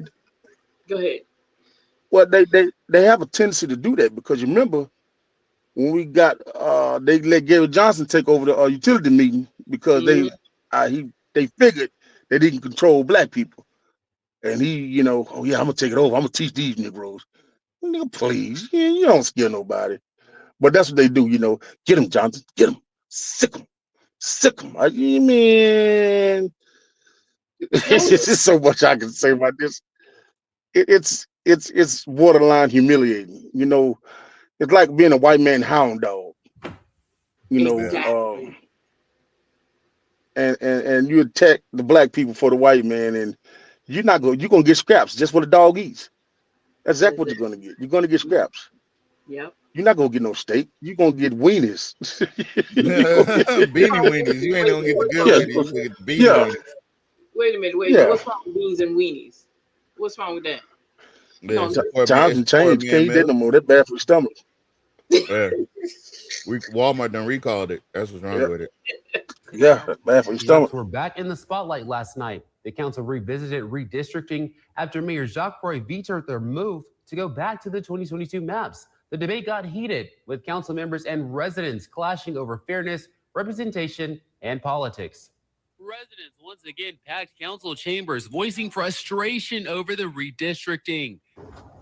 Go ahead. Well, they have a tendency to do that because you remember when we got they let Gary Johnson take over the utility meeting because they figured that he can control black people, and he oh yeah, I'm gonna take it over. I'm gonna teach these Negroes. Nigga, please, you don't scare nobody. But that's what they do, Get him, Johnson. Get him. Sick him. I mean, it's just so much I can say about this. It's borderline humiliating. It's like being a white man hound dog. Exactly. And you attack the black people for the white man, and you're gonna get scraps just what the dog eats. That's exactly what you're gonna get. You're gonna get scraps. Yep. You're not gonna get no steak. You're gonna get weenies. Beanie weenies. You ain't gonna get the good weenies. You're gonna get the beanie weenies. Wait a minute. What's wrong with beans and weenies? What's wrong with that? Times and change. You can't eat that no more. That's bad for your stomach. Yeah. Walmart done recalled it. That's what's wrong with it. Yeah, bad for your stomach. We're back in the spotlight last night. The council revisited redistricting after Mayor Jacques Roy vetoed their move to go back to the 2022 maps. The debate got heated, with council members and residents clashing over fairness, representation, and politics. Residents once again packed council chambers, voicing frustration over the redistricting.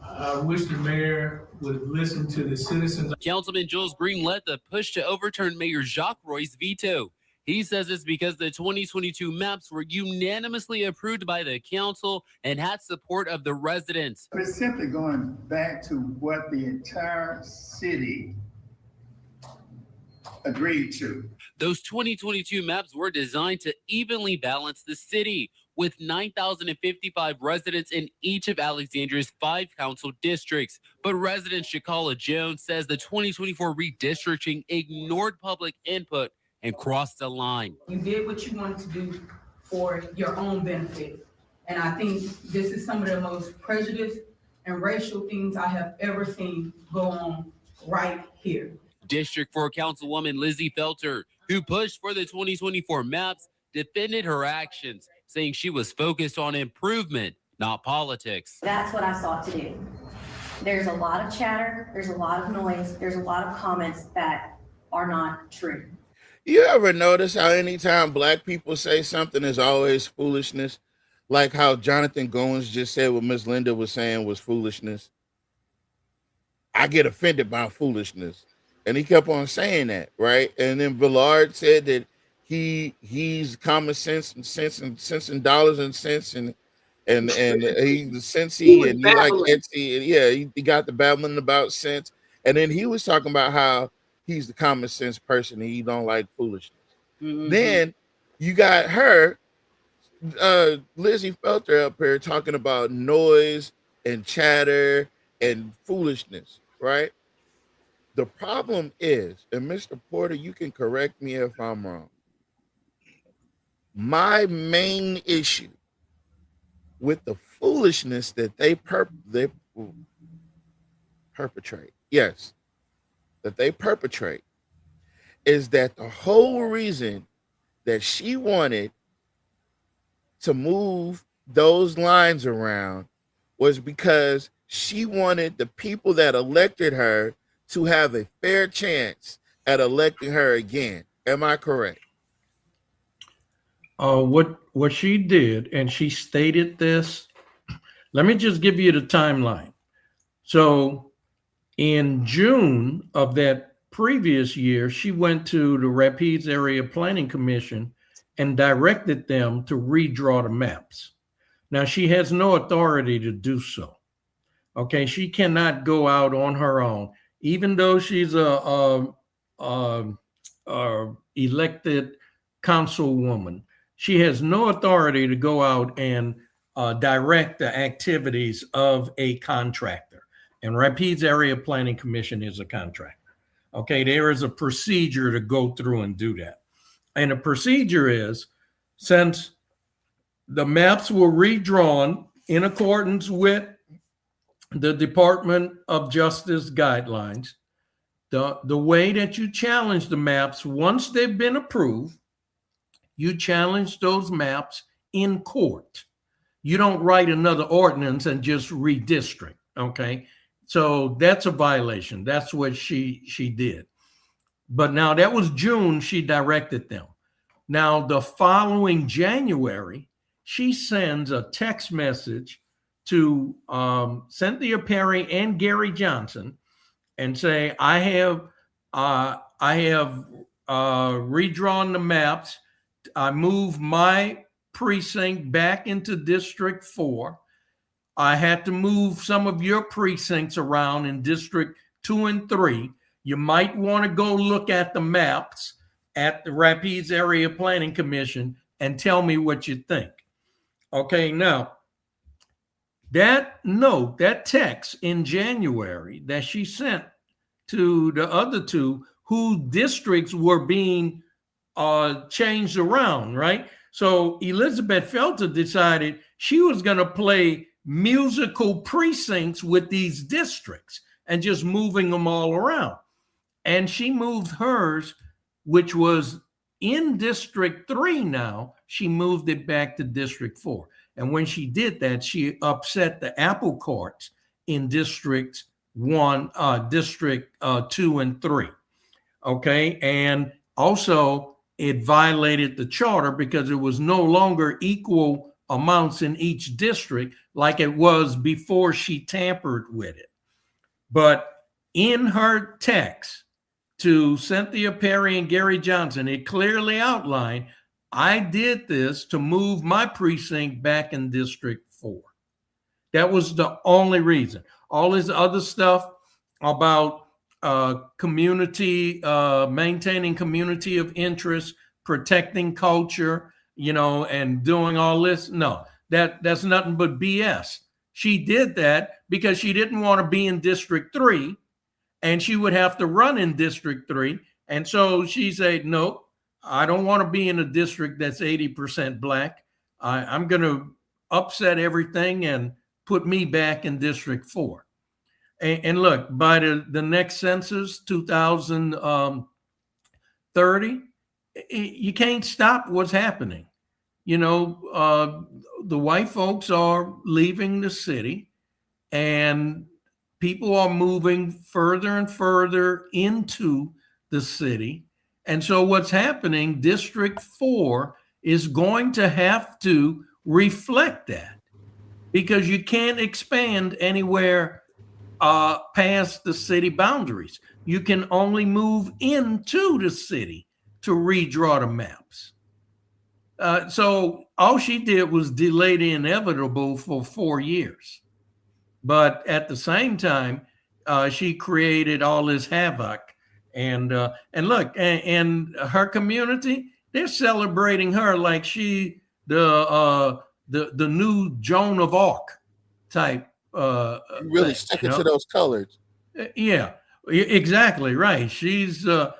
I wish the mayor would listen to the citizens. Councilman Jules Green led the push to overturn Mayor Jacques Roy's veto. He says it's because the 2022 maps were unanimously approved by the council and had support of the residents. It's simply going back to what the entire city agreed to. Those 2022 maps were designed to evenly balance the city, with 9,055 residents in each of Alexandria's 5 council districts. But resident Shakala Jones says the 2024 redistricting ignored public input and crossed the line. You did what you wanted to do for your own benefit. And I think this is some of the most prejudiced and racial things I have ever seen go on right here. District 4 Councilwoman Lizzie Felter, who pushed for the 2024 maps, defended her actions, saying she was focused on improvement, not politics. That's what I sought to do. There's a lot of chatter, there's a lot of noise, there's a lot of comments that are not true. You ever notice how anytime black people say something, there's always foolishness? Like how Jonathan Goins just said what Miss Linda was saying was foolishness. I get offended by foolishness. And he kept on saying that, right? And then Villard said that he's common sense and dollars and cents and he's the sensey and he like Etsy. And yeah, he got the babbling about sense. And then he was talking about how he's the common sense person and he don't like foolishness. Mm-hmm. Then you got her, Lizzie Felter up here talking about noise and chatter and foolishness, right? The problem is, and Mr. Porter, you can correct me if I'm wrong. My main issue with the foolishness that they perpetrate, is that the whole reason that she wanted to move those lines around was because she wanted the people that elected her to have a fair chance at electing her again. Am I correct? What she did, and she stated this, let me just give you the timeline. So in June of that previous year, she went to the Rapides Area Planning Commission and directed them to redraw the maps. Now, she has no authority to do so. Okay, she cannot go out on her own. Even though she's a elected councilwoman, she has no authority to go out and direct the activities of a contractor. And Rapides Area Planning Commission is a contractor. Okay, there is a procedure to go through and do that. And the procedure is, since the maps were redrawn in accordance with the Department of Justice guidelines, the way that you challenge the maps, once they've been approved, you challenge those maps in court. You don't write another ordinance and just redistrict, okay? So that's a violation. That's what she did. But now that was June, she directed them. Now the following January, she sends a text message to Cynthia Perry and Gary Johnson and say, I have redrawn the maps. I moved my precinct back into District 4. I had to move some of your precincts around in District 2 and 3. You might want to go look at the maps at the Rapides Area Planning Commission and tell me what you think. Okay, now, that note, that text in January that she sent to the other two whose districts were being changed around, right? So Elizabeth Felter decided she was going to play musical precincts with these districts and just moving them all around. And she moved hers, which was in District 3 now, she moved it back to District 4. And when she did that, she upset the apple carts in District 1, District 2 and 3. Okay. And also it violated the charter because it was no longer equal amounts in each district like it was before she tampered with it. But in her text to Cynthia Perry and Gary Johnson, it clearly outlined, I did this to move my precinct back in District 4. That was the only reason. All this other stuff about community, maintaining community of interest, protecting culture, you know, and doing all this, no, that's nothing but BS. She did that because she didn't want to be in District 3 and she would have to run in District 3. And so she said, nope, I don't want to be in a district that's 80% black. I'm going to upset everything and put me back in District 4. And look, by the next census, 2030, you can't stop what's happening. You know, the white folks are leaving the city and people are moving further and further into the city. And so what's happening, District 4 is going to have to reflect that, because you can't expand anywhere past the city boundaries. You can only move into the city to redraw the maps. So all she did was delay the inevitable for 4 years. But at the same time, she created all this havoc. And look, and her community, they're celebrating her like she the new Joan of Arc type. Really sticking to those colors. Yeah, exactly right. She's now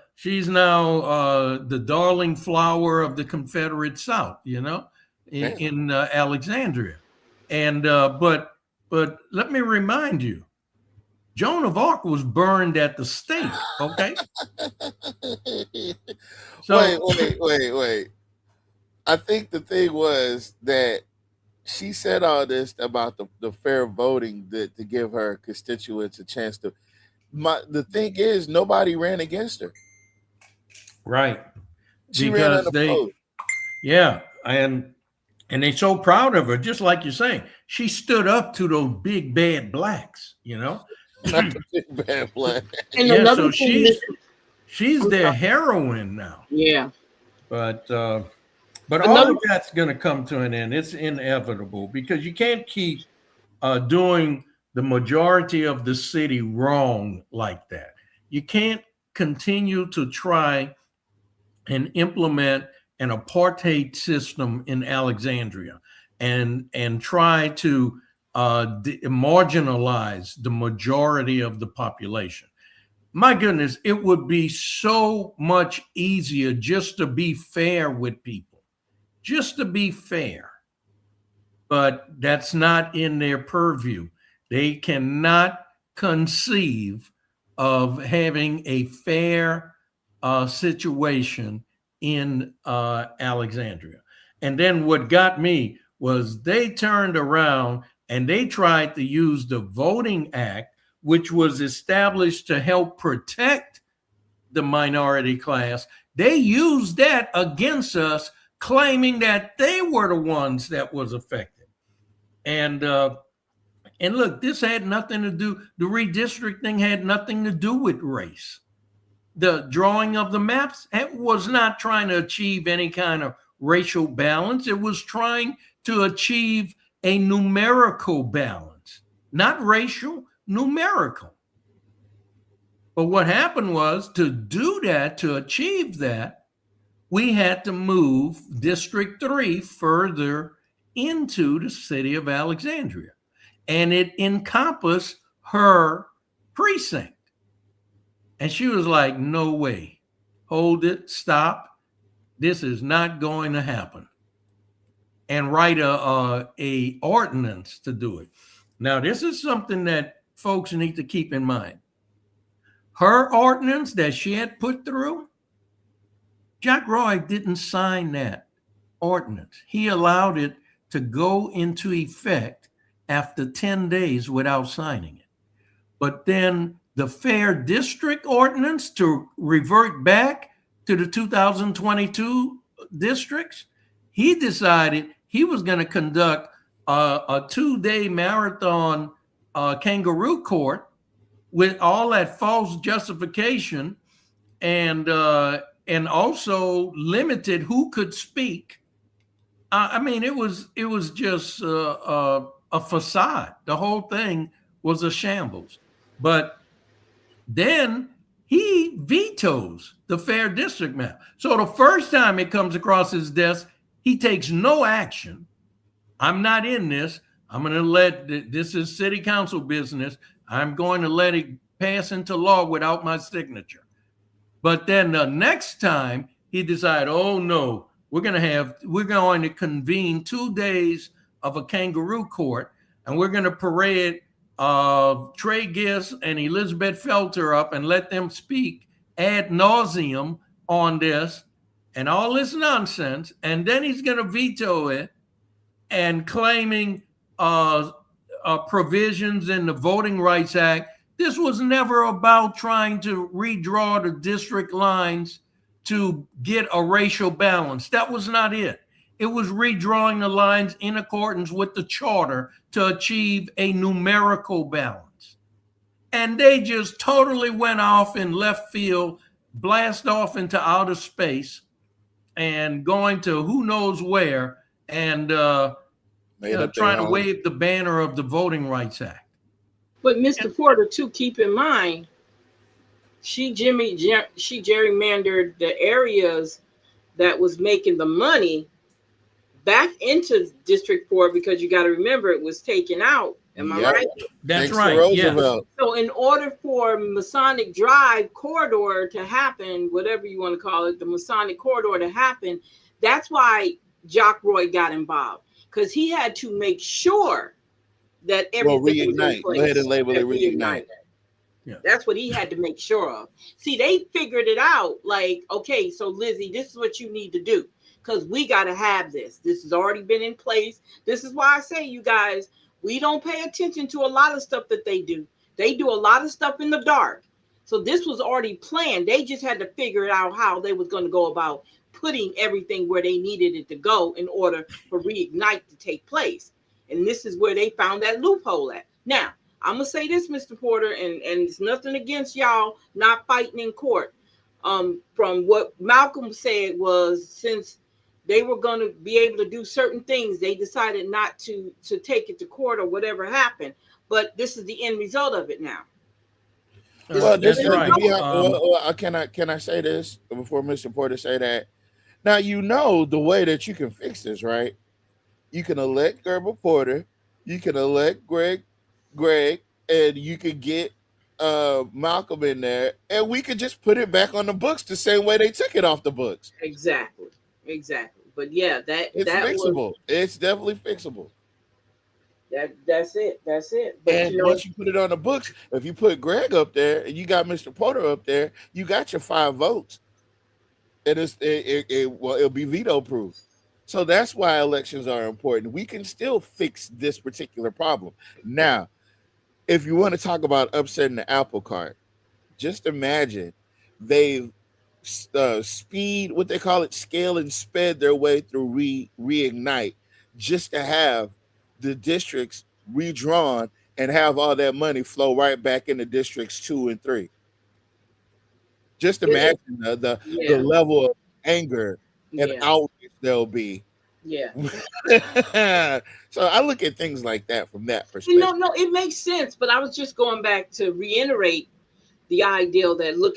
the darling flower of the Confederate South, you know, in Alexandria. And but let me remind you, Joan of Arc was burned at the stake. Okay. So wait. I think the thing was that she said all this about the fair voting to give her constituents a chance to. The thing is, nobody ran against her. Right. She ran unopposed. Yeah, and they're so proud of her, just like you're saying. She stood up to those big bad blacks, you know. Not the big bad black. And yeah, so she's their heroine now. Yeah. But all of that's going to come to an end. It's inevitable, because you can't keep doing the majority of the city wrong like that. You can't continue to try and implement an apartheid system in Alexandria and try to marginalize the majority of the population. My goodness, it would be so much easier just to be fair with people, just to be fair. But that's not in their purview. They cannot conceive of having a fair situation in Alexandria. And then what got me was they turned around and they tried to use the Voting Act, which was established to help protect the minority class. They used that against us, claiming that they were the ones that was affected. And look, this had nothing to do, the redistricting had nothing to do with race. The drawing of the maps was not trying to achieve any kind of racial balance. It was trying to achieve a numerical balance, not racial, numerical. But what happened was, to do that, to achieve that, we had to move District 3 further into the city of Alexandria. And it encompassed her precinct. And she was like, no way, hold it, stop. This is not going to happen. And write a ordinance to do it. Now, this is something that folks need to keep in mind. Her ordinance that she had put through, Jack Roy didn't sign that ordinance. He allowed it to go into effect after 10 days without signing it. But then the Fair District Ordinance, to revert back to the 2022 districts, he decided he was going to conduct a 2-day marathon kangaroo court with all that false justification, and also limited who could speak. I mean, it was just a facade. The whole thing was a shambles. But then he vetoes the Fair District map. So the first time it comes across his desk, he takes no action. I'm not in this. I'm going to let, this is city council business. I'm going to let it pass into law without my signature. But then the next time he decided, oh no, we're going to convene 2 days of a kangaroo court, and we're going to parade Trey Gist and Elizabeth Felter up and let them speak ad nauseum on this and all this nonsense. And then he's going to veto it and claiming provisions in the Voting Rights Act. This was never about trying to redraw the district lines to get a racial balance. That was not it. It was redrawing the lines in accordance with the charter to achieve a numerical balance. And they just totally went off in left field, blast off into outer space and going to who knows where and trying to wave the banner of the Voting Rights Act. But Mr. Porter, too, keep in mind, she gerrymandered the areas that was making the money back into District 4 because you got to remember it was taken out. Am I right? That's right. Yeah. So in order for Masonic Drive corridor to happen, whatever you want to call it, the Masonic corridor to happen, that's why Jock Roy got involved, because he had to make sure that everything was in place. Go ahead and label it reignite. Yeah. That's what he had to make sure of. See, they figured it out. Like, okay, so Lizzie, this is what you need to do because we got to have this. This has already been in place. This is why I say, you guys, we don't pay attention to a lot of stuff that they do. They do a lot of stuff in the dark. So this was already planned. They just had to figure out how they was going to go about putting everything where they needed it to go in order for Reignite to take place. And this is where they found that loophole at. Now, I'm going to say this, Mr. Porter, and it's nothing against y'all not fighting in court. From what Malcolm said was, since they were going to be able to do certain things, they decided not to take it to court or whatever happened. But this is the end result of it now. Well, this is right. Can I say this before Mr. Porter say that? Now, you know the way that you can fix this, right? You can elect Gerber Porter, you can elect Greg, and you could get Malcolm in there, and we could just put it back on the books the same way they took it off the books. Exactly. But yeah, it's fixable. It's definitely fixable. That's it. But and once you put it on the books, if you put Greg up there and you got Mr. Porter up there, you got your 5 votes, and it'll be veto proof. So that's why elections are important. We can still fix this particular problem. Now, if you want to talk about upsetting the apple cart, just imagine they scale and sped their way through Reignite just to have the districts redrawn and have all that money flow right back into districts 2 and 3. Just imagine the level of anger and outrage there'll be. Yeah. So I look at things like that from that perspective. No, it makes sense. But I was just going back to reiterate the ideal that look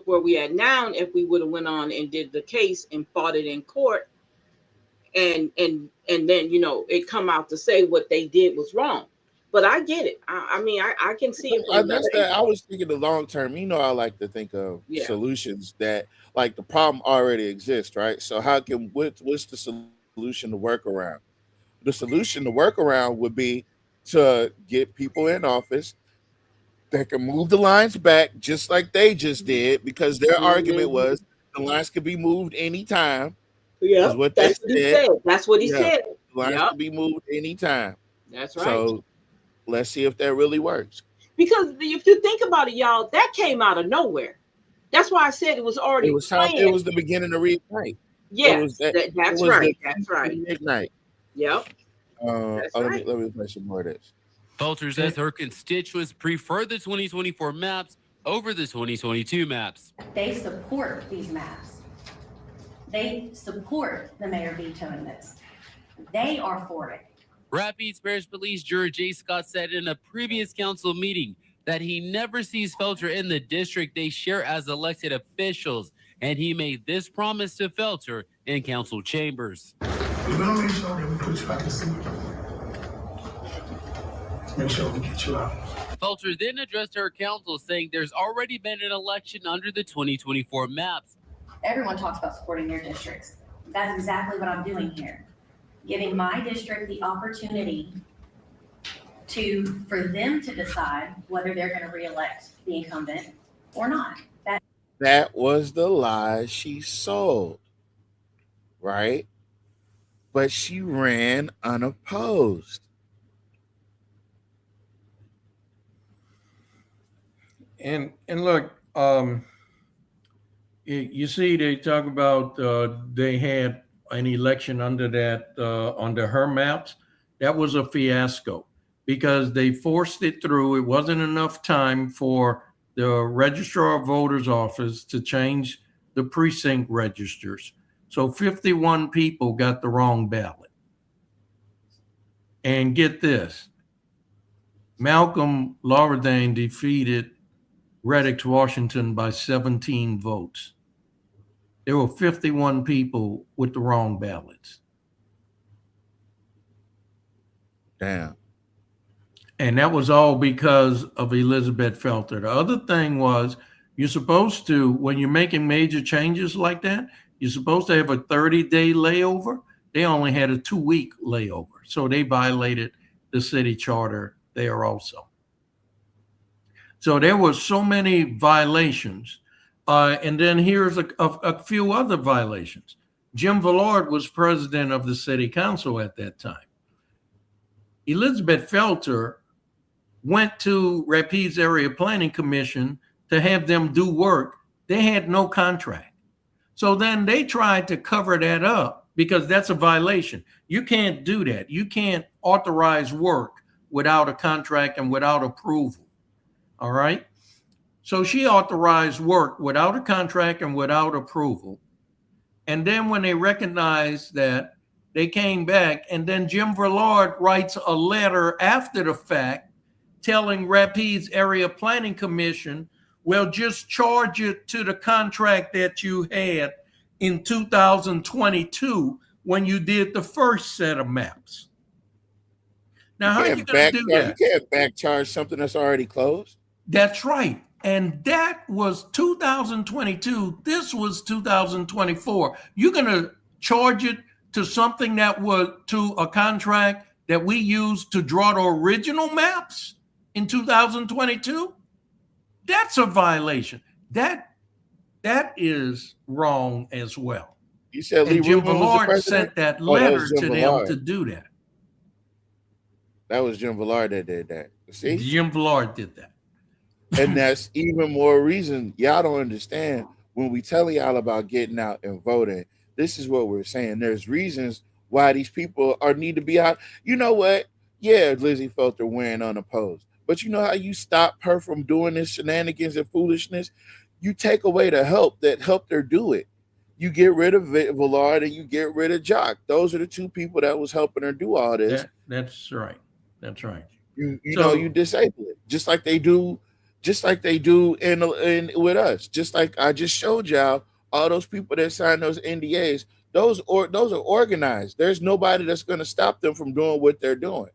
where we at now. And if we would have went on and did the case and fought it in court, and then it come out to say what they did was wrong. But I get it. I can see it. I was thinking the long term. I like to think of solutions that, like, the problem already exists, right? So what's the solution to work around? The solution to work around would be to get people in office that can move the lines back just like they just did, because their argument was the lines could be moved anytime. Yeah, that's what he said. That's what he said. The lines could be moved anytime. That's right. So let's see if that really works. Because if you think about it, y'all, that came out of nowhere. That's why I said it was already planned. It was the beginning of Reignite. Yeah, that's right. Reignite. Yep. Let me play some more of this. Felter says her constituents prefer the 2024 maps over the 2022 maps. They support these maps. They support the mayor vetoing this. They are for it. Rapides Parish Police Juror Jay Scott said in a previous council meeting that he never sees Felter in the district they share as elected officials, and he made this promise to Felter in council chambers. We're going to make sure that we put you out to sea. Make sure we get you out. Felter then addressed her council, saying there's already been an election under the 2024 maps. everyone talks about supporting their districts. That's exactly what I'm doing here. Giving my district the opportunity for them to decide whether they're going to reelect the incumbent or not. That was the lie she sold, right? But she ran unopposed. And look, you see, they talk about they had an election under her maps. That was a fiasco because they forced it through. It wasn't enough time for the registrar of voters office to change the precinct registers. So 51 people got the wrong ballot. And get this, Malcolm Lawrence defeated Reddick Washington by 17 votes. There were 51 people with the wrong ballots. Damn. And that was all because of Elizabeth Felter. The other thing was, you're supposed to, when you're making major changes like that, you're supposed to have a 30-day layover. They only had a 2-week layover. So they violated the city charter there also. So there were so many violations. And then here's a few other violations. Jim Villard was president of the city council at that time. Elizabeth Felter went to Rapides Area Planning Commission to have them do work. They had no contract. So then they tried to cover that up because that's a violation. You can't do that. You can't authorize work without a contract and without approval. All right. So she authorized work without a contract and without approval. And then when they recognized that, they came back, and then Jim Villard writes a letter after the fact telling Rapides Area Planning Commission, well, just charge it to the contract that you had in 2022 when you did the first set of maps. Now, how are you going to do that? You can't back charge something that's already closed. That's right. And that was 2022. This was 2024. You're going to charge it to something that was to a contract that we used to draw the original maps in 2022? That's a violation. That is wrong as well. You said and Jim Villard sent that letter to them to do that. That was Jim Villard that did that. See? Jim Villard did that. And that's even more reason y'all don't understand when we tell y'all about getting out and voting. This is what we're saying. There's reasons why these people need to be out. You know what? Yeah, Lizzie Felter went unopposed. But you know how you stop her from doing this shenanigans and foolishness? You take away the help that helped her do it. You get rid of Villard and you get rid of Jock. Those are the two people that was helping her do all this. That's right. That's right. You know, you disable it. Just like they do in with us. Just like I just showed y'all, all those people that signed those NDAs, those are organized. There's nobody that's going to stop them from doing what they're doing.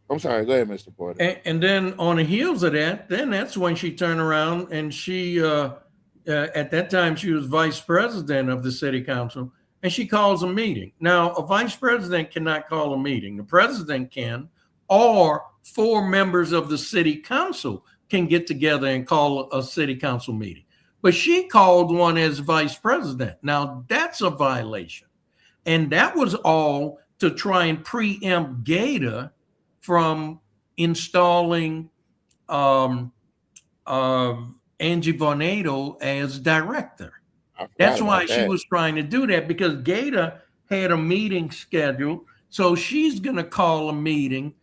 I'm sorry. Go ahead, Mr. Porter. And then on the heels of that, then that's when she turned around and she, at that time, she was vice president of the city council, and she calls a meeting. Now, a vice president cannot call a meeting. The president can, or 4 members of the city council can get together and call a city council meeting. But she called one as vice president. Now, that's a violation. And that was all to try and preempt Gator from installing Angie Vornado as director. That's why she was trying to do that, because Gator had a meeting scheduled. So she's going to call a meeting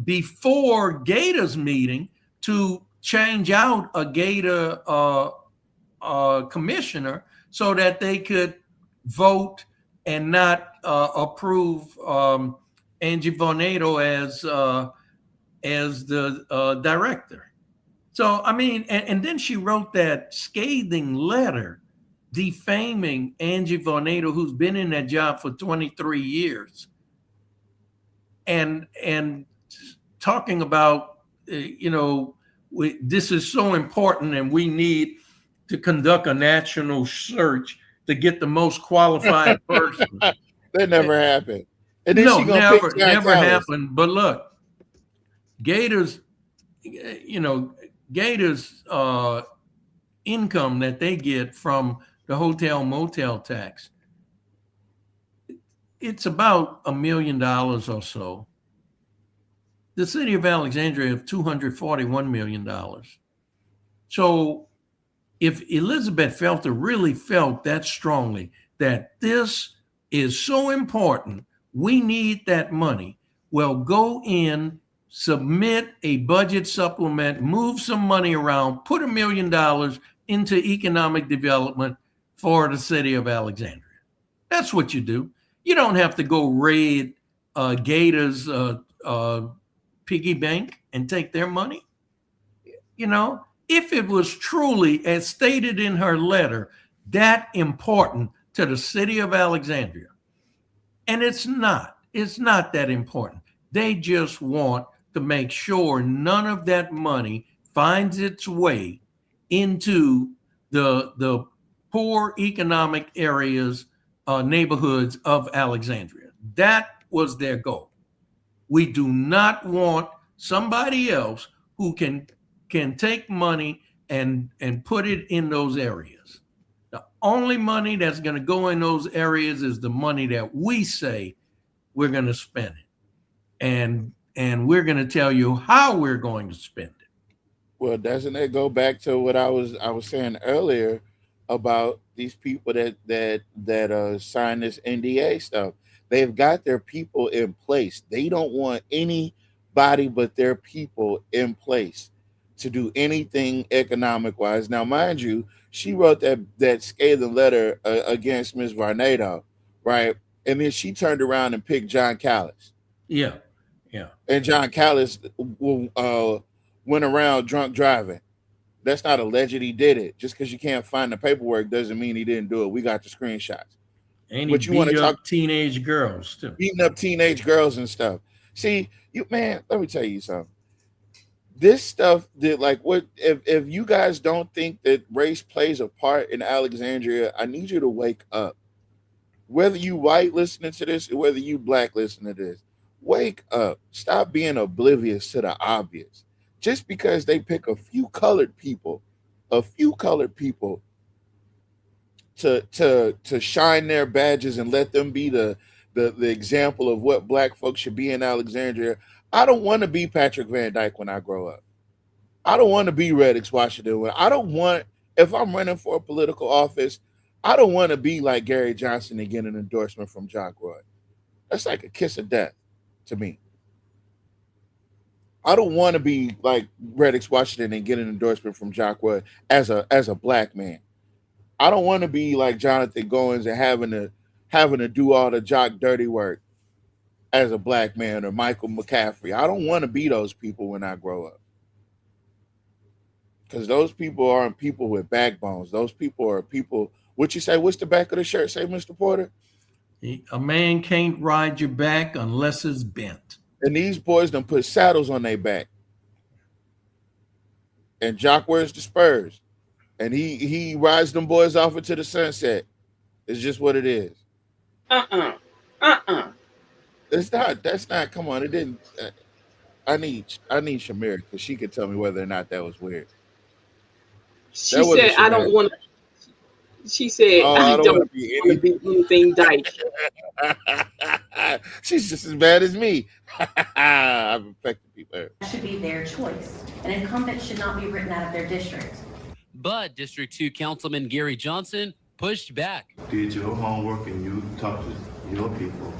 before Gator's meeting to change out a Gator commissioner so that they could vote and not approve Angie Vornado as the director. So, I mean, and then she wrote that scathing letter defaming Angie Vornado, who's been in that job for 23 years, and talking about, this is so important and we need to conduct a national search to get the most qualified person. That never happened. And then No, she gonna never, pick John never Callis. happened. But look, Gators, Gators income that they get from the hotel motel tax, it's about $1 million or so. The city of Alexandria have $241 million. So if Elizabeth Felter really felt that strongly that this is so important, we need that money, well, go in, submit a budget supplement, move some money around, put $1 million into economic development for the city of Alexandria. That's what you do. You don't have to go raid Gators piggy bank and take their money. You know, if it was truly, as stated in her letter, that important to the city of Alexandria, and it's not that important. They just want to make sure none of that money finds its way into the poor economic areas, neighborhoods of Alexandria. That was their goal. We do not want somebody else who can take money and put it in those areas. The only money that's going to go in those areas is the money that we say we're going to spend it. And we're going to tell you how we're going to spend it. Well, doesn't that go back to what I was saying earlier about these people that sign this NDA stuff? They've got their people in place. They don't want anybody but their people in place to do anything economic wise. Now, mind you, she wrote that scathing letter against Ms. Varnado, right? And then she turned around and picked John Callis. Yeah. And John Callis went around drunk driving. That's not alleged he did it. Just because you can't find the paperwork doesn't mean he didn't do it. We got the screenshots. And he beat up teenage girls too. Beating up teenage girls and stuff. See, let me tell you something. This stuff did if you guys don't think that race plays a part in Alexandria, I need you to wake up. Whether you white listening to this or whether you black listening to this, wake up. Stop being oblivious to the obvious. Just because they pick a few colored people to shine their badges and let them be the example of what black folks should be in Alexandria. I don't want to be Patrick Van Dyke when I grow up. I don't want to be Reddix Washington. If I'm running for a political office, I don't want to be like Gary Johnson and get an endorsement from Jock Roy. That's like a kiss of death to me. I don't want to be like Reddix Washington and get an endorsement from Jock Roy as a black man. I don't want to be like Jonathan Goins and having to do all the jock dirty work as a black man, or Michael McCaffrey. I don't want to be those people when I grow up. Because those people aren't people with backbones. Those people are people. What you say? What's the back of the shirt say, Mr. Porter? A man can't ride your back unless it's bent. And these boys done put saddles on their back. And Jock wears the spurs. And he rides them boys off into the sunset. It's just what it is. That's not, come on, it didn't. I need Shamira because she could tell me whether or not that was weird. She said, I don't want to. She said, I don't want to be anything Dyke. She's just as bad as me. I've affected people. That should be their choice. An incumbent should not be written out of their district. But District 2 Councilman Gary Johnson pushed back. Did your homework and you talked to your people,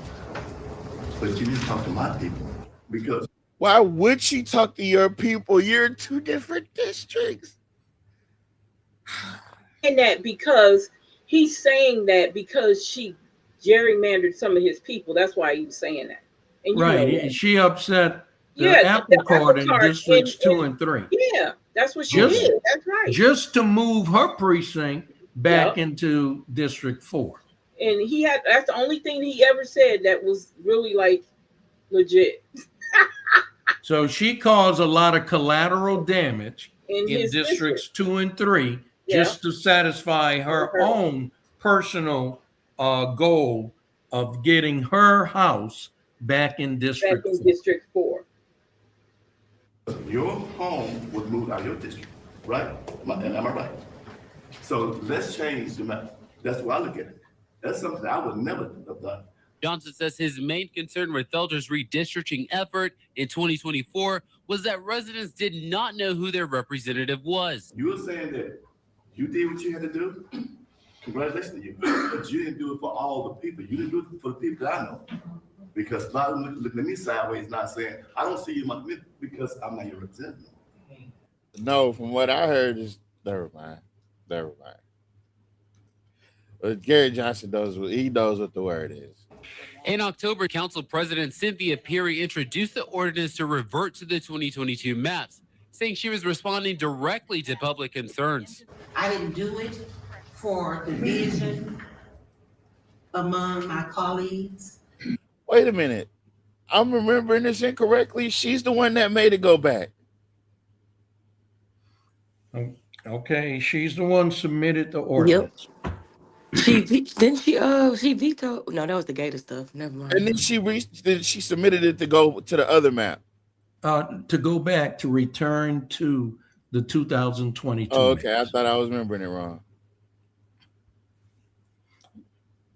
but you didn't talk to my people. Because why would she talk to your people? You're in two different districts. And that because he's saying that because she gerrymandered some of his people. That's why he was saying that. And you right. She upset the apple cart in districts 2 and 3. Yeah, that's what she did. That's right. Just to move her precinct back into District 4. And that's the only thing he ever said that was really like legit. So she caused a lot of collateral damage in districts 2 and 3 just to satisfy her own personal goal of getting her house back in District 4. District 4. Your home was moved out of your district, right? Am I right? So let's change the map. That's why I look at it. That's something I would never have done. Johnson says his main concern with Felter's redistricting effort in 2024 was that residents did not know who their representative was. You were saying that you did what you had to do. Congratulations to you. But you didn't do it for all the people. You didn't do it for the people that I know. Because a lot of them looking at me sideways, not saying, I don't see you in my community because I'm not your representative. No, from what I heard is, never mind. But Gary Johnson knows what the word is. In October, Council President Cynthia Perry introduced the ordinance to revert to the 2022 maps, saying she was responding directly to public concerns. I didn't do it for division among my colleagues. Wait a minute. I'm remembering this incorrectly. She's the one that made it go back. Okay, she's the one submitted the ordinance. Yep. She vetoed. No, that was the Gator stuff. Never mind. And then she submitted it to go to the other map. To go back to return to the 2022. Oh, okay. I thought I was remembering it wrong.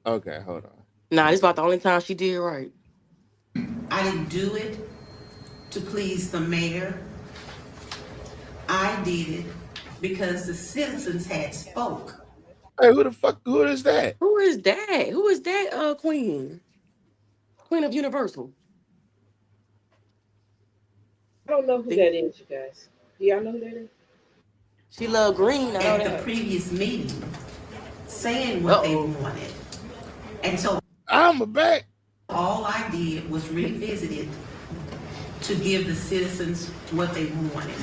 Okay, hold on. Nah, this is about the only time she did right. I didn't do it to please the mayor. I did it because the citizens had spoke. Hey, who is that? Who is that, Queen? Queen of Universal. I don't know who that is, you guys. Do y'all know who that is? She loved green. I know At that. the previous meeting, saying what they wanted. And so I'm back. All I did was revisit it to give the citizens what they wanted.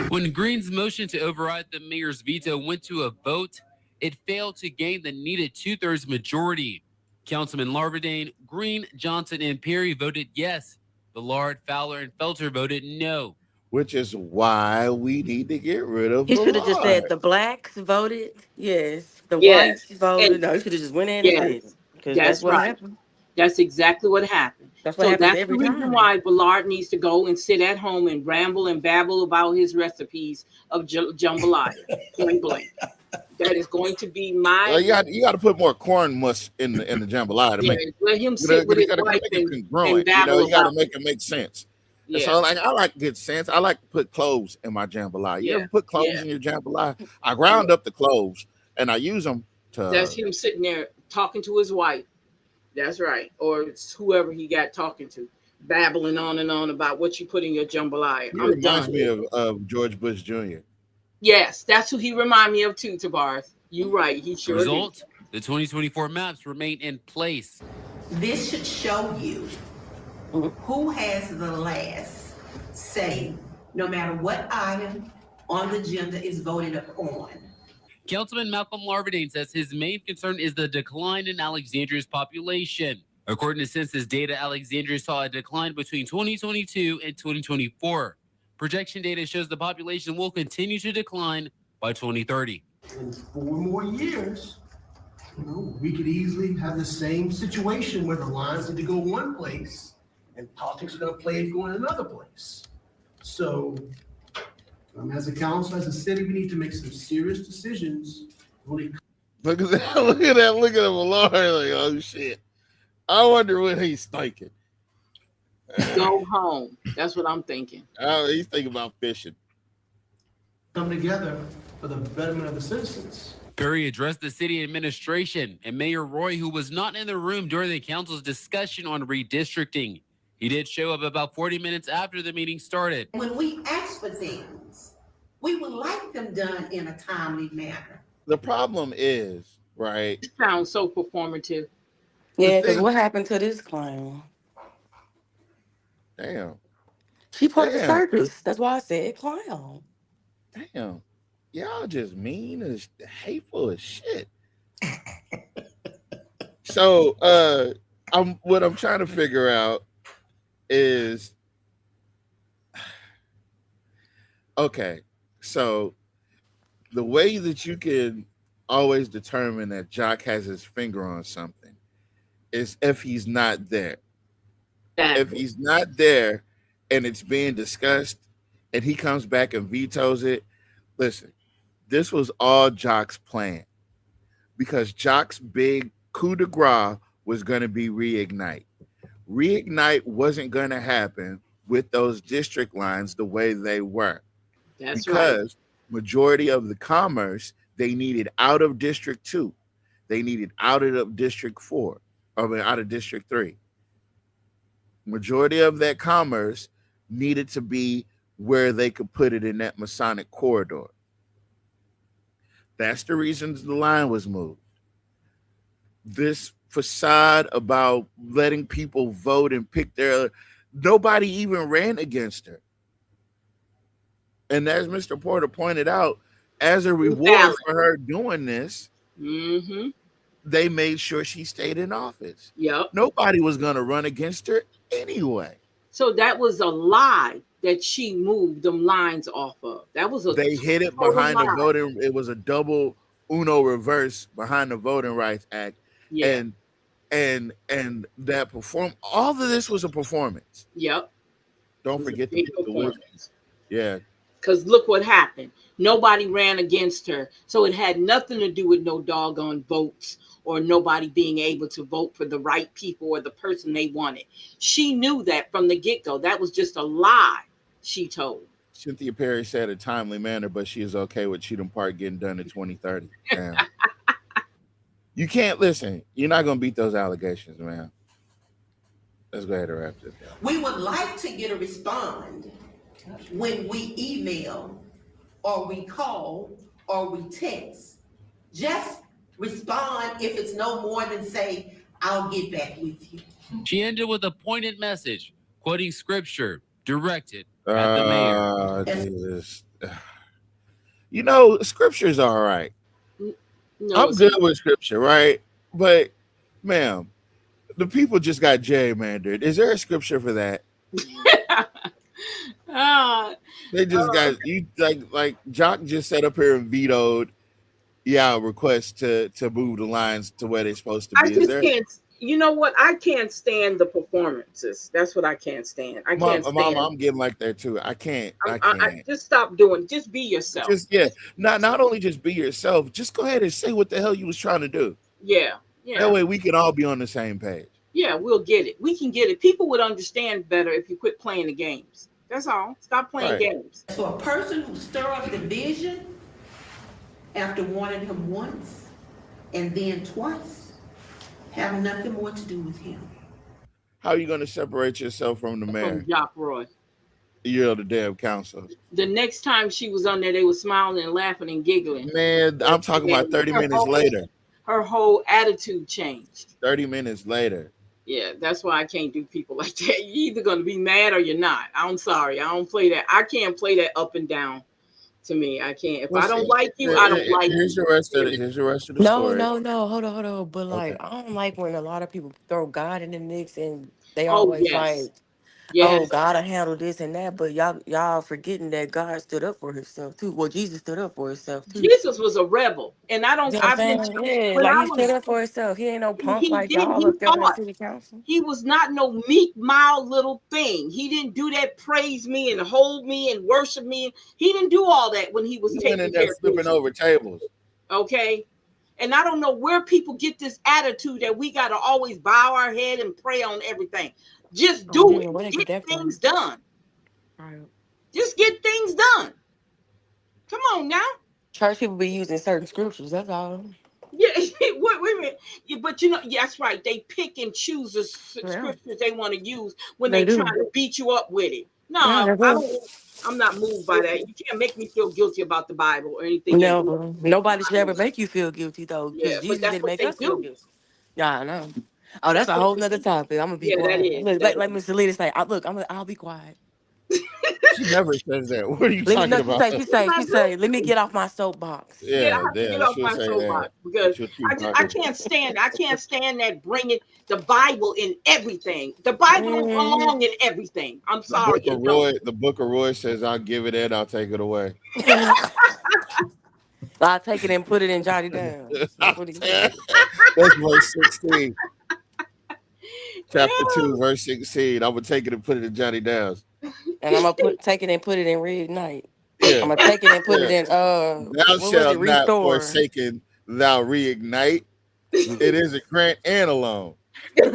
When Green's motion to override the mayor's veto went to a vote, it failed to gain the needed 2/3 majority. Councilman Larvadain, Green, Johnson, and Perry voted yes. Ballard, Fowler, and Felter voted no. Which is why we need to get rid of He should have just said the blacks voted yes. The whites voted no. He should have just went in and said it. Because that's what happened. That's exactly what happened. That's what happens that's every the reason time. why Ballard needs to go and sit at home and ramble and babble about his recipes of jambalaya. Point blank. That is going to be my. Well, you got to put more corn mush in the jambalaya to make. Let him sit with his wife and babble. You got to make it make sense. Yeah. So I like good sense. I like to put cloves in my jambalaya. You ever put cloves in your jambalaya? I ground up the cloves and I use them to. That's him sitting there talking to his wife. That's right. Or it's whoever he got talking to, babbling on and on about what you put in your jambalaya. He reminds me of George Bush Jr. Yes, that's who he reminds me of too, Tavares. You're right. He sure Result, did. the 2024 maps remain in place. This should show you who has the last say, no matter what item on the agenda is voted upon. Councilman Malcolm Larvadain says his main concern is the decline in Alexandria's population. According to census data, Alexandria saw a decline between 2022 and 2024. Projection data shows the population will continue to decline by 2030. In 4 more years, we could easily have the same situation where the lines need to go one place and politics are going to play it going another place. So as a council, as a city, we need to make some serious decisions. Look at that! Look at that! Look at him, Lord! Like, oh shit! I wonder what he's thinking. Go home. That's what I'm thinking. Oh, he's thinking about fishing. Come together for the betterment of the citizens. Perry addressed the city administration and Mayor Roy, who was not in the room during the council's discussion on redistricting. He did show up about 40 minutes after the meeting started. When we ask for things, we would like them done in a timely manner. The problem is, right? It sounds so performative. Yeah, because what happened to this clown? Damn. She part of the circus. That's why I said clown. Damn. Y'all just mean as hateful as shit. So what I'm trying to figure out is okay, so the way that you can always determine that Jock has his finger on something is if he's not there. If he's not there and it's being discussed and he comes back and vetoes it, listen, this was all Jock's plan, because Jock's big coup de grace was going to be Reignite. Reignite wasn't going to happen with those district lines the way they were. That's because majority of the commerce they needed out of District 2. They needed out of District 4, out of District 3. Majority of that commerce needed to be where they could put it in that Masonic corridor. That's the reason the line was moved. This facade about letting people vote and pick nobody even ran against her. And as Mr. Porter pointed out, as a reward for her doing this, they made sure she stayed in office. Yep. Nobody was going to run against her anyway. So that was a lie that she moved them lines off of. That was They hid it behind the voting. It was a double Uno reverse behind the Voting Rights Act. Yeah. And that all of this was a performance. Yep. Don't forget the performance. Yeah. Because look what happened. Nobody ran against her. So it had nothing to do with no doggone votes or nobody being able to vote for the right people or the person they wanted. She knew that from the get-go. That was just a lie she told. Cynthia Perry said a timely manner, but she is okay with Cheatham Park getting done in 2030. Damn. You can't listen. You're not going to beat those allegations, man. Let's go ahead and wrap this up. We would like to get a response when we email or we call or we text. Just respond if it's no more than say, I'll get back with you. She ended with a pointed message, quoting scripture directed at the mayor. Jesus. You know, scripture's all right. No, I'm good with scripture, right? But, ma'am, the people just got gerrymandered. Is there a scripture for that? They just got you like Jock just sat up here and vetoed request to move the lines to where they're supposed to be. I just can't. You know what? I can't stand the performances. That's what I can't stand. I can't stand. Mama, I'm getting like that too. I can't. I just stop doing. Just be yourself. Not only just be yourself. Just go ahead and say what the hell you was trying to do. Yeah. That way we can all be on the same page. Yeah, we'll get it. We can get it. People would understand better if you quit playing the games. That's all. Stop playing games. For a person who stir up division after warning him once and then twice, have nothing more to do with him. How are you going to separate yourself from the mayor? From Jock Roy. You're the damn council. The next time she was on there, they were smiling and laughing and giggling. Man, I'm talking about 30 minutes later. Her whole attitude changed. 30 minutes later. Yeah, that's why I can't do people like that. You're either going to be mad or you're not. I'm sorry. I don't play that. I can't play that up and down. To me, I can't. If I don't like you, I don't like you. Here's the rest of the story. No. Hold on. But like, I don't like when a lot of people throw God in the mix and they always like, oh, God will handle this and that. But y'all forgetting that God stood up for himself too. Well, Jesus stood up for himself too. Jesus was a rebel, and I don't. You know he stood up for himself. He ain't no punk like y'all up there in the city council. He was not no meek, mild little thing. He didn't do that. Praise me and hold me and worship me. He didn't do all that when he was taking care of flipping over tables. Okay. And I don't know where people get this attitude that we got to always bow our head and pray on everything. Just do it. Get things done. Right. Just get things done. Come on now. Church people be using certain scriptures. That's all. Yeah, wait a minute. Yeah, but you know, that's right. They pick and choose the scriptures they want to use when they try to beat you up with it. No, I'm not moved by that. You can't make me feel guilty about the Bible or anything. No, nobody should ever make you feel guilty though, because Jesus didn't make us feel guilty. Yeah, I know. Oh, that's a whole nother topic. I'm gonna be quiet. That is. Look, like Mr. Lita say, I'll be quiet. She never says that. What are you talking about? She say, let me get off my soapbox. Yeah, get off my soapbox because I can't stand that bringing the Bible in everything. The Bible don't belong in everything. I'm sorry. The Book of Roy says, "I'll give it in, I'll take it away." I'll take it and put it in Johnny Downs. That's what he said. That's verse 16. Chapter 2, verse 16. I'm gonna take it and put it in Johnny Downs. And I'm gonna take it and put it in Reignite. Yeah. I'm gonna take it and put it in Thou shalt not forsaken thou reignite. It is a grant and a loan. We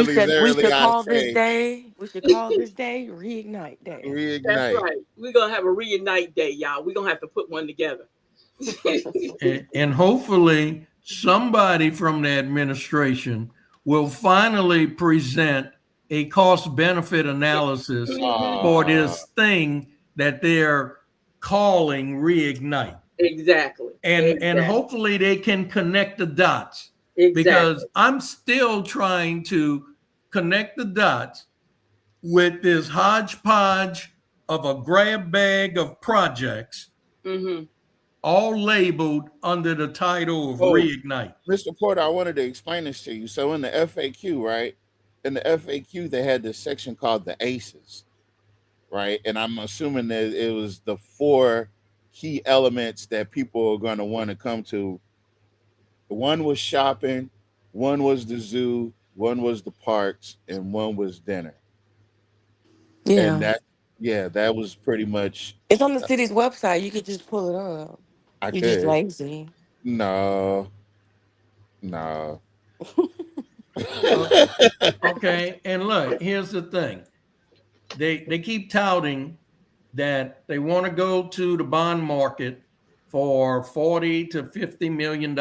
should call this day Reignite Day. Reignite. That's right. We're gonna have a reignite day, y'all. We're gonna have to put one together. And hopefully somebody from the administration will finally present a cost-benefit analysis for this thing that they're calling Reignite. Exactly. And hopefully they can connect the dots. Exactly. Because I'm still trying to connect the dots with this hodgepodge of a grab bag of projects, all labeled under the title of Reignite. Mr. Porter, I wanted to explain this to you. So in the FAQ, right? In the FAQ, they had this section called the ACEs, right? And I'm assuming that it was the 4 key elements that people are going to want to come to. One was shopping, one was the zoo, one was the parks, and one was dinner. Yeah. And that was pretty much. It's on the city's website. You could just pull it up. You're just lazy. No. Okay, and look, here's the thing. They keep touting that they want to go to the bond market for $40 to $50 million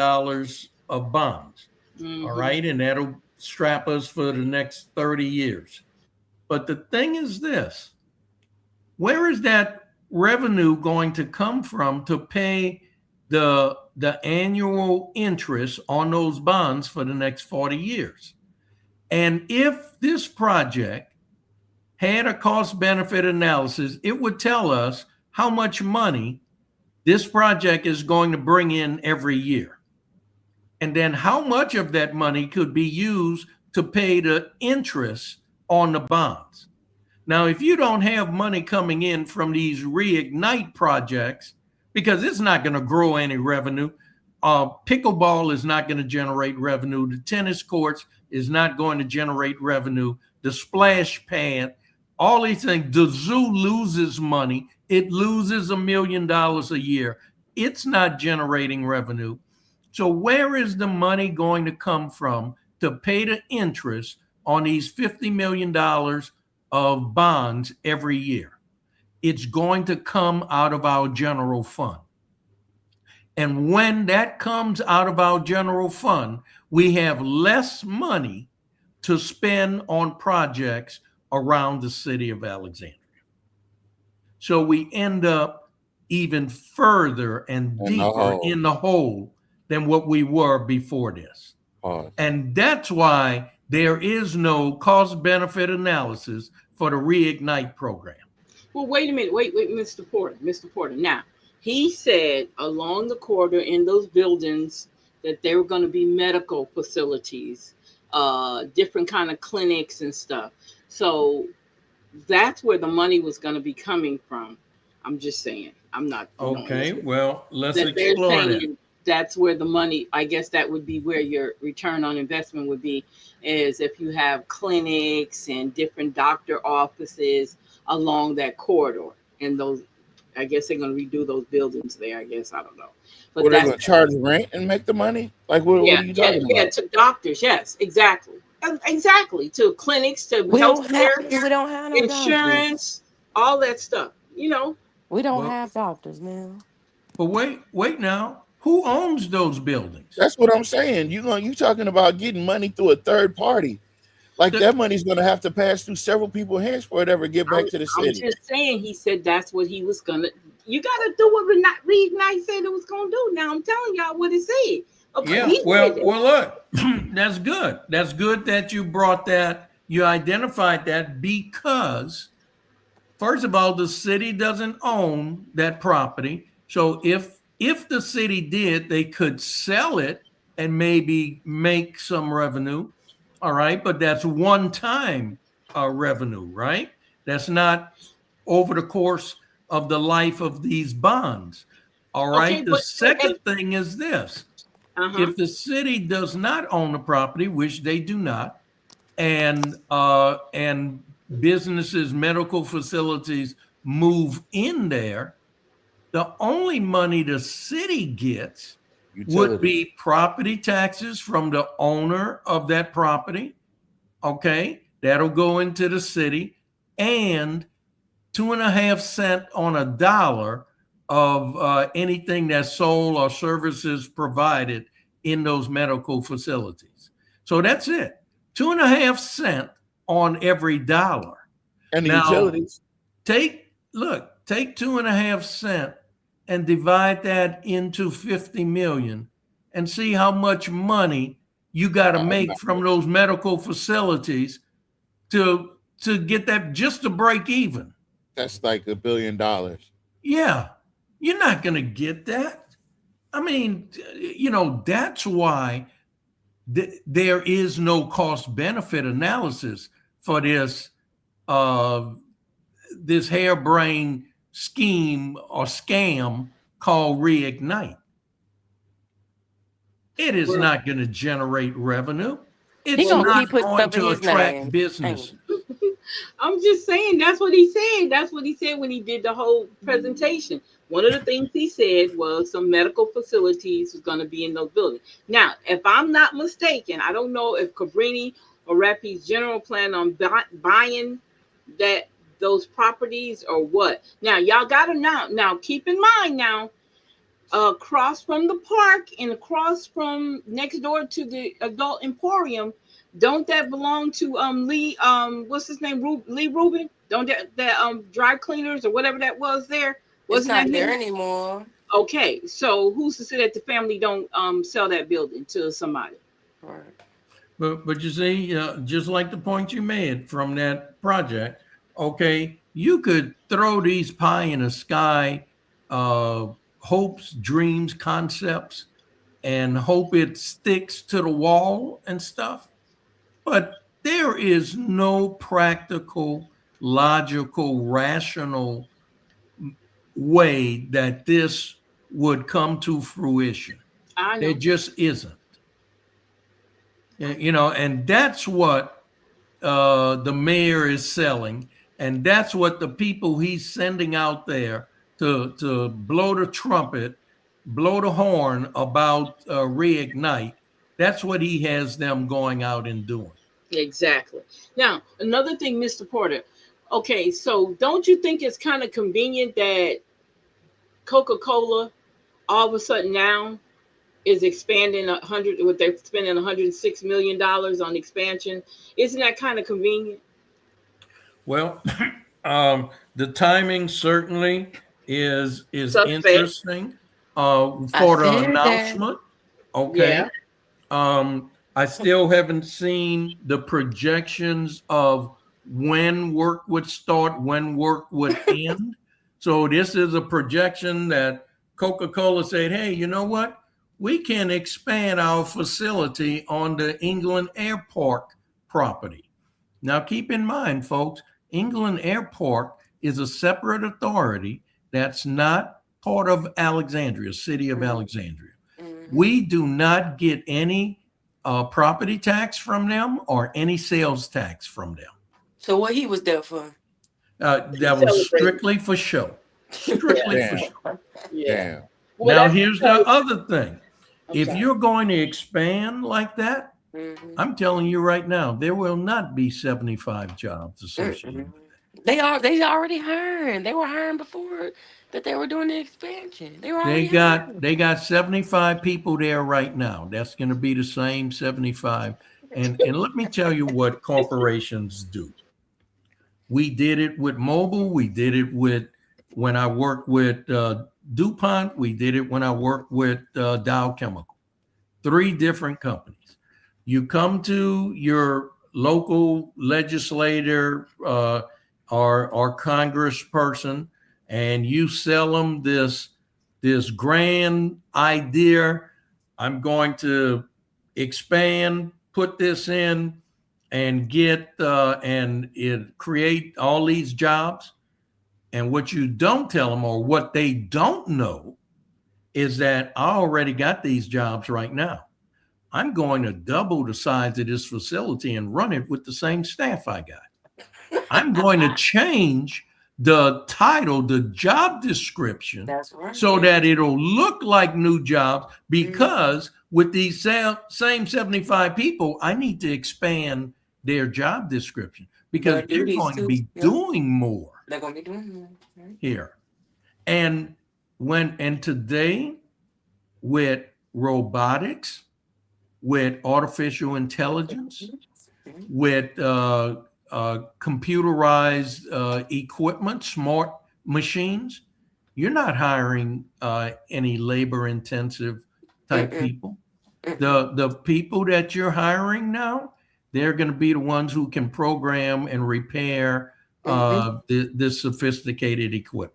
of bonds. All right, and that'll strap us for the next 30 years. But the thing is this: where is that revenue going to come from to pay the annual interest on those bonds for the next 40 years? And if this project had a cost-benefit analysis, it would tell us how much money this project is going to bring in every year. And then how much of that money could be used to pay the interest on the bonds. Now, if you don't have money coming in from these Reignite projects, because it's not going to grow any revenue, pickleball is not going to generate revenue. The tennis courts is not going to generate revenue. The splash pad, all these things, the zoo loses money. It loses $1 million a year. It's not generating revenue. So where is the money going to come from to pay the interest on these $50 million of bonds every year? It's going to come out of our general fund. And when that comes out of our general fund, we have less money to spend on projects around the city of Alexandria. So we end up even further and deeper in the hole than what we were before this. And that's why there is no cost-benefit analysis for the Reignite program. Well, wait a minute. Wait, Mr. Porter. Now, he said along the corridor in those buildings that there were going to be medical facilities, different kind of clinics and stuff. So that's where the money was going to be coming from. I'm just saying. I'm not. Okay, well, let's explore that. That's where the money, I guess that would be where your return on investment would be, is if you have clinics and different doctor offices along that corridor. And those, I guess they're going to redo those buildings there, I guess. I don't know. But they're going to charge rent and make the money? Like, what are you talking about? Yeah, to doctors, yes, exactly. Exactly, to clinics, to healthcare, we don't have no insurance, all that stuff, you know. We don't have doctors now. But wait now. Who owns those buildings? That's what I'm saying. You talking about getting money through a third party. Like that money's going to have to pass through several people's hands for it to ever get back to the city. I'm just saying, he said that's what he was going to. You got to do what Reignite said it was going to do. Now I'm telling y'all what it said. Yeah, well, look, that's good. That's good that you brought that. You identified that because, first of all, the city doesn't own that property. So if the city did, they could sell it and maybe make some revenue. All right. But that's one time revenue, right? That's not over the course of the life of these bonds. All right. The second thing is this. If the city does not own the property, which they do not, and businesses, medical facilities move in there, the only money the city gets would be property taxes from the owner of that property. Okay, that'll go into the city, and 2.5 cents on a dollar of anything that's sold or services provided in those medical facilities. So that's it. 2.5 cents on every dollar. And the now, utilities. Take 2.5 cents and divide that into 50 million and see how much money you got to make from those medical facilities to get that, just to break even. That's like $1 billion. Yeah, you're not going to get that. I mean, that's why there is no cost benefit analysis for this this harebrained scheme or scam called Reignite. It is not going to generate revenue. It's not going to attract business. I'm just saying, that's what he said. That's what he said when he did the whole presentation. One of the things he said was some medical facilities was going to be in those buildings. Now, if I'm not mistaken, I don't know if Cabrini or Rapides General plan on buying those properties or what. Now, y'all got to now keep in mind now, across from the park and across from next door to the adult emporium, don't that belong to Lee, what's his name, Lee Rubin? Don't that dry cleaners or whatever that was there? Wasn't not there anymore. Okay, so who's to say that the family don't sell that building to somebody? Right. But you see, just like the point you made from that project, okay, you could throw these pie in the sky hopes, dreams, concepts, and hope it sticks to the wall and stuff. But there is no practical, logical, rational way that this would come to fruition. There just isn't. And that's what the mayor is selling. And that's what the people he's sending out there to blow the trumpet, blow the horn about Reignite. That's what he has them going out and doing. Exactly. Now, another thing, Mr. Porter. Okay, so don't you think it's kind of convenient that Coca-Cola all of a sudden now is expanding they're spending $106 million on expansion? Isn't that kind of convenient? Well, the timing certainly is interesting for the announcement. Okay. Yeah. I still haven't seen the projections of when work would start, when work would end. So this is a projection that Coca-Cola said, hey, you know what? We can expand our facility on the England Airport property. Now, keep in mind, folks, England Airport is a separate authority that's not part of Alexandria, city of Alexandria. Mm-hmm. We do not get any property tax from them or any sales tax from them. So what he was there for? That was strictly for show. Strictly for show. Yeah. Now, here's the other thing. If you're going to expand like that, I'm telling you right now, there will not be 75 jobs associated with it. They already hiring. They were hiring before that they were doing the expansion. They got 75 people there right now. That's going to be the same 75. And let me tell you what corporations do. We did it with Mobil. We did it when I worked with DuPont. We did it when I worked with Dow Chemical. 3 different companies. You come to your local legislator or congressperson, and you sell them this grand idea. I'm going to expand, put this in, and get and it create all these jobs. And what you don't tell them, or what they don't know, is that I already got these jobs right now. I'm going to double the size of this facility and run it with the same staff I got. I'm going to change the title, the job description, That's right. so that it'll look like new jobs, because with these same 75 people, I need to expand their job description, because they're going to be doing more. They're going to be doing more. Right? Here. And today, with robotics, with artificial intelligence, with computerized equipment, smart machines, you're not hiring any labor-intensive type people. The people that you're hiring now, they're going to be the ones who can program and repair this sophisticated equipment.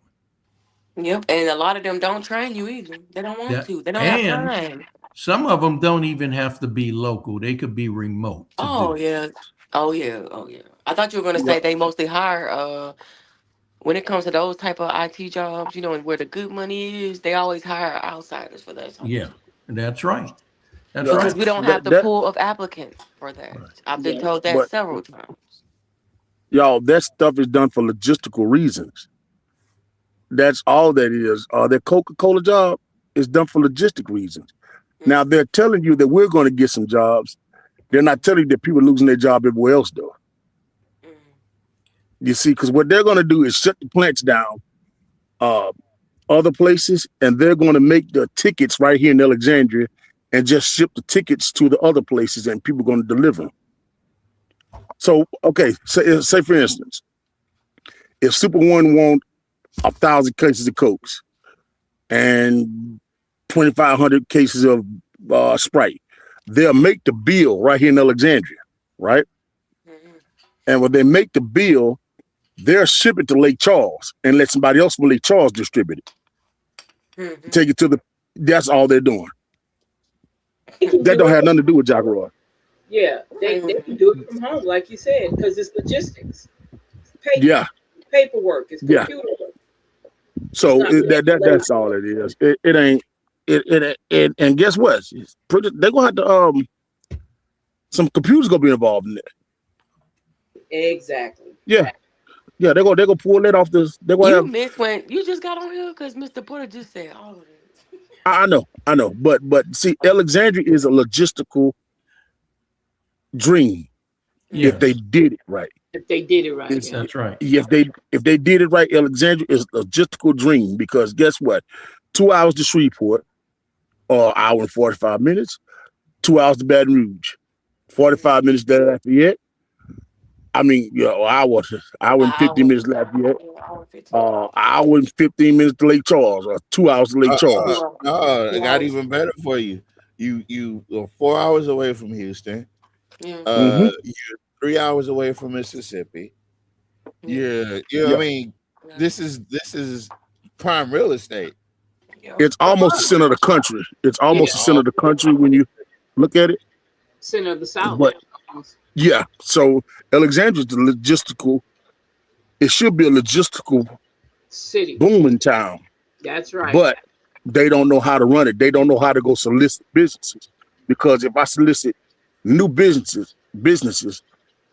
Yep, and a lot of them don't train you either. They don't want to. They don't have time. Some of them don't even have to be local. They could be remote. Oh yeah. I thought you were going to say they mostly hire. When it comes to those type of IT jobs, where the good money is, they always hire outsiders for that. Yeah, that's right. That's because right. we don't have the pool of applicants for that. Right. I've been told that several times. Y'all, that stuff is done for logistical reasons. That's all that is. Their Coca-Cola job is done for logistic reasons. Now they're telling you that we're going to get some jobs. They're not telling you that people are losing their job everywhere else, though. You see, because what they're going to do is shut the plants down, other places, and they're going to make the tickets right here in Alexandria and just ship the tickets to the other places, and people are going to deliver them. So, okay, say for instance, if Super One want 1,000 cases of Cokes and 2,500 cases of Sprite, they'll make the bill right here in Alexandria, right? And when they make the bill, they'll ship it to Lake Charles and let somebody else from Lake Charles distribute it. Take it to that's all they're doing. That don't have nothing to do with Jack Roy. Yeah, they can do it from home, like you said, because it's logistics. It's paperwork. It's computer work. So that's all it is. It ain't. And guess what? They're gonna have to some computers gonna be involved in it. Exactly. Yeah. Yeah, they're gonna pull that off this. They're gonna missed when you just got on here because Mr. Porter just said all of it. I know. But see, Alexandria is a logistical dream. If they did it right. If they did it right. That's right. If they did it right, Alexandria is a logistical dream, because guess what? 2 hours to Shreveport, or an hour and 45 minutes, 2 hours to Baton Rouge, 45 minutes to Lafayette. I mean, hour and 50 minutes Lafayette, hour and 15 minutes to Lake Charles, or 2 hours to Lake Charles. It got even better for you. You are 4 hours away from Houston. You're 3 hours away from Mississippi. I mean, this is prime real estate. It's almost the center of the country. It's almost the center of the country when you look at it. Center of the South. But, yeah, so Alexandria's the logistical. It should be a logistical city, booming town. That's right. But they don't know how to run it. They don't know how to go solicit businesses, because if I solicit new businesses,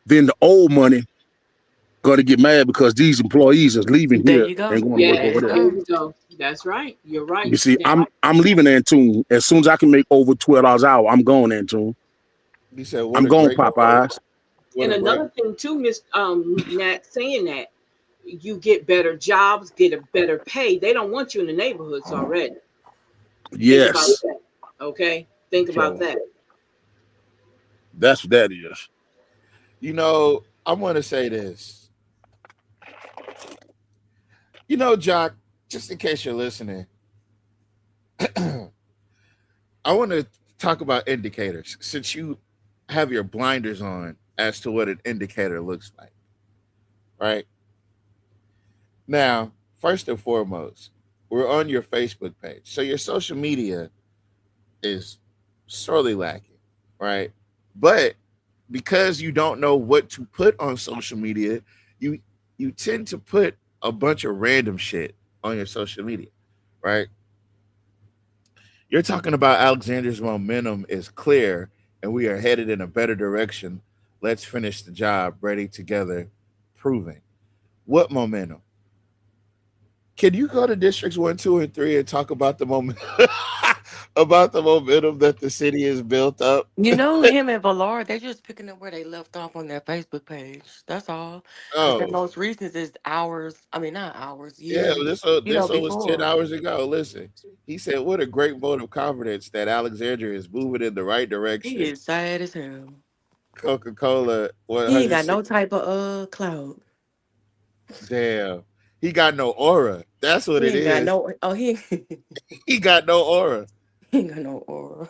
then the old money gonna get mad because these employees are leaving here and going to work over there. So that's right. You're right. You see, I'm leaving Antune as soon as I can make over $12 an hour. I'm going Antune. You said I'm going Popeyes. And another thing too, Miss Nat, saying that you get better jobs, get a better pay. They don't want you in the neighborhoods already. Yes. Okay. Think about that. That's what that is. I want to say this. Jock, just in case you're listening, I want to talk about indicators, since you have your blinders on as to what an indicator looks like. Right? Now, first and foremost, we're on your Facebook page. So your social media is sorely lacking, right? But because you don't know what to put on social media, you tend to put a bunch of random shit on your social media, right? You're talking about Alexandria's momentum is clear and we are headed in a better direction. Let's finish the job, ready together, proving. What momentum? Can you go to districts 1, 2, and 3 and talk about the momentum about the momentum that the city has built up? You know, him and Valar, they're just picking up where they left off on their Facebook page. That's all. Because their most recent is hours. I mean, not hours. Yeah, Years. this was 10 Before. hours ago. Listen, he said, what a great vote of confidence that Alexandria is moving in the right direction. He is sad as hell. Coca-Cola, He ain't got no type of clout. Damn. He got no aura. That's what it is. Got no, he got no aura. He ain't got no aura.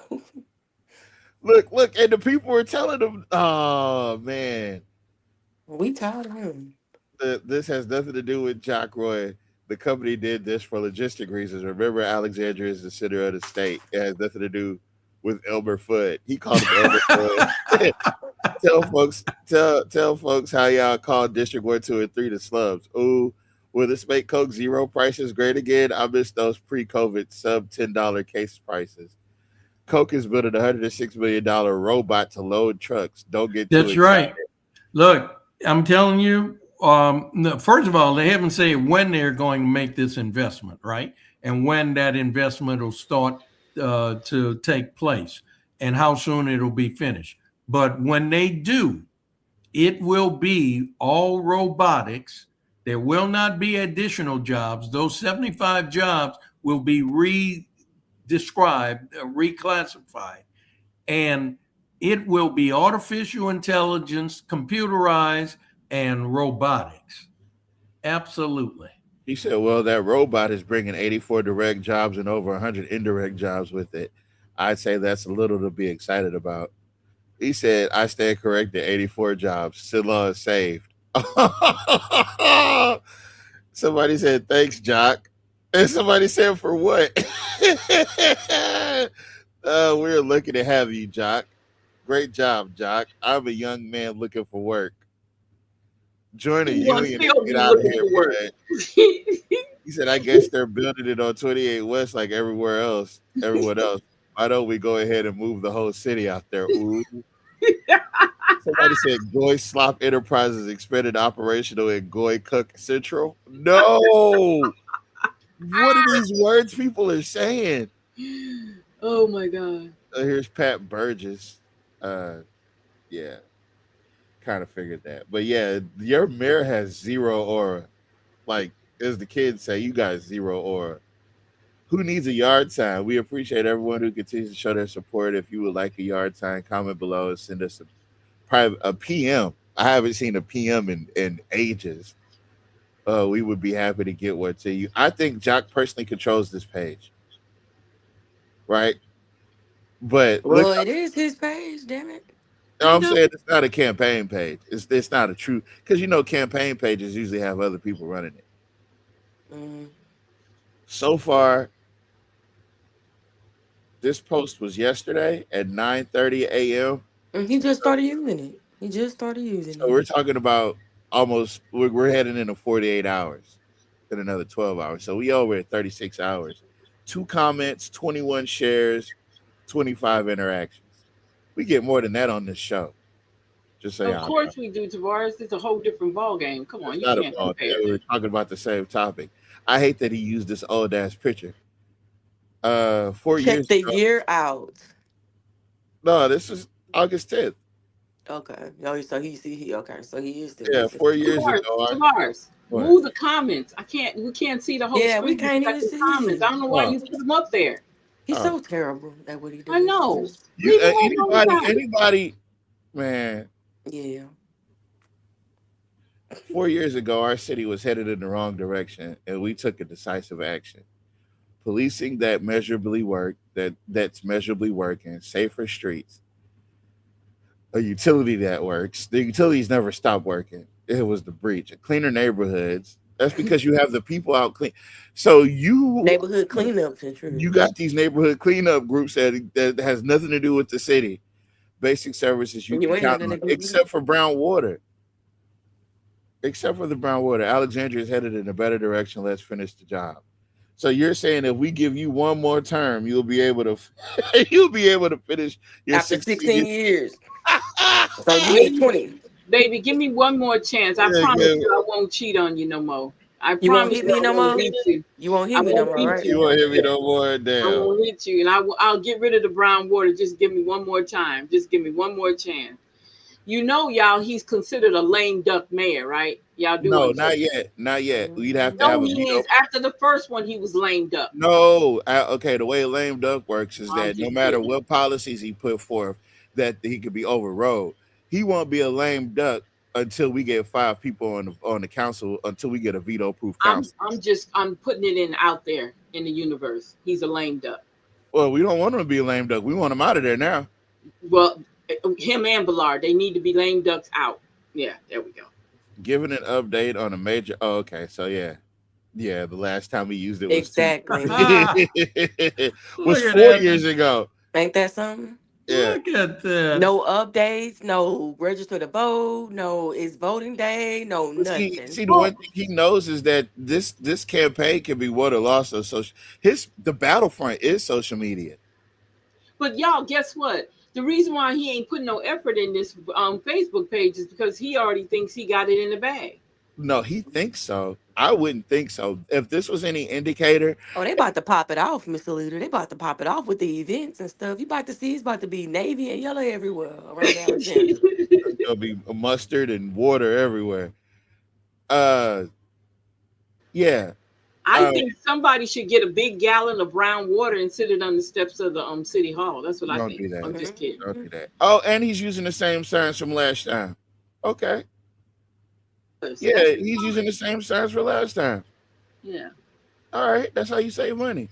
Look, and the people were telling him, oh man. We tired of him. This has nothing to do with Jock Roy. The company did this for logistic reasons. Remember, Alexandria is the center of the state. It has nothing to do with Elmer Fudd. He called him Elmer Fudd. Tell folks how y'all call District 1, 2, and 3 the slums. Ooh, will this make Coke Zero prices great again? I miss those pre-COVID sub $10 case prices. Coke is building a $106 million robot to load trucks. Don't get too That's right. Look, I'm telling you, first of all, they haven't said when they're going to make this investment, right? And when that investment will start to take place and how soon it'll be finished. But when they do, it will be all robotics. There will not be additional jobs. Those 75 jobs will be reclassified, and it will be artificial intelligence, computerized, and robotics. Absolutely. He said, well, that robot is bringing 84 direct jobs and over 100 indirect jobs with it. I'd say that's a little to be excited about. He said, I stand corrected, 84 jobs. Sidlaw is saved. Somebody said, thanks, Jock. And somebody said, for what? We're looking to have you, Jock. Great job, Jock. I'm a young man looking for work. Join a union and get out of here, man. He said, I guess they're building it on 28 West like everywhere else. Everyone else. Why don't we go ahead and move the whole city out there? Ooh. Somebody said Goy Slop Enterprises expanded operational in Goy Cook Central. No. What are these words people are saying? Oh my God. Here's Pat Burgess. Yeah. Kind of figured that. But yeah, your mayor has zero aura. Like, as the kids say, you guys zero aura. Who needs a yard sign? We appreciate everyone who continues to show their support. If you would like a yard sign, comment below and send us a PM. I haven't seen a PM in ages. We would be happy to get one to you. I think Jock personally controls this page. Right? But well, it is his page, damn it. No, I'm saying it's not a campaign page. It's not a true, because campaign pages usually have other people running it. So far, this post was yesterday at 9:30 a.m. He just started using it. So we're talking about we're heading into 48 hours in another 12 hours. So we over at 36 hours. 2 comments, 21 shares, 25 interactions. We get more than that on this show. Just so of course we do, Tavares. It's a whole different ball game. Come on, you can't compare. We're talking about the same topic. I hate that he used this old ass picture. 4 years. Check the year out. No, this is August 10th. Okay. Oh, so he okay. So he is. Yeah, 4 years ago. Tavares, move the comments. We can't see the whole screen. We can't even see comments. I don't know why you put them up there. He's so terrible at what he does. I know. Anybody, man. Yeah. 4 years ago, our city was headed in the wrong direction, and we took a decisive action. Policing that's measurably working, safer streets, a utility that works. The utilities never stopped working. It was the breach. Cleaner neighborhoods. That's because you have the people out clean. So neighborhood cleanups. You got these neighborhood cleanup groups that has nothing to do with the city. Basic services you can count on, except for brown water. 4 years ago, our city was headed in the wrong direction, and we took a decisive action. Policing that measurably working, safer streets, a utility that works. The utilities never stopped working. It was the breach. A cleaner neighborhoods. You got these neighborhood cleanup groups that has nothing to do with the city. Basic services you can count on, except for brown water. except for the brown water. Alexandria is headed in a better direction. Let's finish the job. So you're saying if we give you one more term, you'll be able to finish your after 16 years. So you Baby, need 20. Baby, give me one more chance. I promise you I won't cheat on you no more. I You won't promise hit me no I won't more? hit you. You won't I hit me no won't more, hit right? You won't hit me no more. Damn. I won't hit you, and I'll get rid of the brown water. Just give me one more time. Just give me one more chance. You know, y'all, he's considered a lame duck mayor, right? Y'all do? No, not yet. Not yet. We'd have to No, have a he veto. is. After the first one, he was lame duck. No, okay. The way lame duck works is I'm that no just matter kidding. what policies he put forth, that he could be overrode. He won't be a lame duck until we get 5 people on the council. Until we get a veto-proof council. I'm putting it in out there in the universe. He's a lame duck. Well, we don't want him to be a lame duck. We want him out of there now. Well, him and Ballard, they need to be lame ducks out. Yeah, there we go. Giving an update on a major. Oh, okay. So yeah. The last time we used it was Exactly. was 4 years ago. Ain't that something? Yeah. Look at that. No updates, no register to vote, no it's voting day, no nothing. See, the one thing he knows is that this campaign can be won or lost on social. The battlefront is social media. But y'all, guess what? The reason why he ain't putting no effort in this Facebook page is because he already thinks he got it in the bag. No, he thinks so. I wouldn't think so. If this was any indicator, Oh, they about to pop it off, Mr. Leader. They about to pop it off with the events and stuff. You about to see it's about to be navy and yellow everywhere around Alexandria. there'll be mustard and water everywhere. Yeah. I think somebody should get a big gallon of brown water and sit it on the steps of the city hall. That's what I Don't think. do that. I'm just kidding. Don't do that. Oh, and he's using the same signs from last time. Okay. Yeah, he's using the same signs for last time. Yeah. All right, that's how you save money.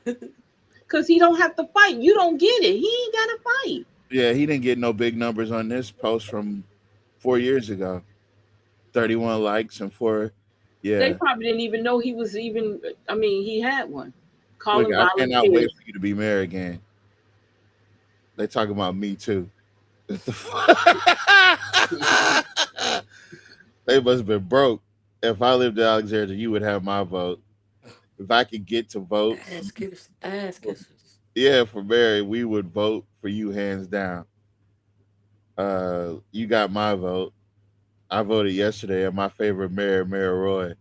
Because he don't have to fight. You don't get it. He ain't got to fight. Yeah, he didn't get no big numbers on this post from 4 years ago. 31 likes and 4. Yeah. They probably didn't even know he was even. I mean, he had one. Calling Look, I cannot wait volunteers. for you to be mayor again. They talking about me too. They must have been broke. If I lived in Alexandria, you would have my vote. If I could get to vote, Ask us. yeah, for Mary, we would vote for you hands down. You got my vote. I voted yesterday, and my favorite mayor, Mayor Roy.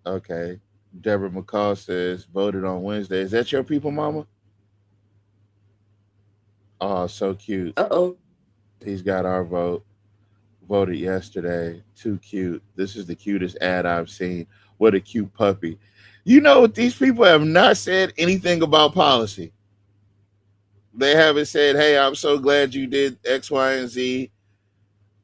Okay. Deborah McCall says voted on Wednesday. Is that your people, Mama? Oh, so cute. Uh-oh. He's got our vote. Voted yesterday. Too cute. This is the cutest ad I've seen. What a cute puppy. You know, these people have not said anything about policy. They haven't said, hey, I'm so glad you did X, Y, and Z.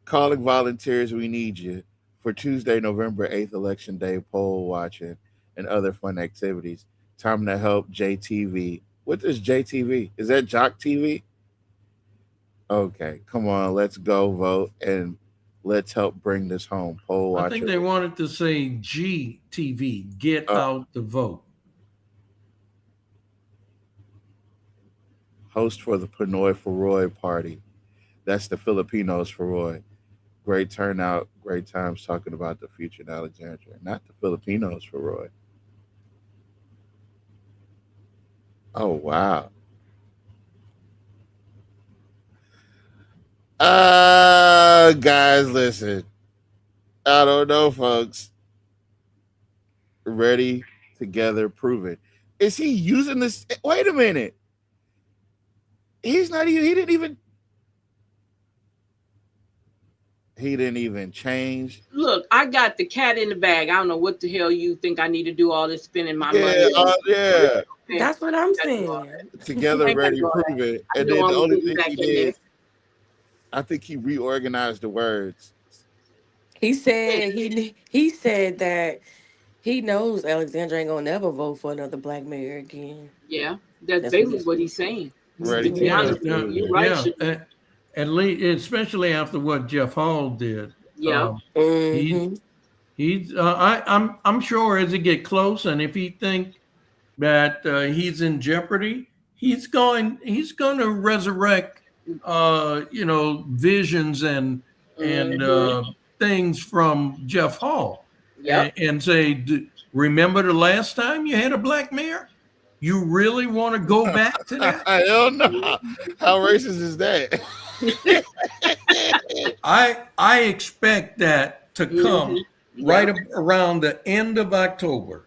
Calling volunteers, we need you for Tuesday, November 8th, Election Day, poll watching, and other fun activities. Time to help JTV. What is JTV? Is that Jock TV? Okay, come on, let's go vote and let's help bring this home. Poll watcher. I think they wanted to say GTV, get out the vote. Host for the Pinoy for Roy party. That's the Filipinos for Roy. Great turnout, great times talking about the future in Alexandria. Not the Filipinos for Roy. Oh, wow. Guys, listen. I don't know, folks. Ready, together, prove it. Is he using this? Wait a minute. He's not even, he didn't even change. Look, I got the cat in the bag. I don't know what the hell you think I need to do all this spending my money. Yeah. That's what I'm saying. Together, ready, prove it. And then the only thing he did, I think he reorganized the words. He said he said that he knows Alexandria ain't gonna never vote for another black mayor again. Yeah, that's basically what he's saying. Ready To be honest, you're right. At least, especially after what Jeff Hall did. Yeah. I'm sure as he get close, and if he think that he's in jeopardy, he's going to resurrect, visions and and things from Jeff Hall. Yep. And say, remember the last time you had a black mayor? You really want to go back to that? Hell no. How racist is that? I expect that to come right around the end of October.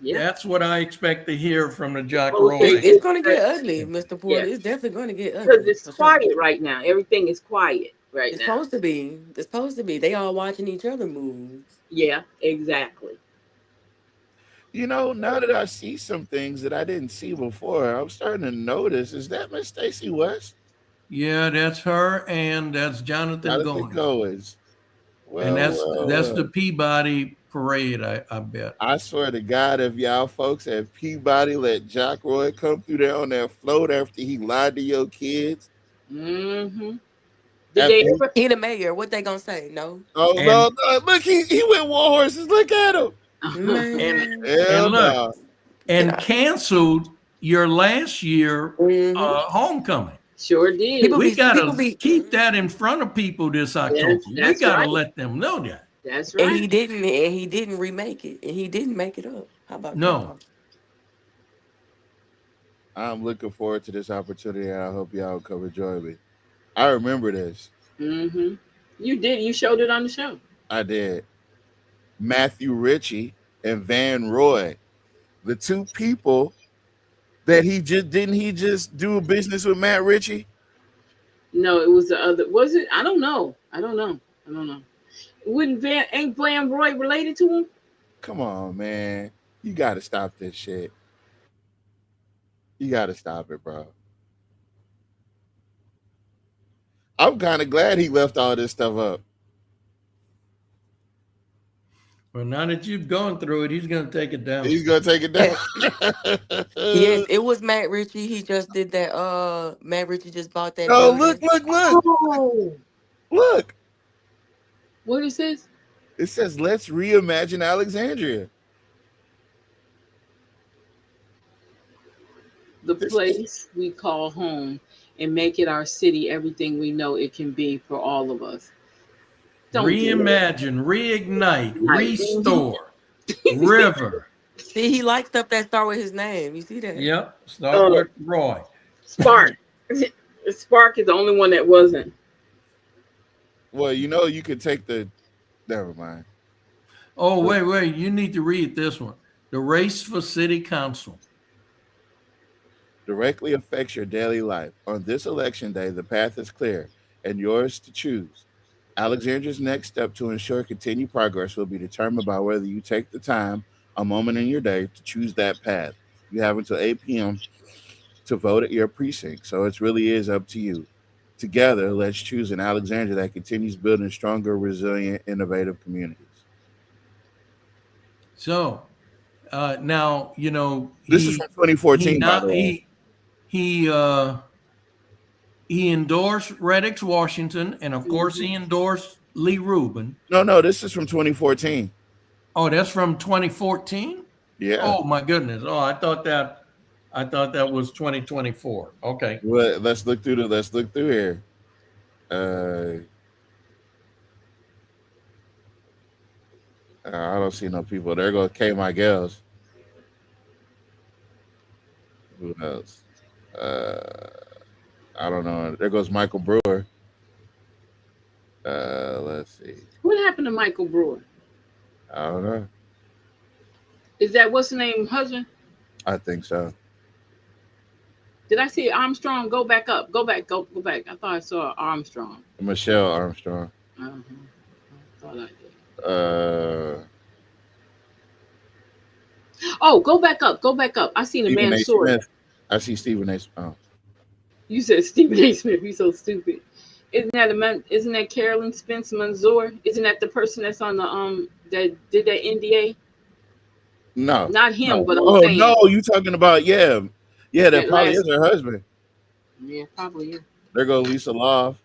That's what I expect to hear from the Jock Roy. It's going to get ugly, Mr. Porter. It's definitely going to get ugly. Because it's quiet right now. Everything is quiet right now. It's supposed to be. It's supposed to be. They all watching each other move. Yeah, exactly. You know, now that I see some things that I didn't see before, I'm starting to notice. Is that Miss Stacey West? Yeah, that's her, and that's Jonathan Goins. Well, and that's the Peabody parade, I bet. I swear to God, if y'all folks at Peabody let Jock Roy come through there on that float after he lied to your kids. Did they ever? He the mayor. What they gonna say? No. Oh no! Look, he went war horses. Look at him. And canceled your last year homecoming. Sure did. We gotta keep that in front of people this October. We gotta let them know that. That's right. And he didn't remake it, and he didn't make it up. How about no? I'm looking forward to this opportunity, and I hope y'all come join me. I remember this. You did. You showed it on the show. I did. Matthew Ritchie and Van Roy, the two people that he just do a business with Matt Ritchie? No, it was the other. Was it? I don't know. Ain't Van Roy related to him? Come on, man. You got to stop this shit. You got to stop it, bro. I'm kind of glad he left all this stuff up. Well, now that you've gone through it, he's going to take it down. He's going to take it down. Yes, it was Matt Ritchie. He just did that. Matt Ritchie just bought that. Oh, look. Oh. Look. What is this? It says, let's reimagine Alexandria. The place we call home, and make it our city everything we know it can be for all of us. Reimagine, reignite, restore, river. See, he likes stuff that start with his name. You see that? Yep, start with Roy. Spark. Spark is the only one that wasn't. Well, you know, you could take the. Never mind. Oh, wait. You need to read this one. The race for city council directly affects your daily life. On this election day, the path is clear and yours to choose. Alexandria's next step to ensure continued progress will be determined by whether you take the time, a moment in your day, to choose that path. You have until 8 p.m. to vote at your precinct, so it really is up to you. Together, let's choose an Alexandria that continues building stronger, resilient, innovative communities. So, now, you know... This is from 2014, by the way. He endorsed Reddix Washington, and of course he endorsed Lee Rubin. No, this is from 2014. Oh, that's from 2014? Yeah. Oh my goodness. Oh, I thought that was 2024. Okay. Well, let's look through here. I don't see no people. There goes Kay Miguels. Who else? I don't know. There goes Michael Brewer. Let's see. What happened to Michael Brewer? I don't know. Is that what's the name, husband? I think so. Did I see Armstrong? Go back up. Go back. I thought I saw Armstrong. Michelle Armstrong. I thought I did. Oh, go back up. I seen a man sword. I see Stephen A. Oh. You said Stephen A. Smith. You so stupid. Isn't that Carolyn Spence Manzoor? Isn't that the person that's on the that did that NDA? No, not him. No. But oh no, you talking about that probably is her husband. Yeah, probably is. There goes Lisa Love.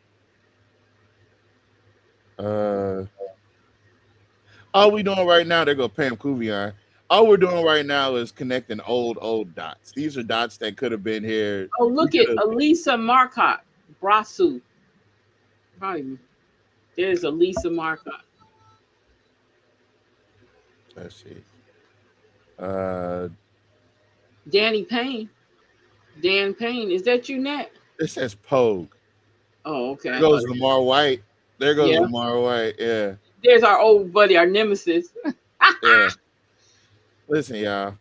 All we doing right now, there go Pam Kuvion. All we're doing right now is connecting old dots. These are dots that could have been here. Oh, look at Elisa Marcotte Brasu. Probably. There's a Lisa Marcotte. Let's see. Danny Payne. Dan Payne. Is that you, Nat? It says Pogue. Oh, okay. There goes Lamar White. There goes Yeah. Lamar White. Yeah. There's our old buddy, our nemesis. Yeah. Listen, y'all.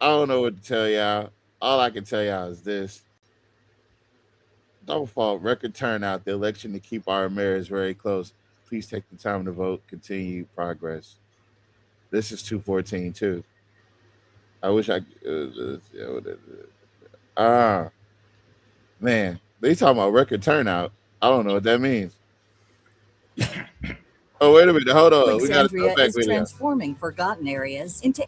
I don't know what to tell y'all. All I can tell y'all is this. Don't fault record turnout. The election to keep our mayor is very close. Please take the time to vote. Continue progress. This is 214 too. I wish I man, they talking about record turnout. I don't know what that means. Oh, wait a minute. Hold on. We got to Alexandria go back is video. transforming forgotten areas into.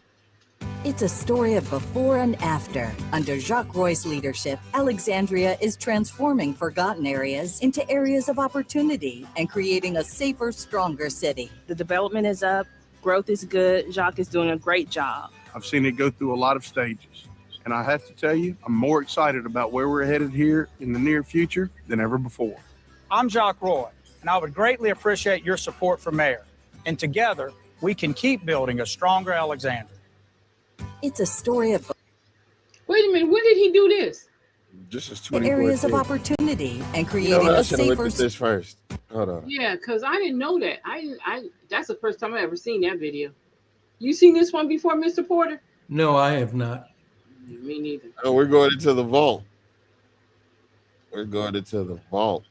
It's a story of before and after. Under Jacques Roy's leadership, Alexandria is transforming forgotten areas into areas of opportunity and creating a safer, stronger city. The development is up, growth is good. Jacques is doing a great job. I've seen it go through a lot of stages. And I have to tell you, I'm more excited about where we're headed here in the near future than ever before. I'm Jacques Roy, and I would greatly appreciate your support for mayor. And together, we can keep building a stronger Alexandria. It's a story of Wait a minute. When did he do this? This is areas of 2014. opportunity and You know creating what? I a should have looked safer. at this first. Hold on. Yeah, because I didn't know that. That's the first time I ever seen that video. You seen this one before, Mr. Porter? No, I have not. Me neither. Oh, we're going into the vault. We're going into the vault.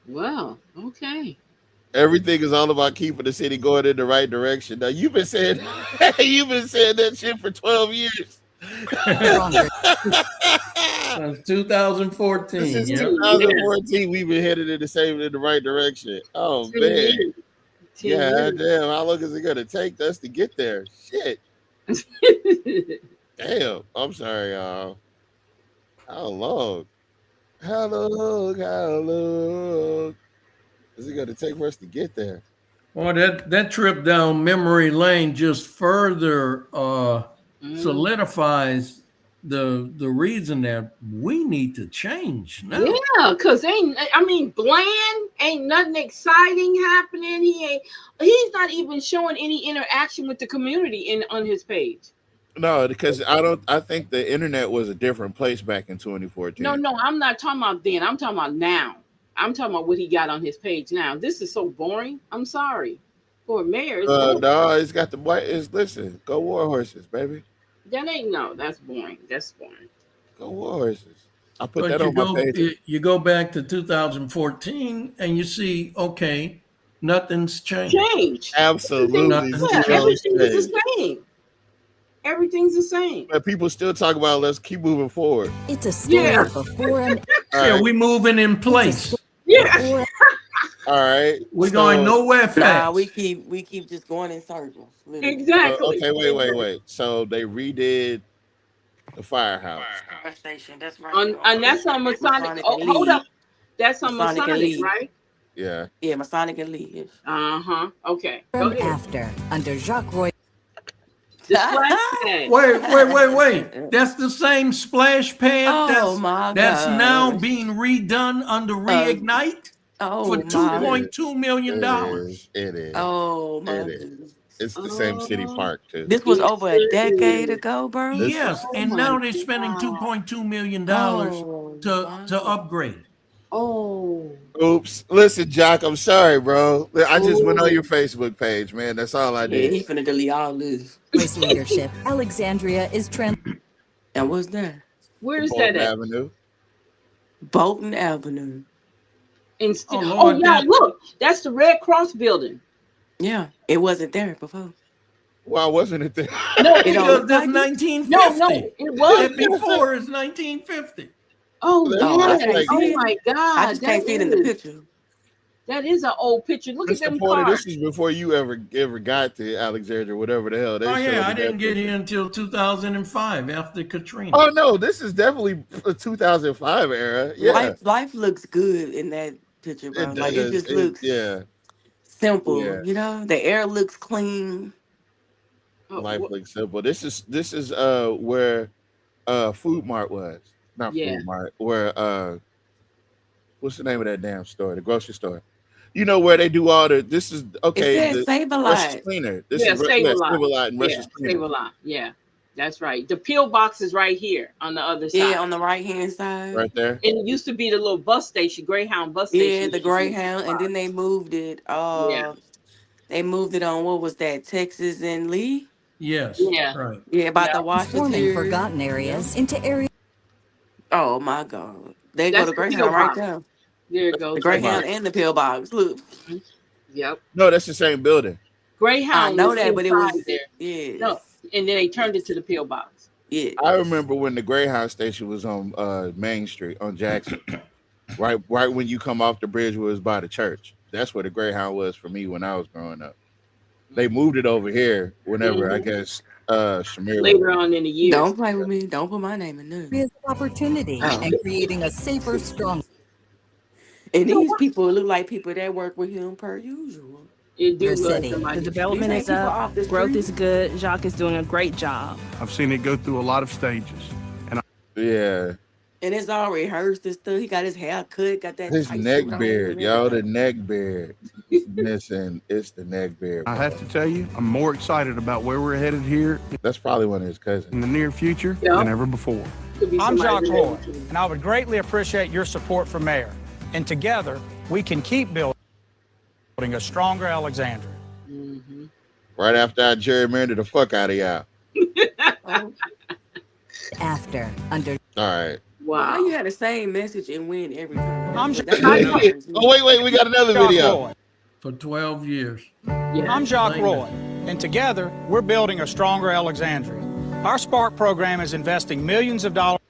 Well, okay. Everything is all about keeping the city going in the right direction. Now you've been saying that shit for 12 years. Since 2014. Since yeah. 2014, we've been headed in the right direction. Oh man. Yeah, damn. How long is it gonna take us to get there? Shit. Damn. I'm sorry, y'all. How long? How long is it gonna take for us to get there? Well, that trip down memory lane just further solidifies the reason that we need to change now. Yeah, because Bland ain't nothing exciting happening. He's not even showing any interaction with the community on his page. No, because I think the internet was a different place back in 2014. No, I'm not talking about then. I'm talking about now. I'm talking about what he got on his page now. This is so boring. I'm sorry. For a mayor, it's boring. No, it's got the white. Listen, go war horses, baby. That's boring. That's boring. Go war horses. I put But that on my page. you go back to 2014 and you see, okay, nothing's changed. Absolutely. Nothing's Everything changed. is the same. Everything's the same. But people still talk about let's keep moving forward. It's a story of before and Yeah, we moving in place. Yeah. All right. We're going nowhere Nah, fast. we keep just going in circles. literally. Exactly. Okay, wait. So they redid the firehouse. Fire station. That's right. And that's on Masonic. Oh, hold up. That's on Masonic and Masonic, Lee. right? Yeah. Yeah, Masonic and Lee. Uh-huh. Okay. Go and ahead. after. Under Jacques Roy. The splash pad. Wait. That's the same splash pad Oh, my that's now gosh. being redone under Reignite Oh, for my. $2.2 million. It is. Oh my It is. goodness. It's the same city park too. This was over a decade ago, bro. Yes, and Oh now my they're spending God. $2.2 million Oh, to upgrade it. Oh. Oops. Listen, Jock, I'm sorry, bro. I just went on your Facebook page, man. That's all I Yeah, did. he finna delete all this. Roy's leadership, Alexandria is And what's that? Where's Bolton that at? Avenue. Bolton Avenue. Instead. Oh, Oh, Lord, yeah, that- look. That's the Red Cross building. Yeah, it wasn't there before. Why wasn't it there? No, It don't Because look that's like it. 1950. No, it was. And before is 1950. Oh, That's Oh, I yes. can't Oh, see it. my God. I just can't that see it in the is- picture. That is an old picture. Look at Mr. them Porter, cars. this is before you ever got to Alexandria, whatever the hell. They Oh, showed yeah, I you didn't that get picture. here until 2005 after Katrina. Oh no, this is definitely a 2005 era. Yeah, Life looks good in that picture, bro. it Like does. it just looks Yeah, simple, Yeah. you know? The air looks clean. Oh, life wh- looks simple. This is where Food Mart was. Not Yeah. Food Mart. Where what's the name of that damn store? The grocery store. You know where they do all the. This is okay. It says Save-A-Lot. Russia's Cleaner. This is Save-A-Lot and Russia's Cleaner. Save-A-Lot. Yeah, that's right. The pill box is right here on the other side. Yeah, on the right hand side. Right there. And it used to be the little bus station, Greyhound bus station. Yeah, the Greyhound, and then they moved it. They moved it on, what was that, Texas and Lee? Yes. Yeah. Right. Yeah, about the Transforming Washington. forgotten areas into areas. Oh my God. They That's go to the Greyhound pill right box. there. There it goes. The Greyhound and the pillbox. Look. Yep. No, that's the same building. Greyhound. I know was that, but it was inside there. yes. No, and then they turned it to the pill box. Yeah. I remember when the Greyhound station was on Main Street on Jackson, right when you come off the bridge where it was by the church. That's where the Greyhound was for me when I was growing up. They moved it over here whenever I guess Shamir Later on in the year. Don't play with me. Don't put my name in there. Areas of opportunity and creating a safer, stronger. And these people look like people that work with him per usual. It do Your look city. like The development These is ain't people up. off the Growth street. is good. Jacques is doing a great job. I've seen it go through a lot of stages. And Yeah. And it's all rehearsed and stuff. He got his hair cut, got that His tight neck suit on beard, and y'all. The everything. neck beard is missing. It's the neck beard. I have to tell you, I'm more excited about where we're headed here That's probably one of his cousins. in the near future Yeah. than ever before. Could be I'm somebody Jacques Roy, related to him. and I would greatly appreciate your support for mayor. And together, we can keep building a stronger Alexandria. Right after I gerrymandered the fuck out of y'all. After, under. All right. Why Wow. you had the same message and win every time? I'm That's Jacques what bothers me. Oh wait, we got another video. Roy. For 12 years. I'm Jacques Roy, and together, we're building a stronger Alexandria. Our Spark program is investing millions of dollars.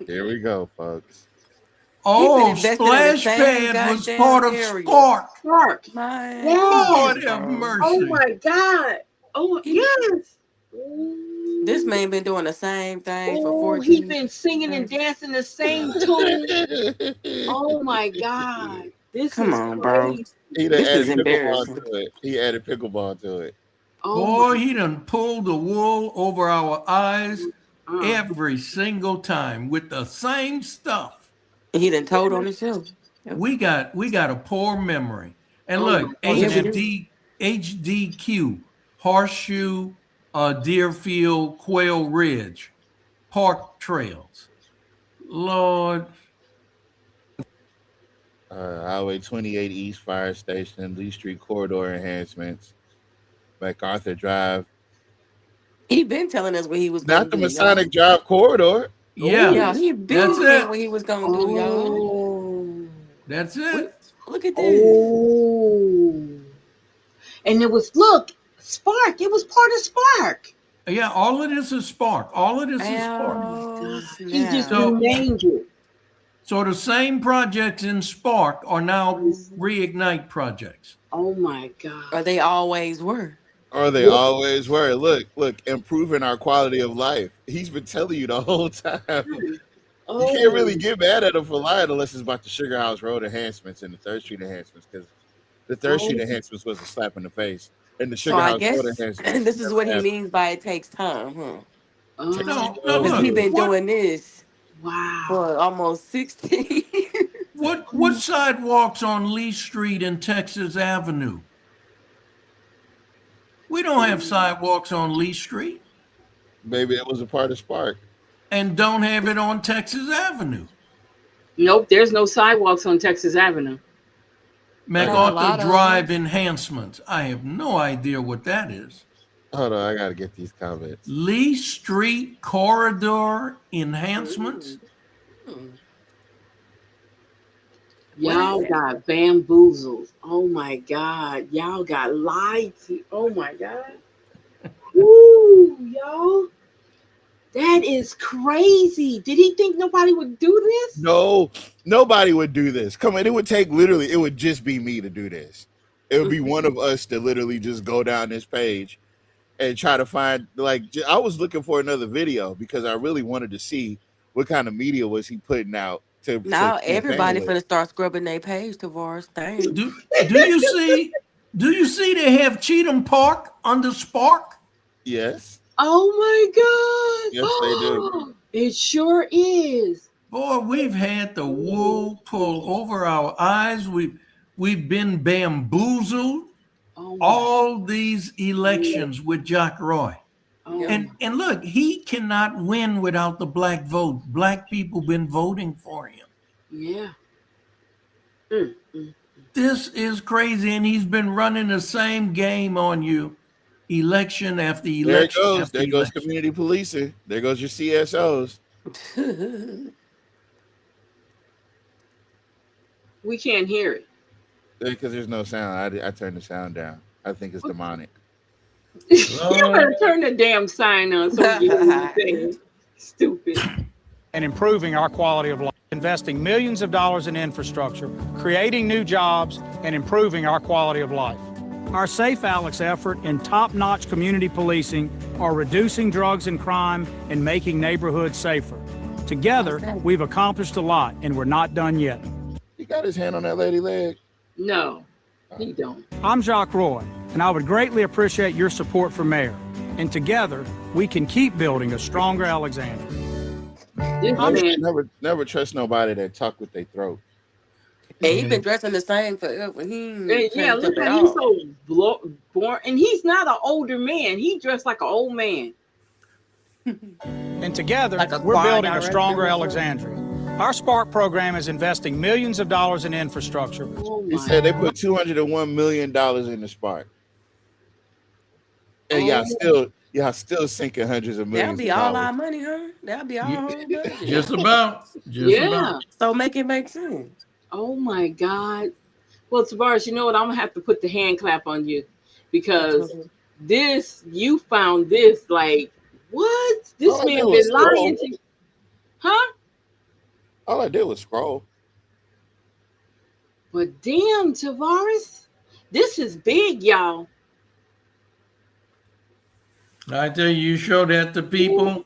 Here we go, folks. Oh, invested in the Splash same Pad was goddamn part of area. Spark. Spark. My Lord bro. have mercy. Oh my God. Oh yes. This man been doing the same thing for Oh, 14 he's been singing and dancing the same tune. Oh my God. This Come is on, bro. crazy. He done This is added pickleball embarrassing. to it. He added pickleball to it. Oh Boy, he done pulled the wool over our eyes my- every single time with the same stuff. He done told on himself. We got a poor memory. And Oh look, my God. HDQ, Horseshoe, Deerfield, Quail Ridge, Park Trails. Lord, Highway 28 East Fire Station, Lee Street Corridor enhancements, MacArthur Drive. He been telling us what he was Not the gonna do, Masonic Drive corridor. yeah, Yeah, he been that's saying it. what he was gonna do, y'all. That's it. Look at this. Oh. And it was, look, Spark. It was part of Spark. Yeah, all of this is Spark. All of this is Spark. Oh, He just So- renamed it. So the same projects in Spark are now Reignite projects. Oh my God. Or they always were. Or they always were. Look, improving our quality of life. He's been telling you the whole time. You can't really get mad at him for lying unless it's about the Sugar House Road enhancements and the 3rd Street enhancements, because the 3rd Street enhancements was a slap in the face. And the So Sugar I House guess Road enhancements. this is what he means by it takes time, huh? Oh, No, Because he look, been doing this wow. for almost 16 years. what sidewalks on Lee Street and Texas Avenue? We don't have sidewalks on Lee Street Maybe it was a part of Spark. and don't have it on Texas Avenue. Nope, there's no sidewalks on Texas Avenue. A lot MacArthur of Drive enhancements. I have no idea what that is. Hold on, I gotta get these comments. Lee Street corridor enhancements. Y'all got bamboozled. Oh my God. Y'all got lied to. Oh my God. Woo, y'all. That is crazy. Did he think nobody would do this? No, nobody would do this. Come on, it would take literally, it would just be me to do this. It would be one of us to literally just go down this page and try to find, like, I was looking for another video because I really wanted to see what kind of media was he putting out. Now everybody finna start scrubbing their page, Tavares. Thanks. Do you see they have Cheatham Park under Spark? Yes. Oh my God. Yes, they do. It sure is. boy, we've had the wool pull over our eyes. We've been bamboozled all these elections with Jock Roy. And look, he cannot win without the black vote. Black people been voting for him. Yeah. This is crazy, and he's been running the same game on you, election after election. There it goes. There goes community policing. There goes your CSOs. We can't hear it. Because there's no sound. I turned the sound down. I think it's demonic. You better turn the damn sign on so you can say stupid. And improving our quality of life, investing millions of dollars in infrastructure, creating new jobs, and improving our quality of life. Our Safe Alex effort and top-notch community policing are reducing drugs and crime and making neighborhoods safer. Together, we've accomplished a lot, and we're not done yet. He got his hand on that lady leg. No, he don't. I'm Jock Roy, and I would greatly appreciate your support for mayor. And together, we can keep building a stronger Alexandria. Never trust nobody that talk with their throat. And he's been dressing the same forever. Yeah, look how he's so born, and he's not an older man. He dressed like an old man. And together, we're building a stronger Alexandria. Our Spark program is investing millions of dollars in infrastructure. He said they put $201 million in the Spark. And y'all still sinking hundreds of millions. That'll be all our money, huh? That'll be our whole budget. Just about. About. So make it make sense. Oh my God. Well, Tavares, you know what? I'm gonna have to put the hand clap on you because you found this like what? This man been lying to you. Huh? All I did was scroll. But damn, Tavares, this is big, y'all. I tell you show that to people.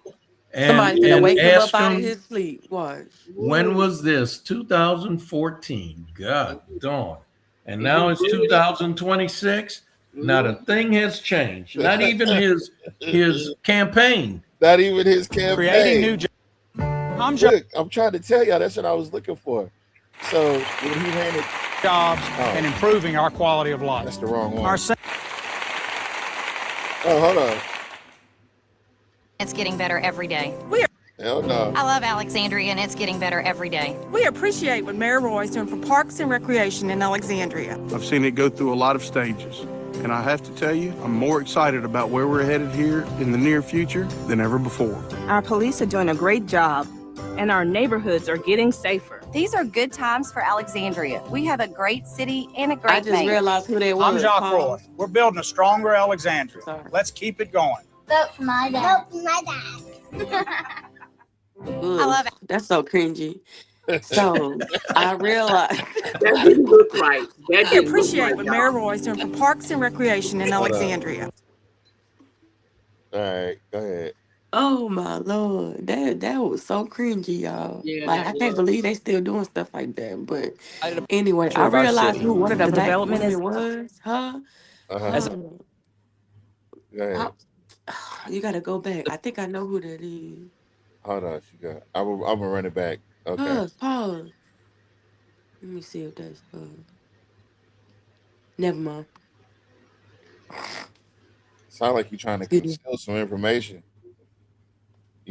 Somebody's gonna wake him up out of his sleep. Watch. When was this? 2014. God darn. And now it's 2026. Not a thing has changed. Not even his campaign. Not even his campaign. Creating new jobs. I'm trying to tell y'all that's what I was looking for. So when he handed jobs and improving our quality of life. That's the wrong one. Our hold on. It's getting better every day. Hell no. I love Alexandria, and it's getting better every day. We appreciate what Mayor Roy is doing for parks and recreation in Alexandria. I've seen it go through a lot of stages. And I have to tell you, I'm more excited about where we're headed here in the near future than ever before. Our police are doing a great job, and our neighborhoods are getting safer. These are good times for Alexandria. We have a great city and a great I just realized who they were. I'm Jock Roy. We're building a stronger Alexandria. Let's keep it going. Vote for my dad. Vote for my dad. I love it. That's so cringy. So I realized that didn't look right. We appreciate what Mayor Roy is doing for parks and recreation in Alexandria. All right, go ahead. Oh my Lord, that was so cringy, y'all. Yeah, like I can't believe they still doing stuff like that. But anyway, I realized who one of the black women was, huh? Go ahead. You gotta go back. I think I know who that is. Hold on, I'm gonna run it back. Okay. Pause. Let me see if that's never mind. Sound like you're trying to conceal some information.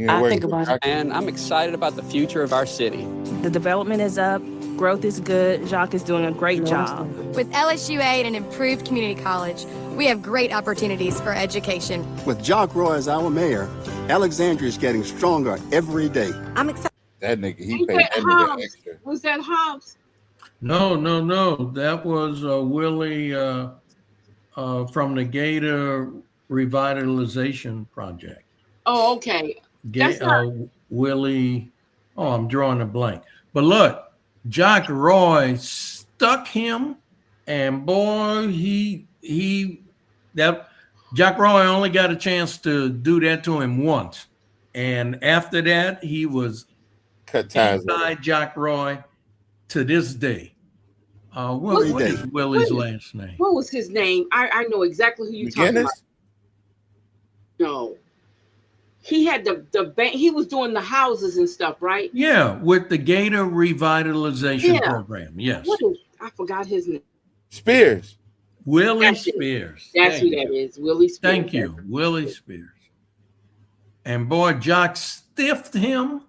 I think about it. And I'm excited about the future of our city. The development is up, growth is good, Jacques is doing a great job. With LSU Aid and improved community college, we have great opportunities for education. With Jock Roy as our mayor, Alexandria is getting stronger every day. I'm excited. That nigga, he paid that nigga extra. Was that Hobbs? No. That was Willie from the Gator Revitalization Project. Oh, okay. Willie. Oh, I'm drawing a blank. But look, Jock Roy stuck him, and boy, Jock Roy only got a chance to do that to him once, and after that, he was cut ties by Jock Roy to this day. What is Willie's last name? What was his name? I know exactly who you're talking about. No. He had the bank. He was doing the houses and stuff, right? Yeah, with the Gator Revitalization Yeah. Program. Yes. I forgot his name. Spears. Willie That's it. Spears. That's Thank who you. that is. Willie Spears. Thank you, Willie Spears. And boy, Jock stiffed him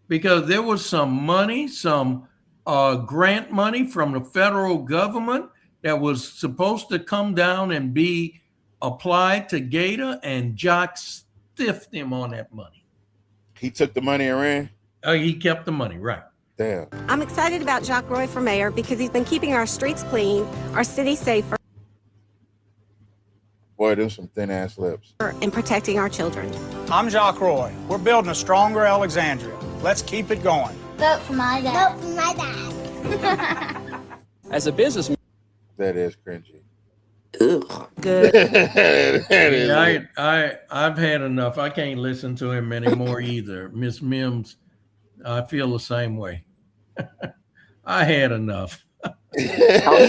because there was some money, some grant money from the federal government that was supposed to come down and be applied to Gator, and Jock stiffed him on that money. He took the money and ran? He kept the money, right. Damn. I'm excited about Jacques Roy for mayor because he's been keeping our streets clean, our city safer, Boy, them some thin ass lips. and protecting our children. I'm Jacques Roy. We're building a stronger Alexandria. Let's keep it going. Vote for my dad. Vote for my dad. As a businessman, that is cringy. Ugh. Good. I've had enough. I can't listen to him anymore either. Miss Mims, I feel the same way. I had enough. Oh, he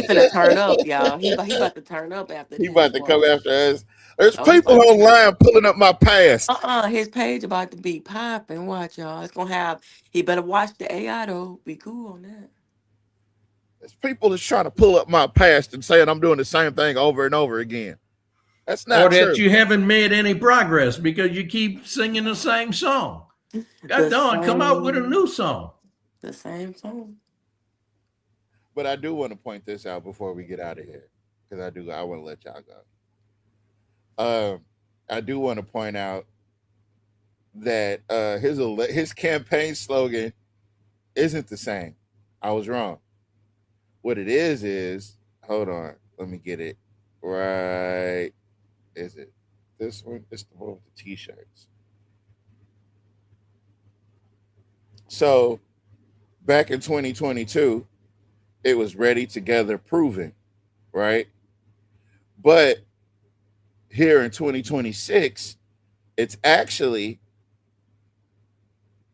finna turn up, y'all. He about to turn up after this. He about to come after us. There's Oh, people online pulling up my past. His page about to be popping. Watch, y'all. It's gonna have. He better watch the AI though. Be cool on that. There's people that's trying to pull up my past and saying I'm doing the same thing over and over again. That's not Or that true. you haven't made any progress because you keep singing the same song. God darn, come out with a new song. The same song. But I do want to point this out before we get out of here, because I want to let y'all go. I do want to point out that his campaign slogan isn't the same. I was wrong. What it is hold on, let me get it right. Is it this one? It's the one with the t-shirts. So back in 2022, it was Ready, Together, Proven, right? But here in 2026, it's actually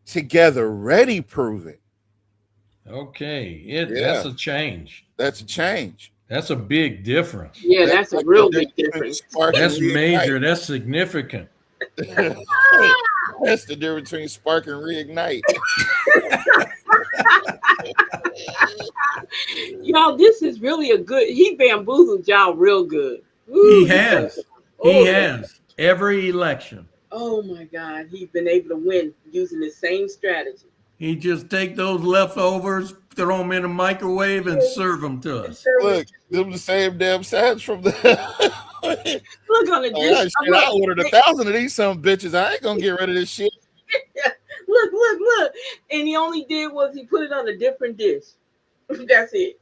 Together, Ready, Proven. Okay, that's a change. That's a change. That's a big difference. Yeah, that's a real big difference. That's major. That's significant. That's the difference between spark and reignite. Y'all, this is really he bamboozled y'all real good. Ooh, He has. He has. Every election. Oh my God, he's been able to win using the same strategy. He just take those leftovers, throw them in the microwave, and serve them to us. Look, them the same damn sides from the. Look on the dish. I ordered 1,000 of these some bitches. I ain't gonna get rid of this shit. Look. And he only did was he put it on a different dish. That's it.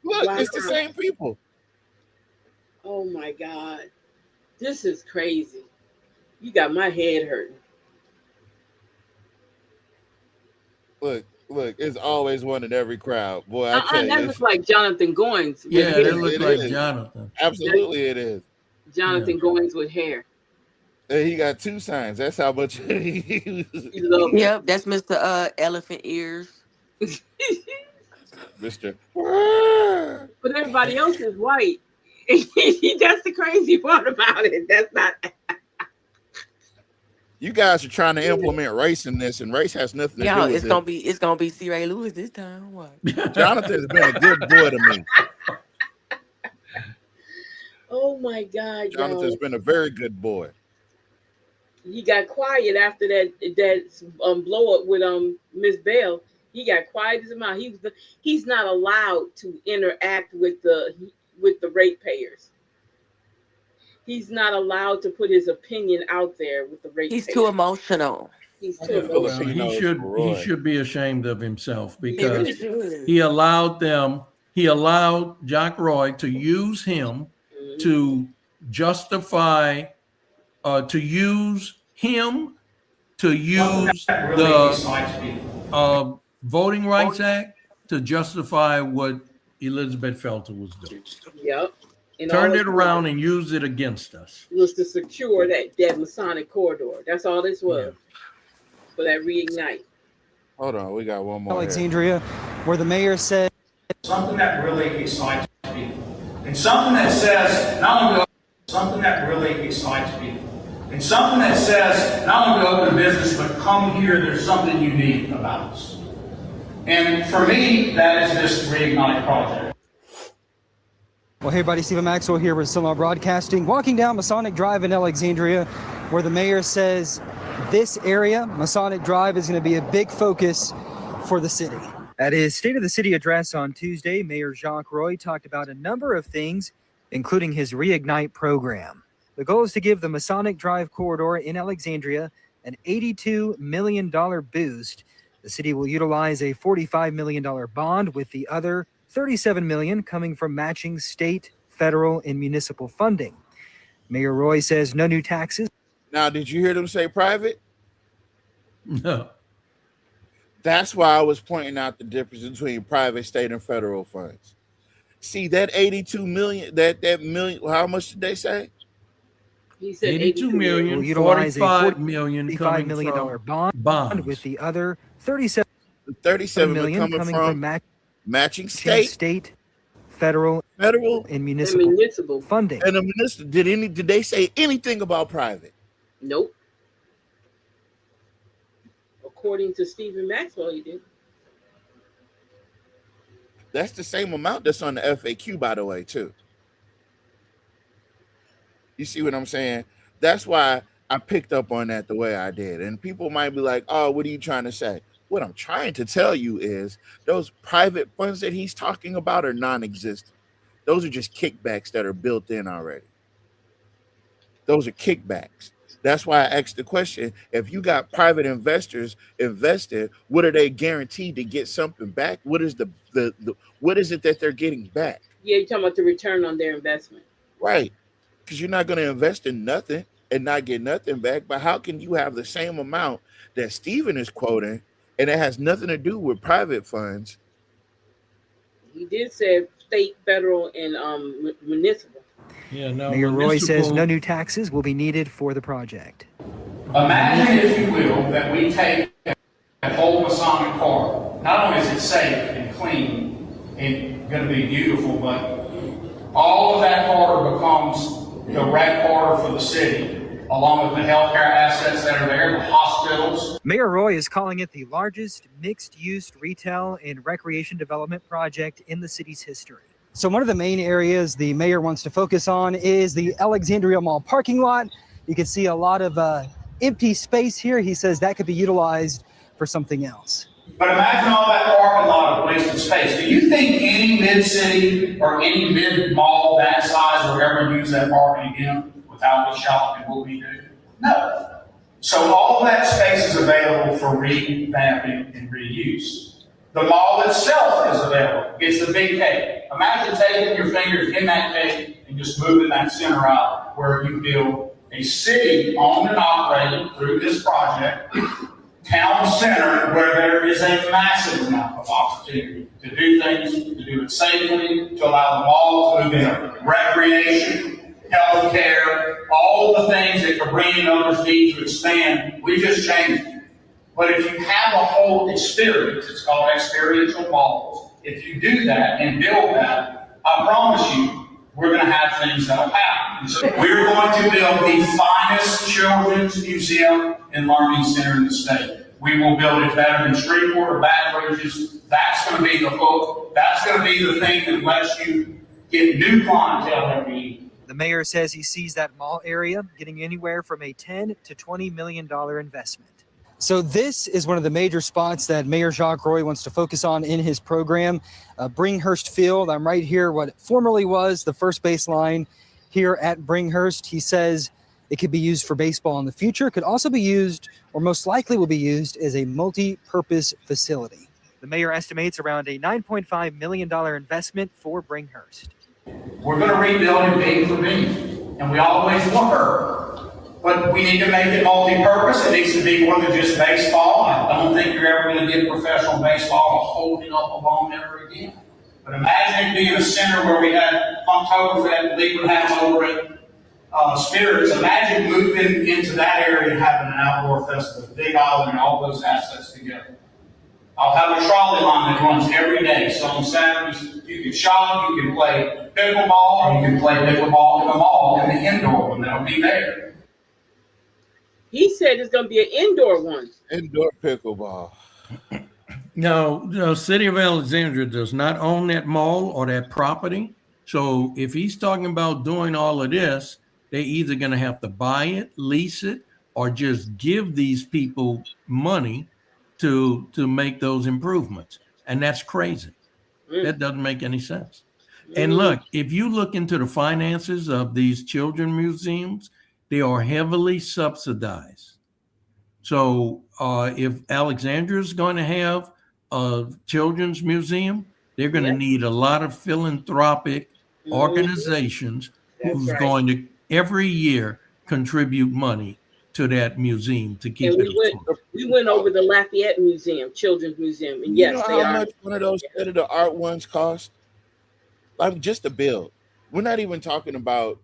Look, it's the same people. Oh my God. This is crazy. You got my head hurting. Look, it's always one in every crowd. Boy, I tell you. That looks like Jonathan Goins. Yeah, hair. that looks like Jonathan. Absolutely it is. Jonathan Goins with hair. And he got 2 signs. That's how much he Yep, that's Mr. Elephant Ears. Mr. But everybody else is white. That's the crazy part about it. That's not. You guys are trying to implement race in this, and race has nothing to do with it. It's gonna be C. Ray Lewis this time. What? Jonathan's been a good boy to me. Oh my God, Jonathan's been a very good boy. He got quiet after that blow up with Miss Bell. He got quiet as a mouse. He's not allowed to interact with the ratepayers. He's not allowed to put his opinion out there with the ratepayers. He's too emotional. He's too emotional. He should be ashamed of himself because he allowed Jacques Roy to use him to justify, to use the Voting Rights Act to justify what Elizabeth Felter was doing. Yep. And Turned it around and used it against us. It was to secure that Masonic corridor. That's all this was. For that reignite. Hold on, we got one more. Alexandria, where the mayor said Something that really excites people. And something that says, not only something that really excites people. And something that says, not only to open a business, but come here, there's something unique about us. And for me, that is this Reignite project. Well, hey everybody, Stephen Maxwell here with Sonar Broadcasting, walking down Masonic Drive in Alexandria, where the mayor says this area, Masonic Drive, is going to be a big focus for the city. At his State of the City address on Tuesday, Mayor Jacques Roy talked about a number of things, including his Reignite program. The goal is to give the Masonic Drive corridor in Alexandria an $82 million boost. The city will utilize a $45 million bond, with the other $37 million coming from matching state, federal, and municipal funding. Mayor Roy says no new taxes. Now, did you hear them say private? No. That's why I was pointing out the difference between private, state, and federal funds. See, that 82 million, that million, how much did they say? He said 82 million, will utilize a $45 million $45 million bond, with the other $37 million coming from matching state, federal, and municipal funding. And the minister, did they say anything about private? Nope. According to Stephen Maxwell, he did. That's the same amount that's on the FAQ, by the way, too. You see what I'm saying? That's why I picked up on that the way I did. And people might be like, oh, what are you trying to say? What I'm trying to tell you is those private funds that he's talking about are non-existent. Those are just kickbacks that are built in already. Those are kickbacks. That's why I asked the question, if you got private investors invested, what are they guaranteed to get something back? What is the what is it that they're getting back? Yeah, you're talking about the return on their investment. Right. Because you're not going to invest in nothing and not get nothing back. But how can you have the same amount that Stephen is quoting, and it has nothing to do with private funds? He did say state, federal, and municipal. Yeah, no. Mayor Roy says no new taxes will be needed for the project. Imagine, if you will, that we take that whole Masonic corridor. Not only is it safe and clean and going to be beautiful, but all of that corridor becomes direct corridor for the city, along with the healthcare assets that are there, the hospitals. Mayor Roy is calling it the largest mixed-use retail and recreation development project in the city's history. So one of the main areas the mayor wants to focus on is the Alexandria Mall parking lot. You can see a lot of empty space here. He says that could be utilized for something else. But imagine all that parking lot of wasted space. Do you think any mid-city or any mid-mall that size will ever use that parking again without the shop and what we do? No. So all that space is available for revamping and reuse. The mall itself is available. It's the big cake. Imagine taking your fingers in that cake and just moving that center out, where you build a city owned and operated through this project, town center, where there is a massive amount of opportunity to do things, to do it safely, to allow the mall to move in recreation, healthcare, all of the things that Cabrini and others need to expand. We just changed it. But if you have a whole experience, it's called experiential malls. If you do that and build that, I promise you, we're going to have things that'll happen. And so we're going to build the finest children's museum and learning center in the state. We will build it better than Shreveport or Baton Rouge's. That's going to be the hook. That's going to be the thing that lets you get new clientele every year. The mayor says he sees that mall area getting anywhere from a $10 to $20 million investment. So this is one of the major spots that Mayor Jacques Roy wants to focus on in his program, Bringhurst Field. I'm right here, what formerly was the first baseline here at Bringhurst. He says it could be used for baseball in the future. It could also be used, or most likely will be used, as a multi-purpose facility. The mayor estimates around a $9.5 million investment for Bringhurst. We're going to rebuild it big for me, and we always were. But we need to make it multi-purpose. It needs to be more than just baseball. I don't think you're ever going to get professional baseball holding up a ball ever again. But imagine it being a center where we had Funktoberfest, Liquid Half over it, Spirits. Imagine moving into that area and having an outdoor festival, Big Island, and all those assets together. I'll have a trolley line that runs every day. So on Saturdays, you can shop, you can play pickleball, or you can play pickleball in the mall, in the indoor one. That'll be there. He said it's going to be an indoor one. Indoor pickleball. No, City of Alexandria does not own that mall or that property. So if he's talking about doing all of this, they're either going to have to buy it, lease it, or just give these people money to make those improvements. And that's crazy. That doesn't make any sense. And look, if you look into the finances of these children museums, they are heavily subsidized. So if Alexandria is going to have a children's museum, they're going to need a lot of philanthropic organizations who's going to every year contribute money to that museum to keep it. We went over the Lafayette Museum, Children's Museum, and yes, you know how much one of those state-of-the-art ones cost? Like just to build. We're not even talking about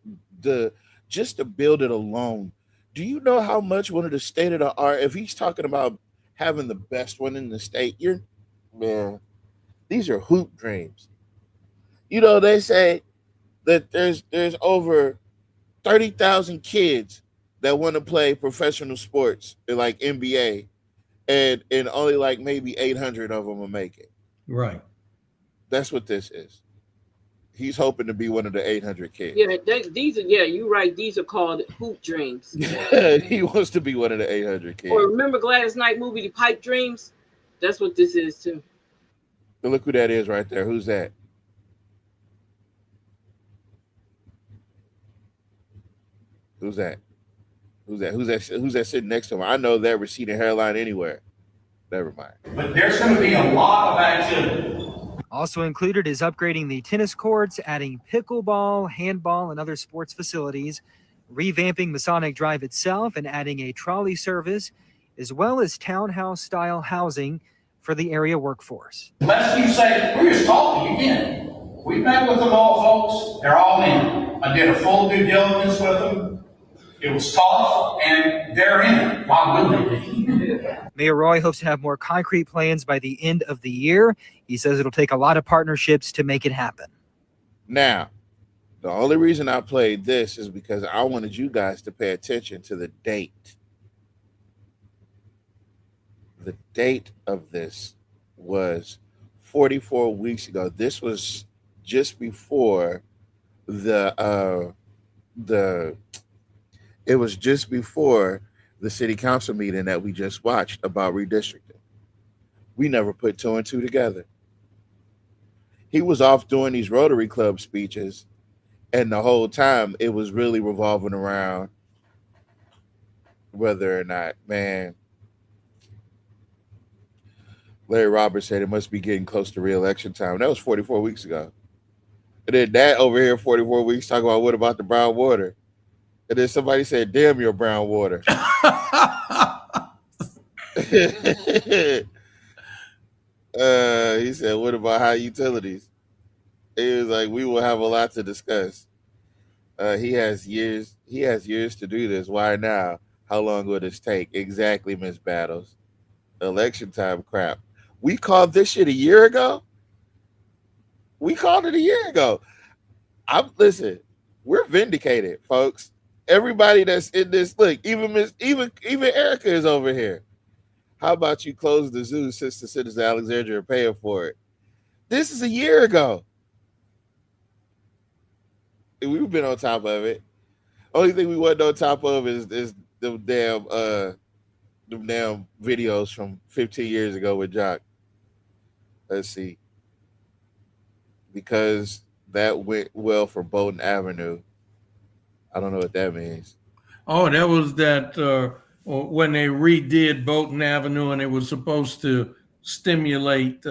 just to build it alone. Do you know how much one of the state-of-the-art? If he's talking about having the best one in the state, these are hoop dreams. You know, they say that there's over 30,000 kids that want to play professional sports like NBA, and only like maybe 800 of them will make it. Right. That's what this is. He's hoping to be one of the 800 kids. Yeah, these are, you're right. These are called hoop dreams. He wants to be one of the 800 kids. Or remember Gladys Knight movie, The Pipe Dreams? That's what this is too. But look who that is right there. Who's that? Who's that? Who's that sitting next to him? I know that receding hairline anywhere. Never mind. But there's going to be a lot of activity. Also included is upgrading the tennis courts, adding pickleball, handball, and other sports facilities, revamping Masonic Drive itself, and adding a trolley service, as well as townhouse-style housing for the area workforce. Unless you say, we're just talking again. We met with them all, folks. They're all in. I did a full due diligence with them. It was tough, and they're in. Why wouldn't they be? Mayor Roy hopes to have more concrete plans by the end of the year. He says it'll take a lot of partnerships to make it happen. Now, the only reason I played this is because I wanted you guys to pay attention to the date. The date of this was 44 weeks ago. This was just before it was just before the city council meeting that we just watched about redistricting. We never put two and two together. He was off doing these Rotary Club speeches, and the whole time it was really revolving around whether or not, Larry Roberts said it must be getting close to re-election time. That was 44 weeks ago. And then that over here, 44 weeks, talking about what about the brown water? And then somebody said, damn your brown water. He said, what about high utilities? He was like, we will have a lot to discuss. He has years to do this. Why now? How long will this take? Exactly, Miss Battles. Election time crap. We called this shit a year ago. We called it a year ago. Listen, we're vindicated, folks. Everybody that's in this, look, even Erica is over here. How about you close the zoo since the citizens of Alexandria are paying for it? This is a year ago. We've been on top of it. Only thing we wasn't on top of is the damn videos from 15 years ago with Jock. Let's see. Because that went well for Bowden Avenue. I don't know what that means. Oh, that was that when they redid Bowden Avenue and it was supposed to stimulate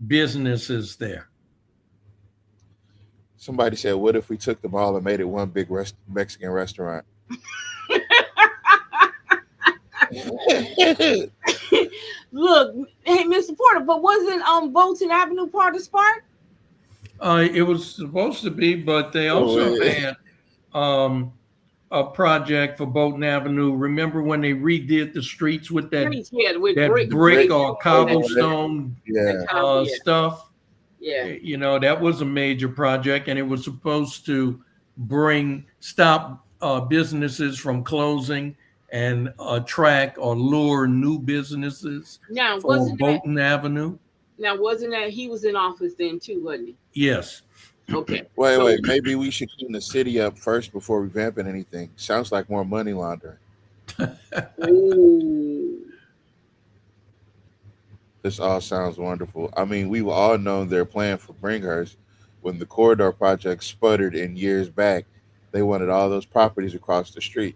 businesses there. Somebody said, what if we took the mall and made it one big Mexican restaurant? Look, hey, Mr. Porter, but wasn't Bolton Avenue part of Spark? It was supposed to be, but they also had a project for Bolton Avenue. Remember when they redid the streets with that brick or cobblestone stuff? Yeah. You know, that was a major project, and it was supposed to stop businesses from closing and attract or lure new businesses Now, for wasn't Bolton Avenue. wasn't that he was in office then too, wasn't he? Yes. Okay. Wait. Maybe we should clean the city up first before revamping anything. Sounds like more money laundering. Ooh. This all sounds wonderful. I mean, we've all known their plan for Bringhurst. When the corridor project sputtered in years back, they wanted all those properties across the street.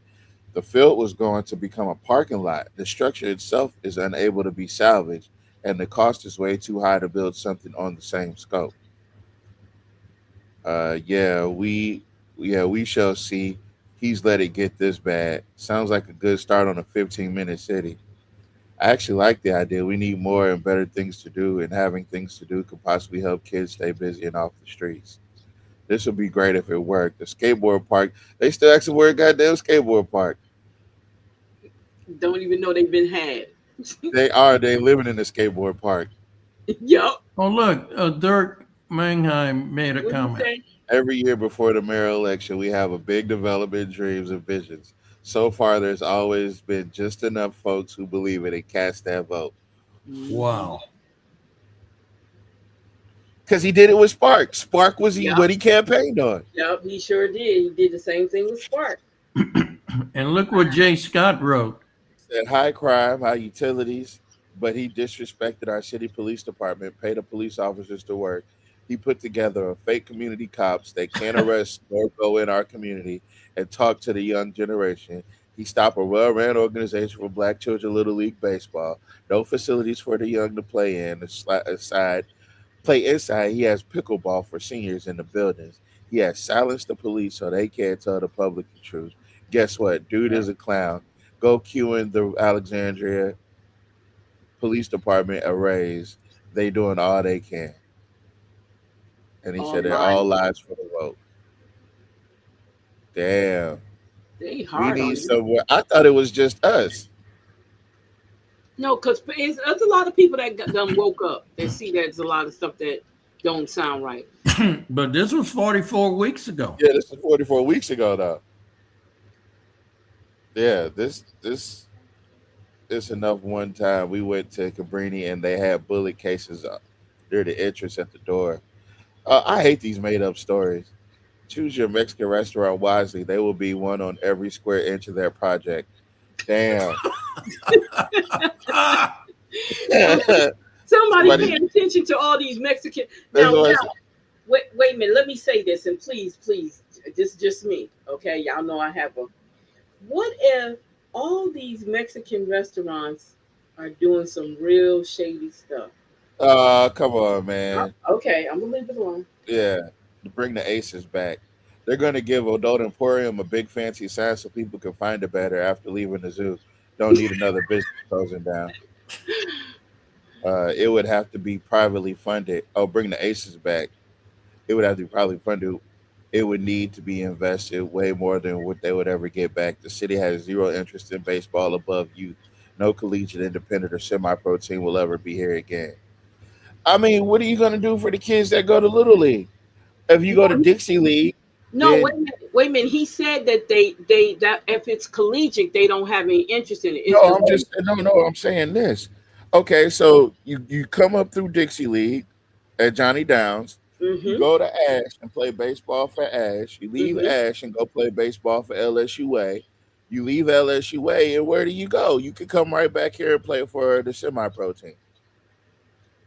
The field was going to become a parking lot. The structure itself is unable to be salvaged, and the cost is way too high to build something on the same scope. We shall see. He's let it get this bad. Sounds like a good start on a 15-minute city. I actually like the idea. We need more and better things to do, and having things to do could possibly help kids stay busy and off the streets. This would be great if it worked. The skateboard park, they still asking where a goddamn skateboard park. Don't even know they've been had. They living in the skateboard park. Yup. Oh, look, Dirk Mannheim made a comment. Every year before the mayor election, we have a big development, dreams and visions. So far, there's always been just enough folks who believe it and cast that vote. Wow. Because he did it with Spark. Spark was what he campaigned on. Yep, he sure did. He did the same thing with Spark. And look what Jay Scott wrote. He said high crime, high utilities, but he disrespected our city police department, paid the police officers to work. He put together a fake community cops that can't arrest nor go in our community and talk to the young generation. He stopped a well-ran organization for Black children Little League Baseball. No facilities for the young to play in. Play inside. He has pickleball for seniors in the buildings. He has silenced the police so they can't tell the public the truth. Guess what? Dude is a clown. Go queue in the Alexandria Police Department a raise. They doing all they can. And he said they're all lies for the vote. Damn. They We hard need on you. somewhere. I thought it was just us. No, because there's a lot of people that done woke up. They see there's a lot of stuff that don't sound right. But this was 44 weeks ago. Yeah, this was 44 weeks ago, though. Yeah, this is enough. One time we went to Cabrini and they had bullet cases near the entrance at the door. I hate these made-up stories. Choose your Mexican restaurant wisely. They will be one on every square inch of their project. Damn. Somebody paying attention to all these Mexican. Now, wait a minute. Let me say this, and please, this is just me. Okay, y'all know I have a. What if all these Mexican restaurants are doing some real shady stuff? Come on, man. Okay, I'm gonna leave it alone. Yeah, to bring the aces back. They're going to give Adult Emporium a big fancy sign so people can find it better after leaving the zoo. Don't need another business closing down. It would have to be privately funded. Oh, bring the aces back. It would have to be privately funded. It would need to be invested way more than what they would ever get back. The city has zero interest in baseball above youth. No collegiate, independent, or semi-pro team will ever be here again. I mean, what are you going to do for the kids that go to Little League? If you go to Dixie League, no, wait a minute. He said that that if it's collegiate, they don't have any interest in it. I'm saying this. Okay, so you come up through Dixie League at Johnny Downs. Mm-hmm. You go to Ash and play baseball for Ash. You leave Ash and go play baseball for LSUA. You leave LSUA, and where do you go? You can come right back here and play for the semi-pro team.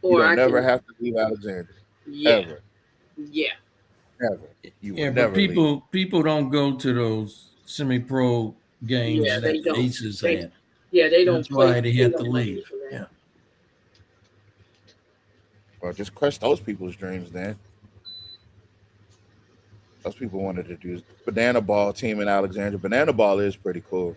You don't never have to leave Alexandria. Yeah. Ever. Yeah. Never. But people don't go to those semi-pro games that the Aces had. Yeah, they don't. That's why they had to leave. Yeah. Well, just crush those people's dreams, then. Those people wanted to do Banana Ball team in Alexandria. Banana Ball is pretty cool.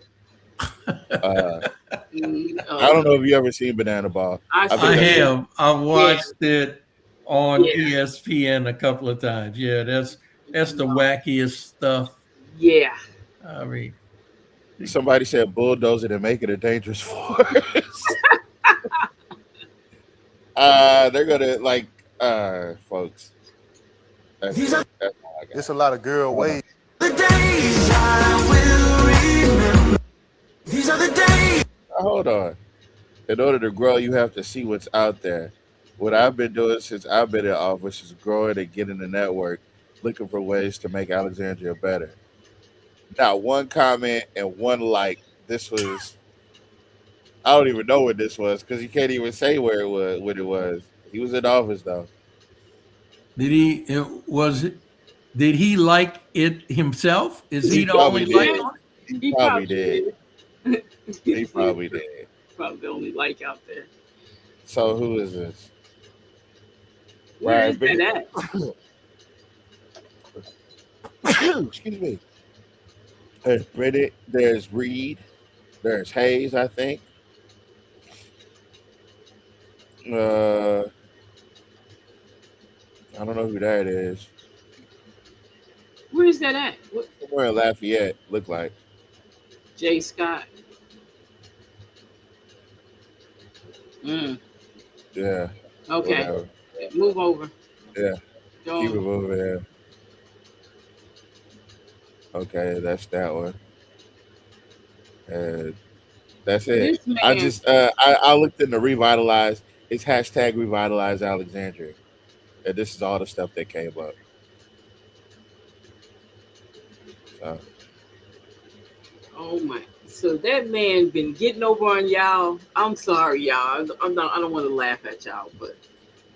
I don't know if you ever seen Banana Ball. I have. I watched it on ESPN a couple of times. Yeah, that's the wackiest stuff. Yeah. I mean, somebody said bulldoze it and make it a dangerous force. They're gonna folks. It's a lot of girl ways. The days I will remember. These in order to grow, you have to see what's out there. What I've been doing since I've been in office is growing and getting the network, looking for ways to make Alexandria better. Not one comment and one like. This was, I don't even know what this was because he can't even say where it was, what it was. He was in office though. Did he like it himself? Is he the only like? He probably did. He probably did. Probably the only like out there. So who is this? Where is that at? Excuse me. There's Bridget, there's Reed, there's Hayes, I think. I don't know who that is. Where is that at? Somewhere in Lafayette, look like. Jay Scott. Yeah. Okay. Whatever. Move over. Yeah. Go. Keep it over there. Okay, that's that one. That's it. I just I looked into revitalize. It's hashtag revitalize Alexandria. And this is all the stuff that came up. So. Oh my! So that man been getting over on y'all. I'm sorry, y'all. I don't want to laugh at y'all, but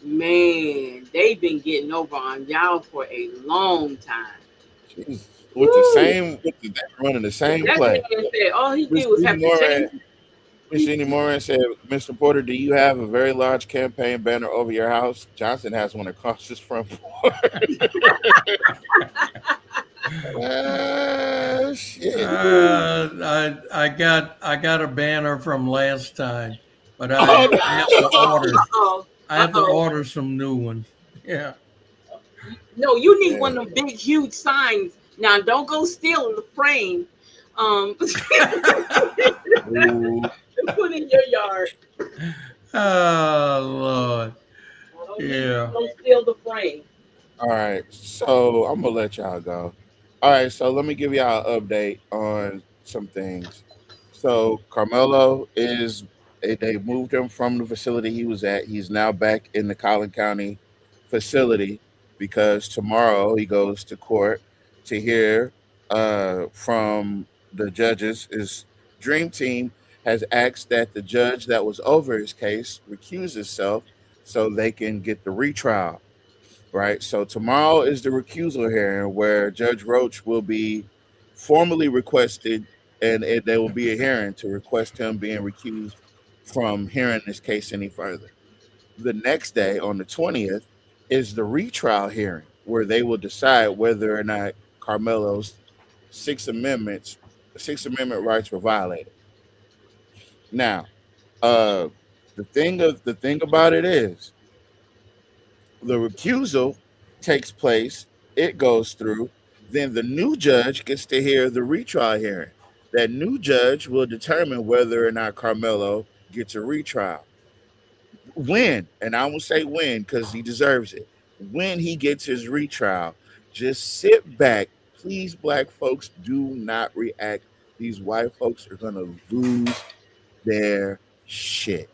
man, they've been getting over on y'all for a long time. Jeez. With the same, running the same play. Said, all he did was have to change. Miss Jeannie Moran said, "Mr. Porter, do you have a very large campaign banner over your house?" Johnson has one across his front porch. Shit. I got a banner from last time, but I have to order some new ones. Yeah. No, you need one of them big, huge signs. Now, don't go stealing the frame. Put in your yard. Oh Lord. Yeah. Don't steal the frame. All right, so I'm gonna let y'all go. All right, so let me give y'all an update on some things. So Carmelo they moved him from the facility he was at. He's now back in the Collin County facility because tomorrow he goes to court to hear from the judges. His dream team has asked that the judge that was over his case recuse himself so they can get the retrial. Right. So tomorrow is the recusal hearing where Judge Roach will be formally requested, and there will be a hearing to request him being recused from hearing this case any further. The next day, on the 20th, is the retrial hearing where they will decide whether or not Carmelo's Sixth Amendment rights were violated. Now, the thing about it is, the recusal takes place, it goes through, then the new judge gets to hear the retrial hearing. That new judge will determine whether or not Carmelo gets a retrial. When, and I will say when because he deserves it, when he gets his retrial, just sit back. Please, black folks, do not react. These white folks are going to lose their shit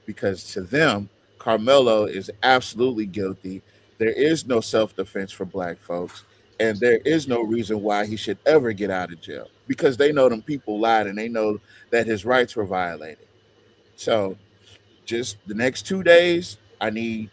because to them, Carmelo is absolutely guilty. There is no self-defense for black folks, and there is no reason why he should ever get out of jail because they know them people lied and they know that his rights were violated. So just the next 2 days, I need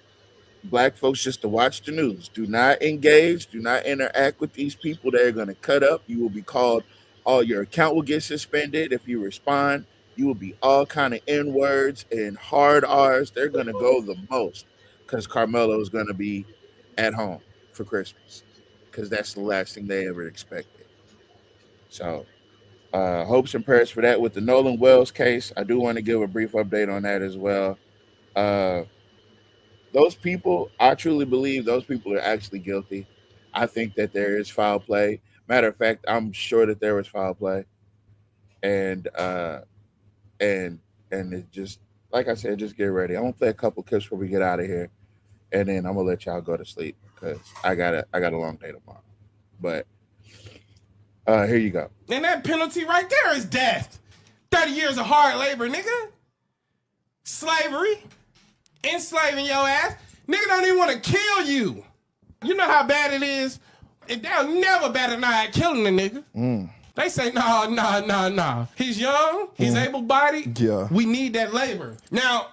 black folks just to watch the news. Do not engage. Do not interact with these people. They're going to cut up. You will be called. All your account will get suspended if you respond. You will be all kind of N-words and hard R's. They're going to go the most because Carmelo is going to be at home for Christmas because that's the last thing they ever expected. So hopes and prayers for that. With the Nolan Wells case, I do want to give a brief update on that as well. Those people, I truly believe those people are actually guilty. I think that there is foul play. Matter of fact, I'm sure that there was foul play. And it just, like I said, just get ready. I'm gonna play a couple clips before we get out of here, and then I'm gonna let y'all go to sleep because I got a long day tomorrow. But here you go. And that penalty right there is death. 30 years of hard labor, nigga. slavery, enslaving your ass. Nigga don't even want to kill you. You know how bad it is? And they'll never bat an eye at killing a nigga. They say, nah. He's young, he's able-bodied. Yeah. We need that labor. Now,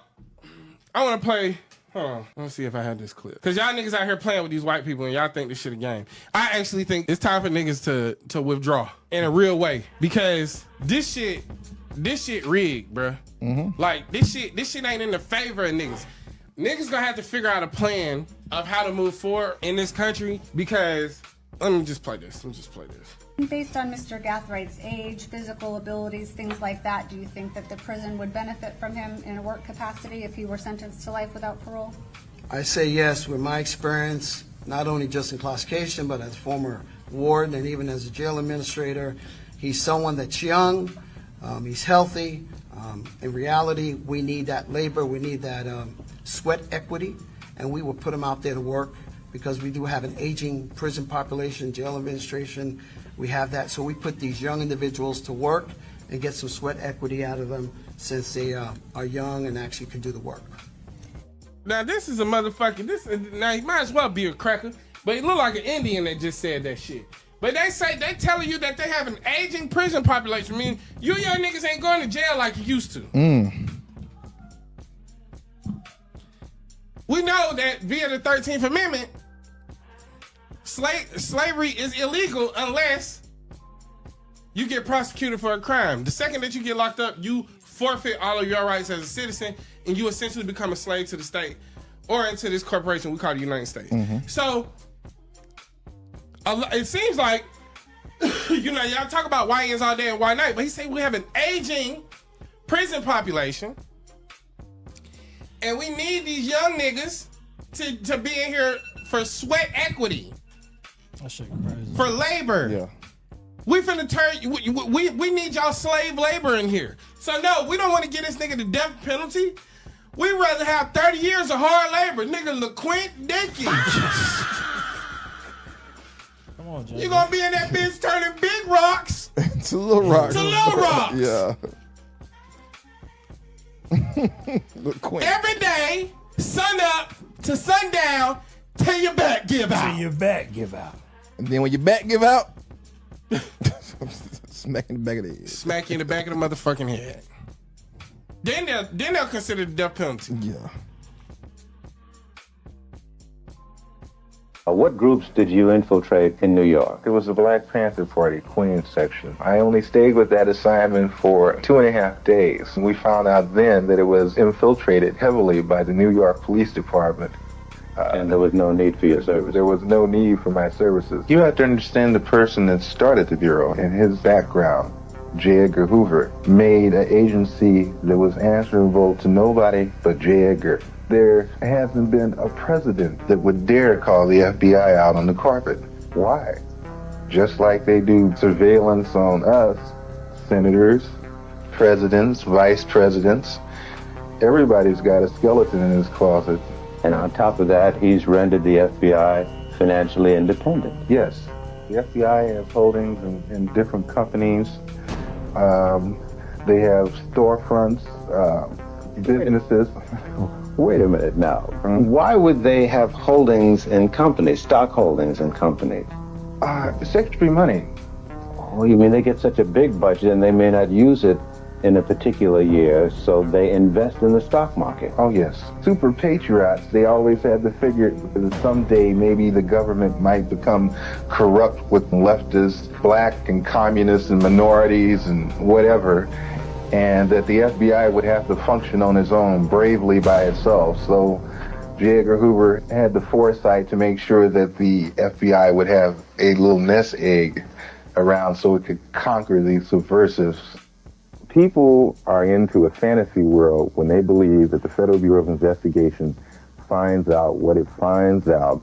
I want to play, hold on, let's see if I have this clip. Because y'all niggas out here playing with these white people and y'all think this shit a game. I actually think it's time for niggas to withdraw in a real way. Because this shit rigged, bruh. Like, this shit ain't in the favor of niggas. Niggas gonna have to figure out a plan of how to move forward in this country because, let me just play this. Based on Mr. Gathwright's age, physical abilities, things like that, do you think that the prison would benefit from him in a work capacity if he were sentenced to life without parole? I say yes, with my experience, not only just incarceration, but as former warden and even as a jail administrator. He's someone that's young, he's healthy. In reality, we need that labor, we need that sweat equity, and we will put him out there to work because we do have an aging prison population, jail administration. We have that, so we put these young individuals to work and get some sweat equity out of them since they are young and actually can do the work. Now this is a motherfucker, now he might as well be a cracker, but he look like an Indian that just said that shit. But they telling you that they have an aging prison population, meaning you young niggas ain't going to jail like you used to. We know that via the 13th Amendment, slavery is illegal unless you get prosecuted for a crime. The second that you get locked up, you forfeit all of your rights as a citizen and you essentially become a slave to the state or into this corporation we call the United States. So it seems like, you know, y'all talk about why is all day and why night, but he said we have an aging prison population and we need these young niggas to be in here for sweat equity. That shit crazy. For labor. Yeah. We finna turn, we need y'all slave labor in here. So no, we don't want to get this nigga the death penalty. We'd rather have 30 years of hard labor. Nigga, LaQuint Dickey. Come on, Jay. You gonna be in that bitch turning big rocks to little rocks. to little rocks. Yeah. LaQuint. Every day, sun up to sundown, till your back give out. Till your back give out. And then when your back give out, smack in the back of the head. Smack you in the back of the motherfucking head. Then they'll consider the death penalty. Yeah. What groups did you infiltrate in New York? It was the Black Panther Party, Queens section. I only stayed with that assignment for 2.5 days. We found out then that it was infiltrated heavily by the New York Police Department. And there was no need for your service? There was no need for my services. You have to understand the person that started the Bureau and his background. J. Edgar Hoover made an agency that was answerable to nobody but J. Edgar. There hasn't been a president that would dare call the FBI out on the carpet. Why? Just like they do surveillance on us, senators, presidents, vice presidents. Everybody's got a skeleton in his closet. And on top of that, he's rendered the FBI financially independent. Yes, the FBI has holdings in different companies. They have storefronts, businesses. Wait a minute now. Why would they have holdings in companies, stock holdings in companies? It's extra money. Oh, you mean they get such a big budget and they may not use it in a particular year, so they invest in the stock market? Oh, yes. Super patriots, they always had the figure that someday maybe the government might become corrupt with leftists, black and communists and minorities and whatever, and that the FBI would have to function on its own bravely by itself. So J. Edgar Hoover had the foresight to make sure that the FBI would have a little nest egg around so it could conquer these subversives. People are into a fantasy world when they believe that the Federal Bureau of Investigation finds out what it finds out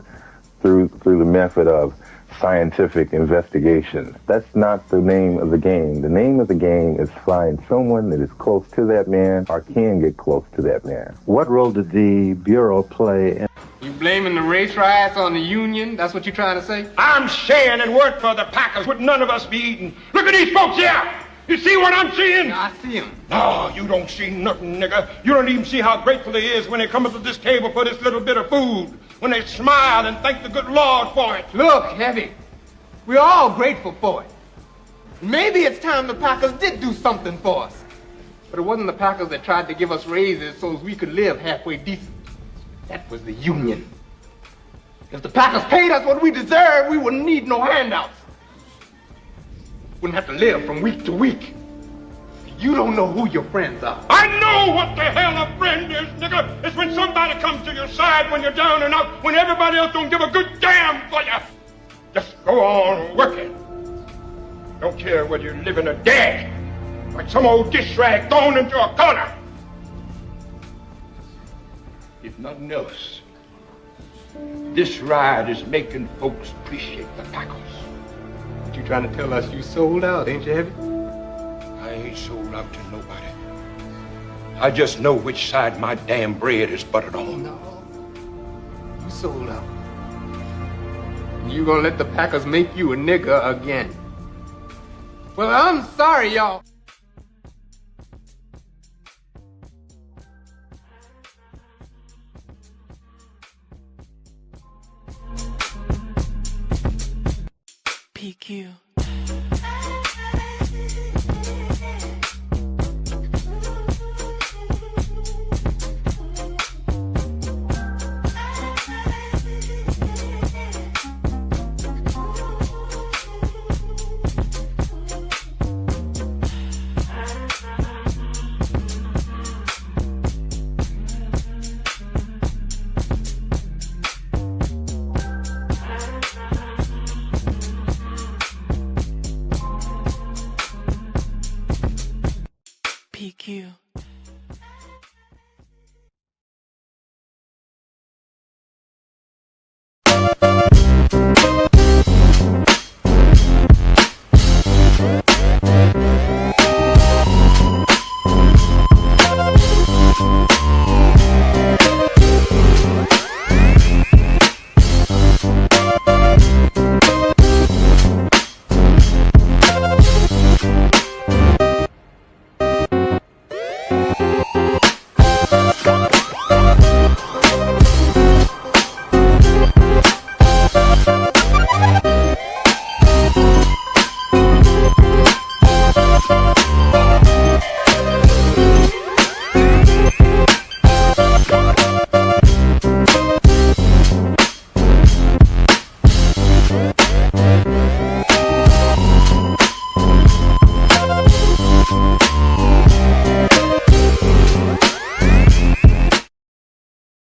through the method of scientific investigation. That's not the name of the game. The name of the game is find someone that is close to that man or can get close to that man. What role did the Bureau play in... You blaming the race riots on the Union? That's what you're trying to say? I'm saying and work for the Packers would none of us be eating. Look at these folks here. You see what I'm seeing? I see him. No, you don't see nothing, nigga. You don't even see how grateful they is when they come up to this table for this little bit of food. When they smile and thank the good Lord for it. Look, Heavy, we're all grateful for it. Maybe it's time the Packers did do something for us. But it wasn't the Packers that tried to give us raises so as we could live halfway decent. That was the union. If the Packers paid us what we deserved, we wouldn't need no handouts. Wouldn't have to live from week to week. You don't know who your friends are. I know what the hell a friend is, nigga. It's when somebody comes to your side when you're down and out, when everybody else don't give a good damn for you. Just go on working. Don't care whether you're living or dead. Like some old dish rag thrown into a corner. If nothing else, this ride is making folks appreciate the Packers. What you trying to tell us? You sold out, ain't you, Heavy? I ain't sold out to nobody. I just know which side my damn bread is buttered on. No, you sold out. You gonna let the Packers make you a nigger again? Well, I'm sorry, y'all. PQ.